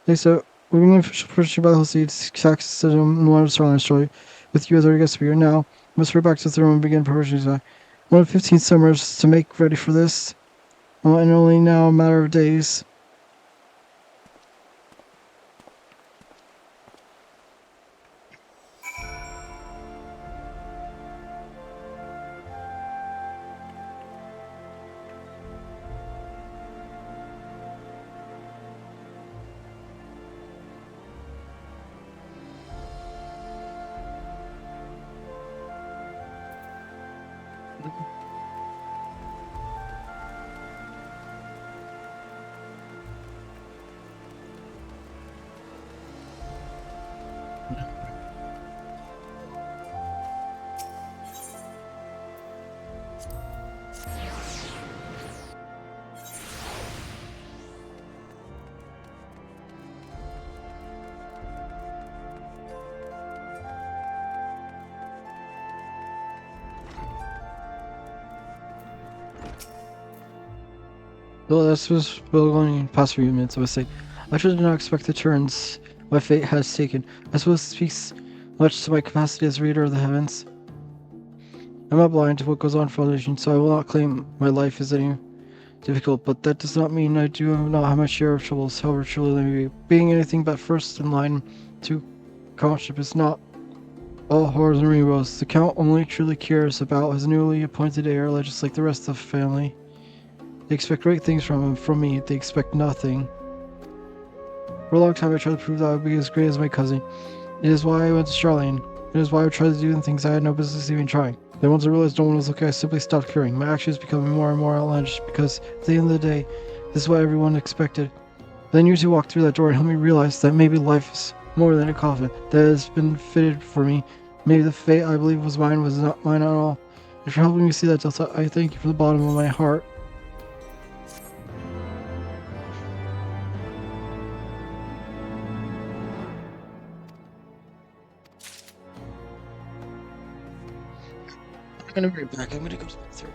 They said, we begin official purchasing by the whole seeds, tax system, and one of Starline Story. With you as our guest speaker now, we must hurry back to the room and begin purchasing. One of 15 summers to make ready for this, and only now a matter of days. Though this was only past few minutes, I would say. I should not expect the turns my fate has taken. I suppose it speaks much to my capacity as reader of the heavens. I'm not blind to what goes on in Foundation, so I will not claim my life is any difficult, but that does not mean I do not have my share of troubles, however truly they may be. Being anything but first in line to countship is not all horrors and rainbows. The Count only truly cares about his newly appointed heir, just like the rest of the family. They expect great things from him. From me, they expect nothing. For a long time, I tried to prove that I would be as great as my cousin. It is why I went to Charlene. It is why I tried to do the things I had no business even trying. Then once I realized no one was looking, I simply stopped caring. My actions becoming more and more outlandish because, at the end of the day, this is what everyone expected. Then you two walked through that door and helped me realize that maybe life is more than a coffin that has been fitted for me. Maybe the fate I believed was mine was not mine at all. If you're helping me see that, Delta, I thank you from the bottom of my heart. I'm gonna be right back. I'm gonna go to the bathroom.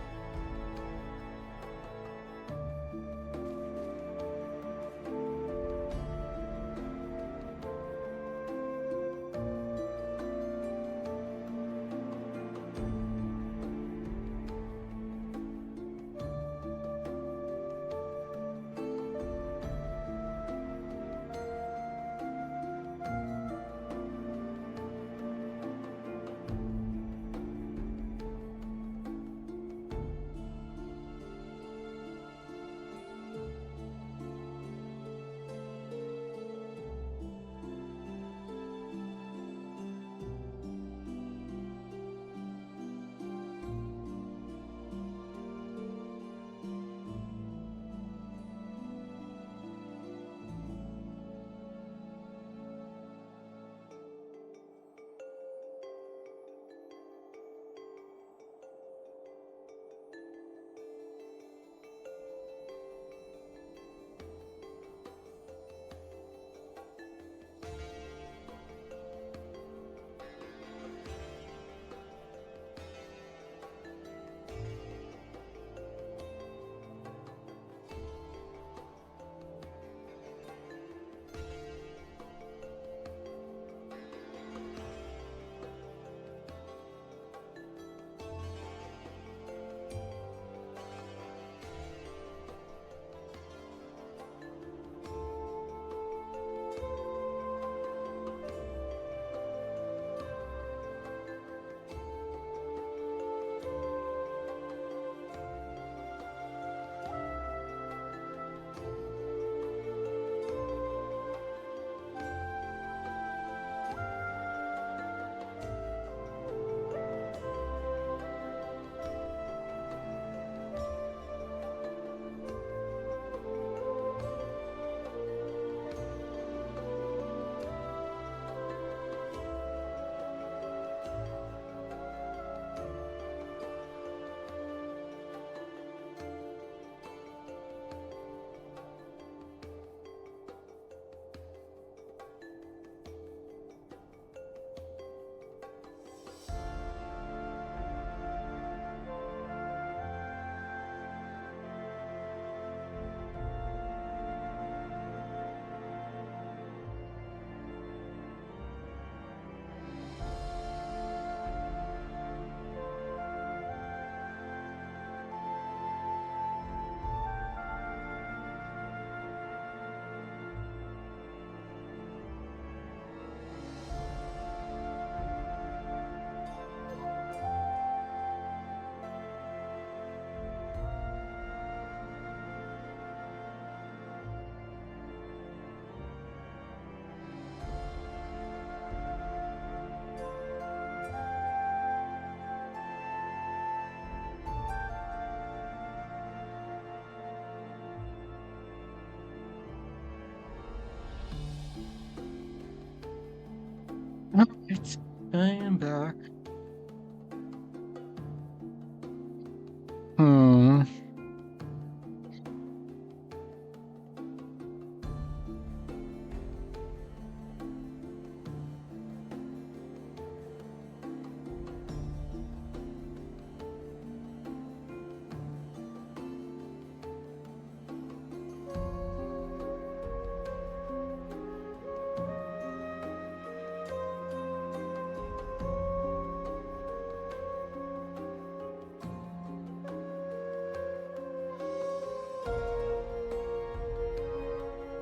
I am back.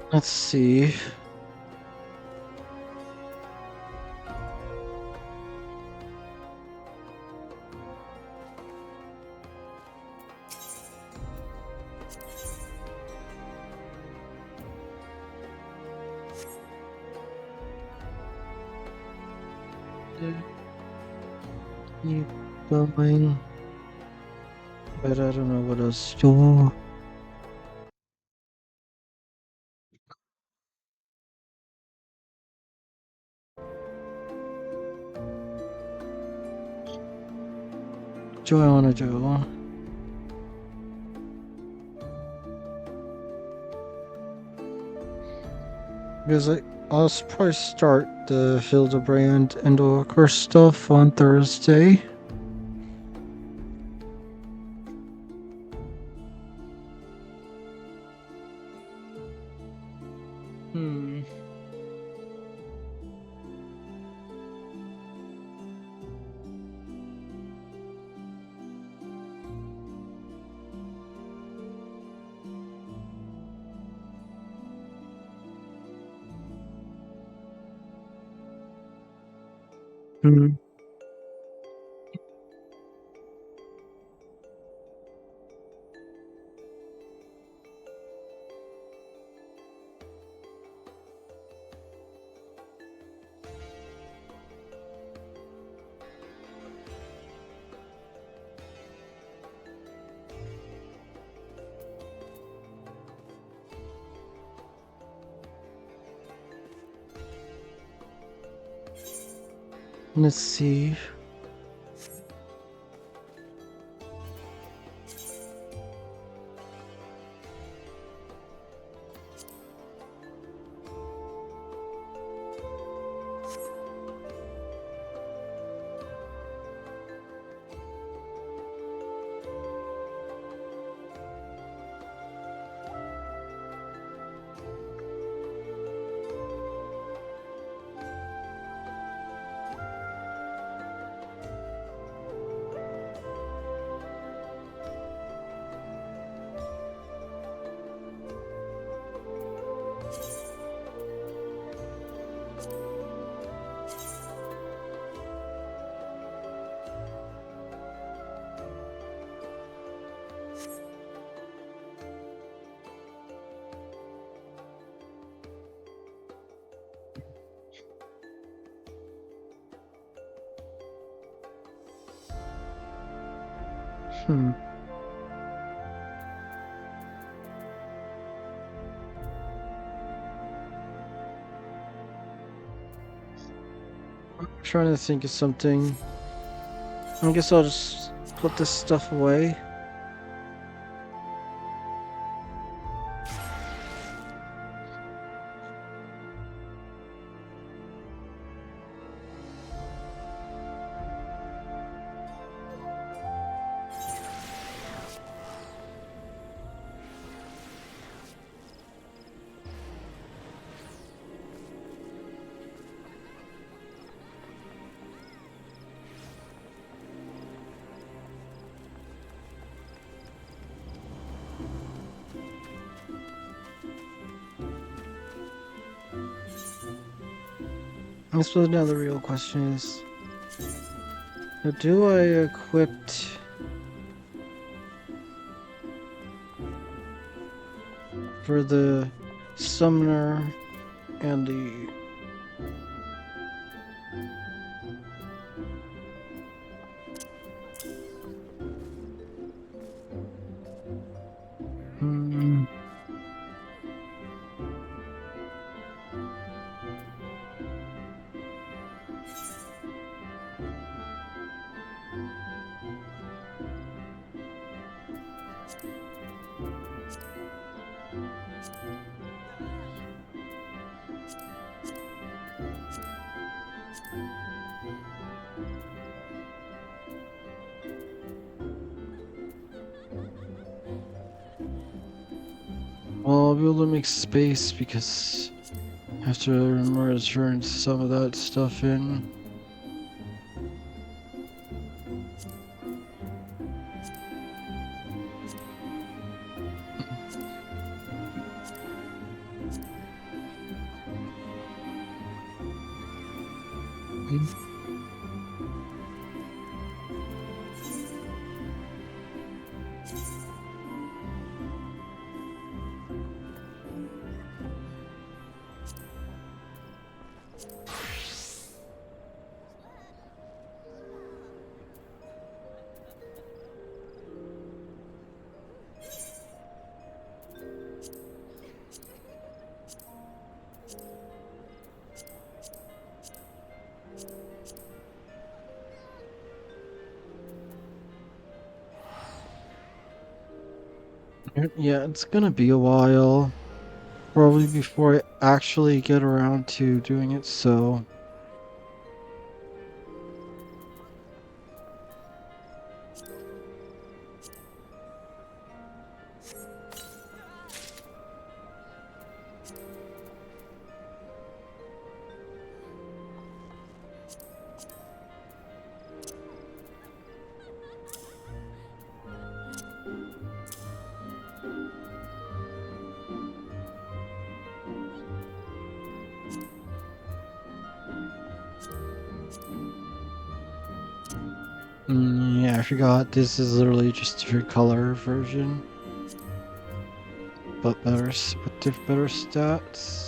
Let's see. Keep going. But I don't know what else to do. Do I want to do? Because I'll probably start the Hildebrand and Orcar stuff on Thursday. Let's see. I'm trying to think of something. I guess I'll just put this stuff away. I suppose now the real question is, do I equip for the summoner and the Well, I'll be able to make space because I have to remember to turn some of that stuff in. Yeah, it's gonna be a while. Probably before I actually get around to doing it, so... yeah, I forgot. This is literally just a different color version. But better, with better stats.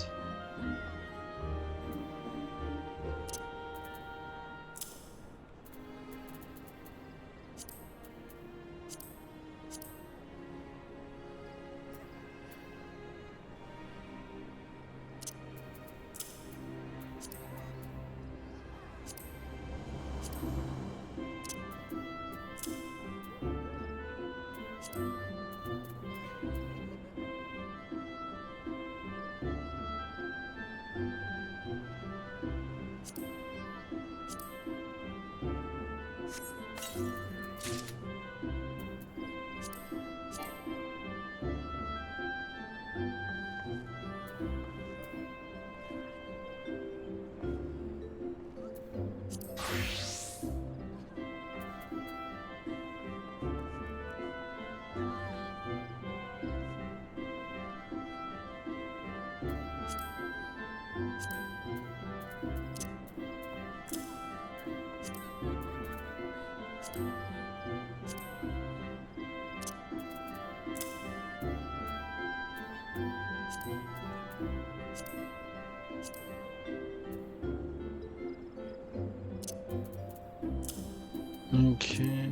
Okay.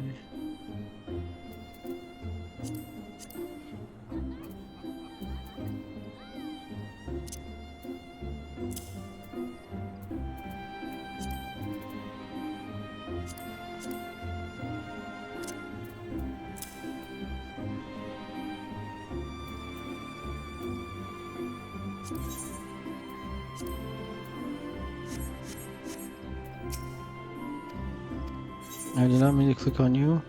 I did not mean to click on you.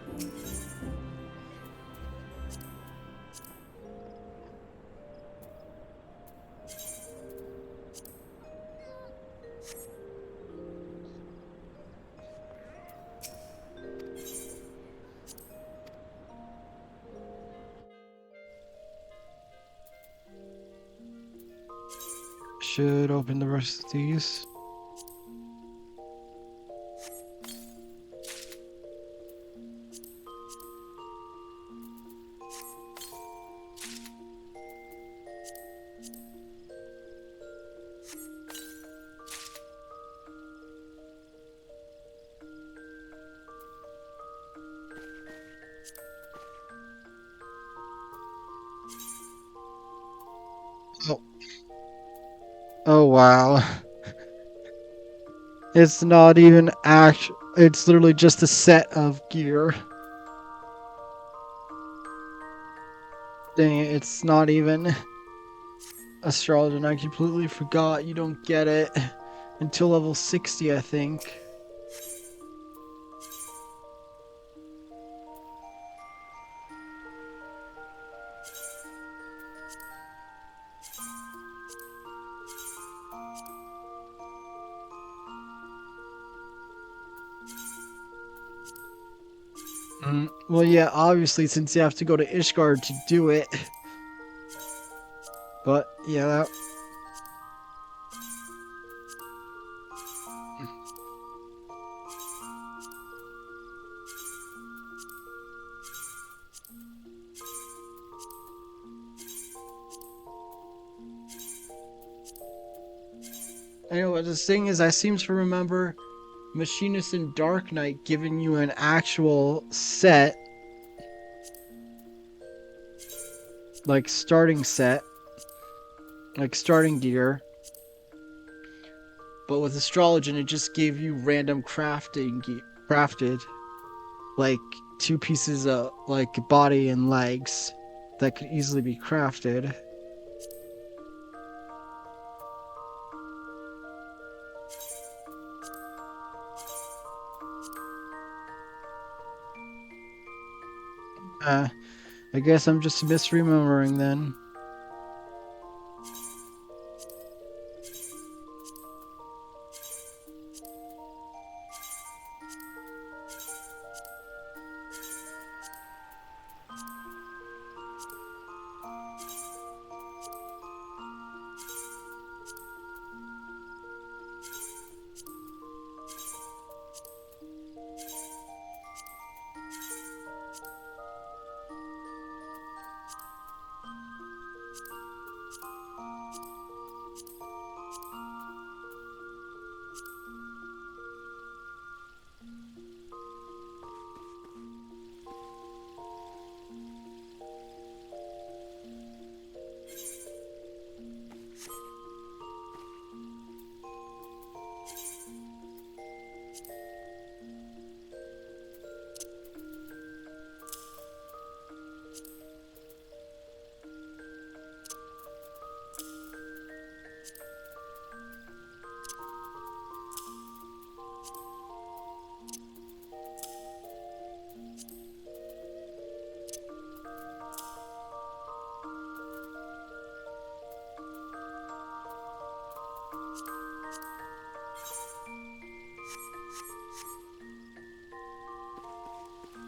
Should open the rest of these. Oh. Oh wow. It's not even it's literally just a set of gear. Dang it, it's not even astrology, and I completely forgot you don't get it until level 60, I think. Well, yeah, obviously, since you have to go to Ishgard to do it. But, yeah, that... Anyway, the thing is, I seem to remember Machinist and Dark Knight giving you an actual set. Like, starting set. Like, starting gear. But with Astrologian, it just gave you random crafted. Like, 2 pieces of, like, body and legs that could easily be crafted. I guess I'm just misremembering then.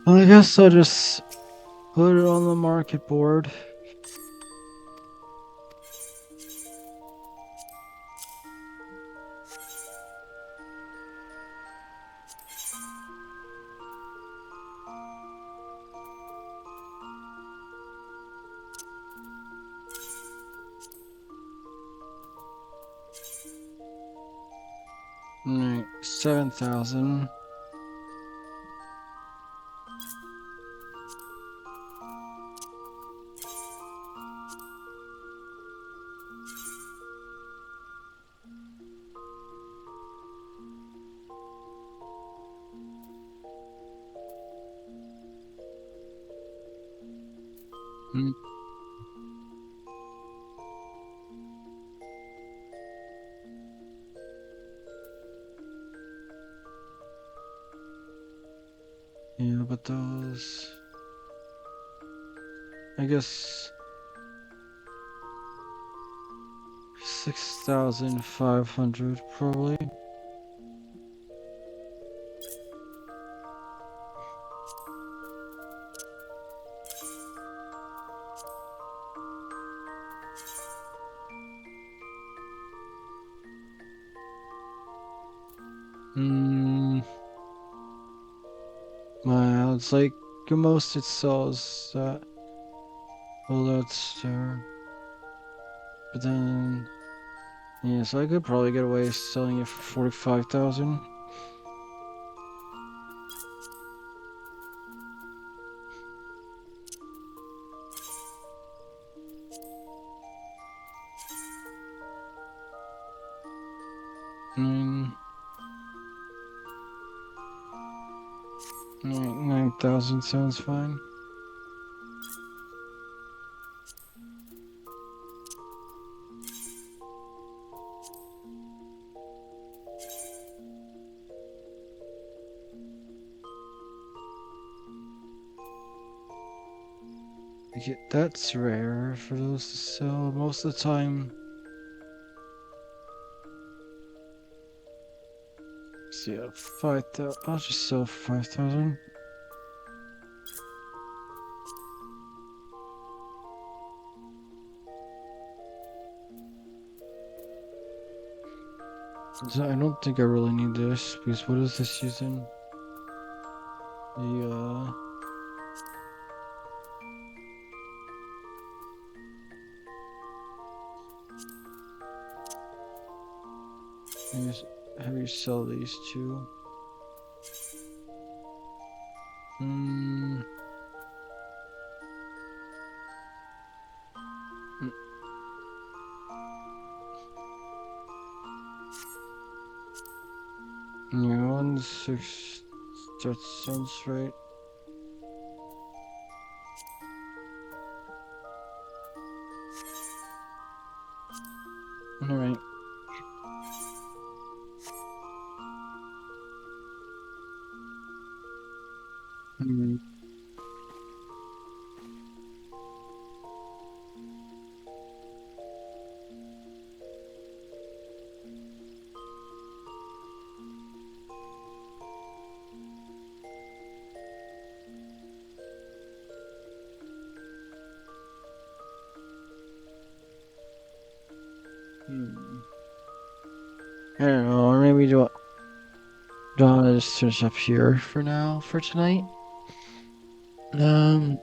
Well, I guess I'll just put it on the market board. Alright, 7,000. Hmm. Yeah, but those... I guess... 6,500 probably. Well, it's like the most it sells that. Well, that's there. But then, yeah, so I could probably get away selling it for 45,000. I mean, 9,000 sounds fine. Yeah, that's rare for those to sell. Most of the time. So yeah, 5,000. I'll just sell 5,000. I don't think I really need this because what is this using? The have you sell these two? Hmm. Yeah, 1-6. That sounds right. Alright. Hmm. I don't know, or maybe do I just finish up here for now for tonight? Um.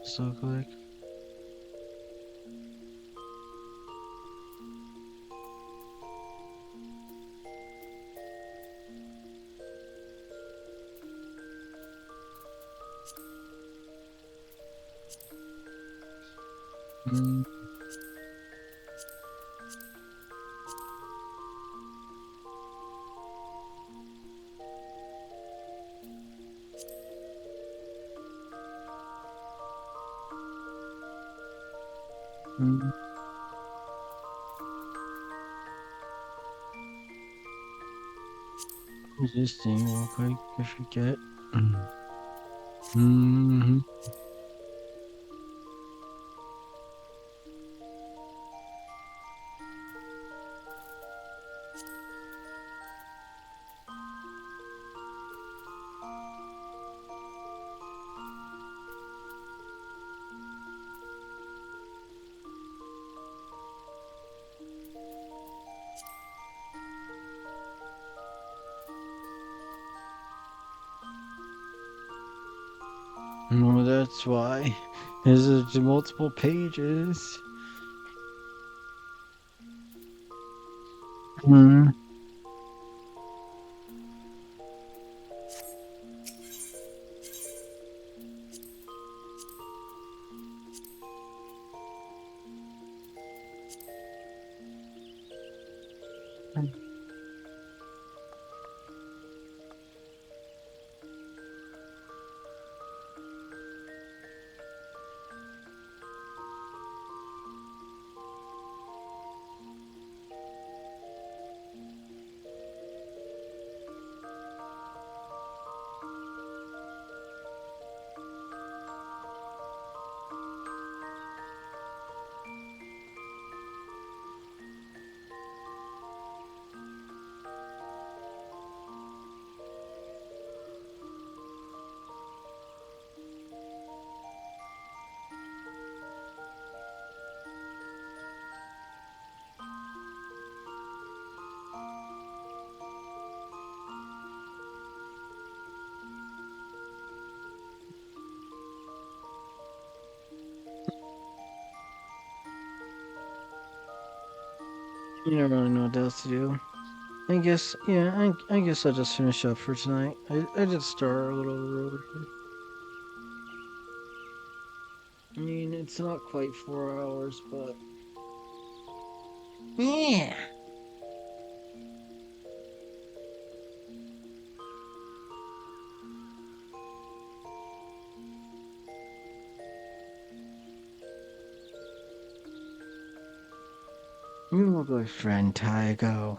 So quick. Mm. Mm. What's this thing real quick? I forget. Mm-hmm. No, that's why. Is it multiple pages? Hmm. You don't really know what else to do. I guess, yeah, I guess I'll just finish up for tonight. I did start a little early. I mean, it's not quite 4 hours, but Yeah. you will go, friend Tygo.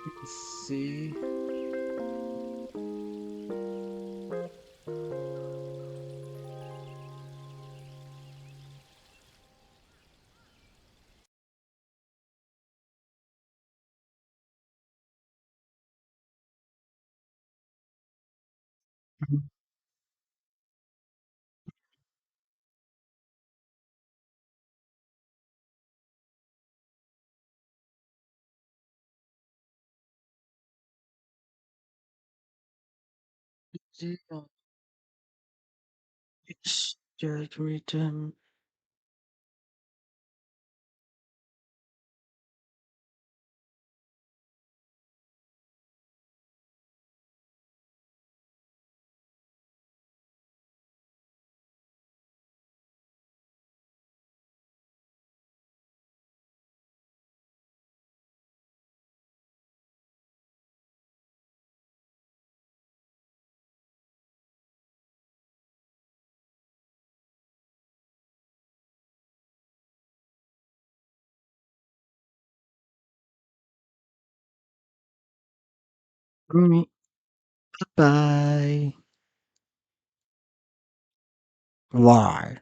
Let's see. Just return. Bye. Why?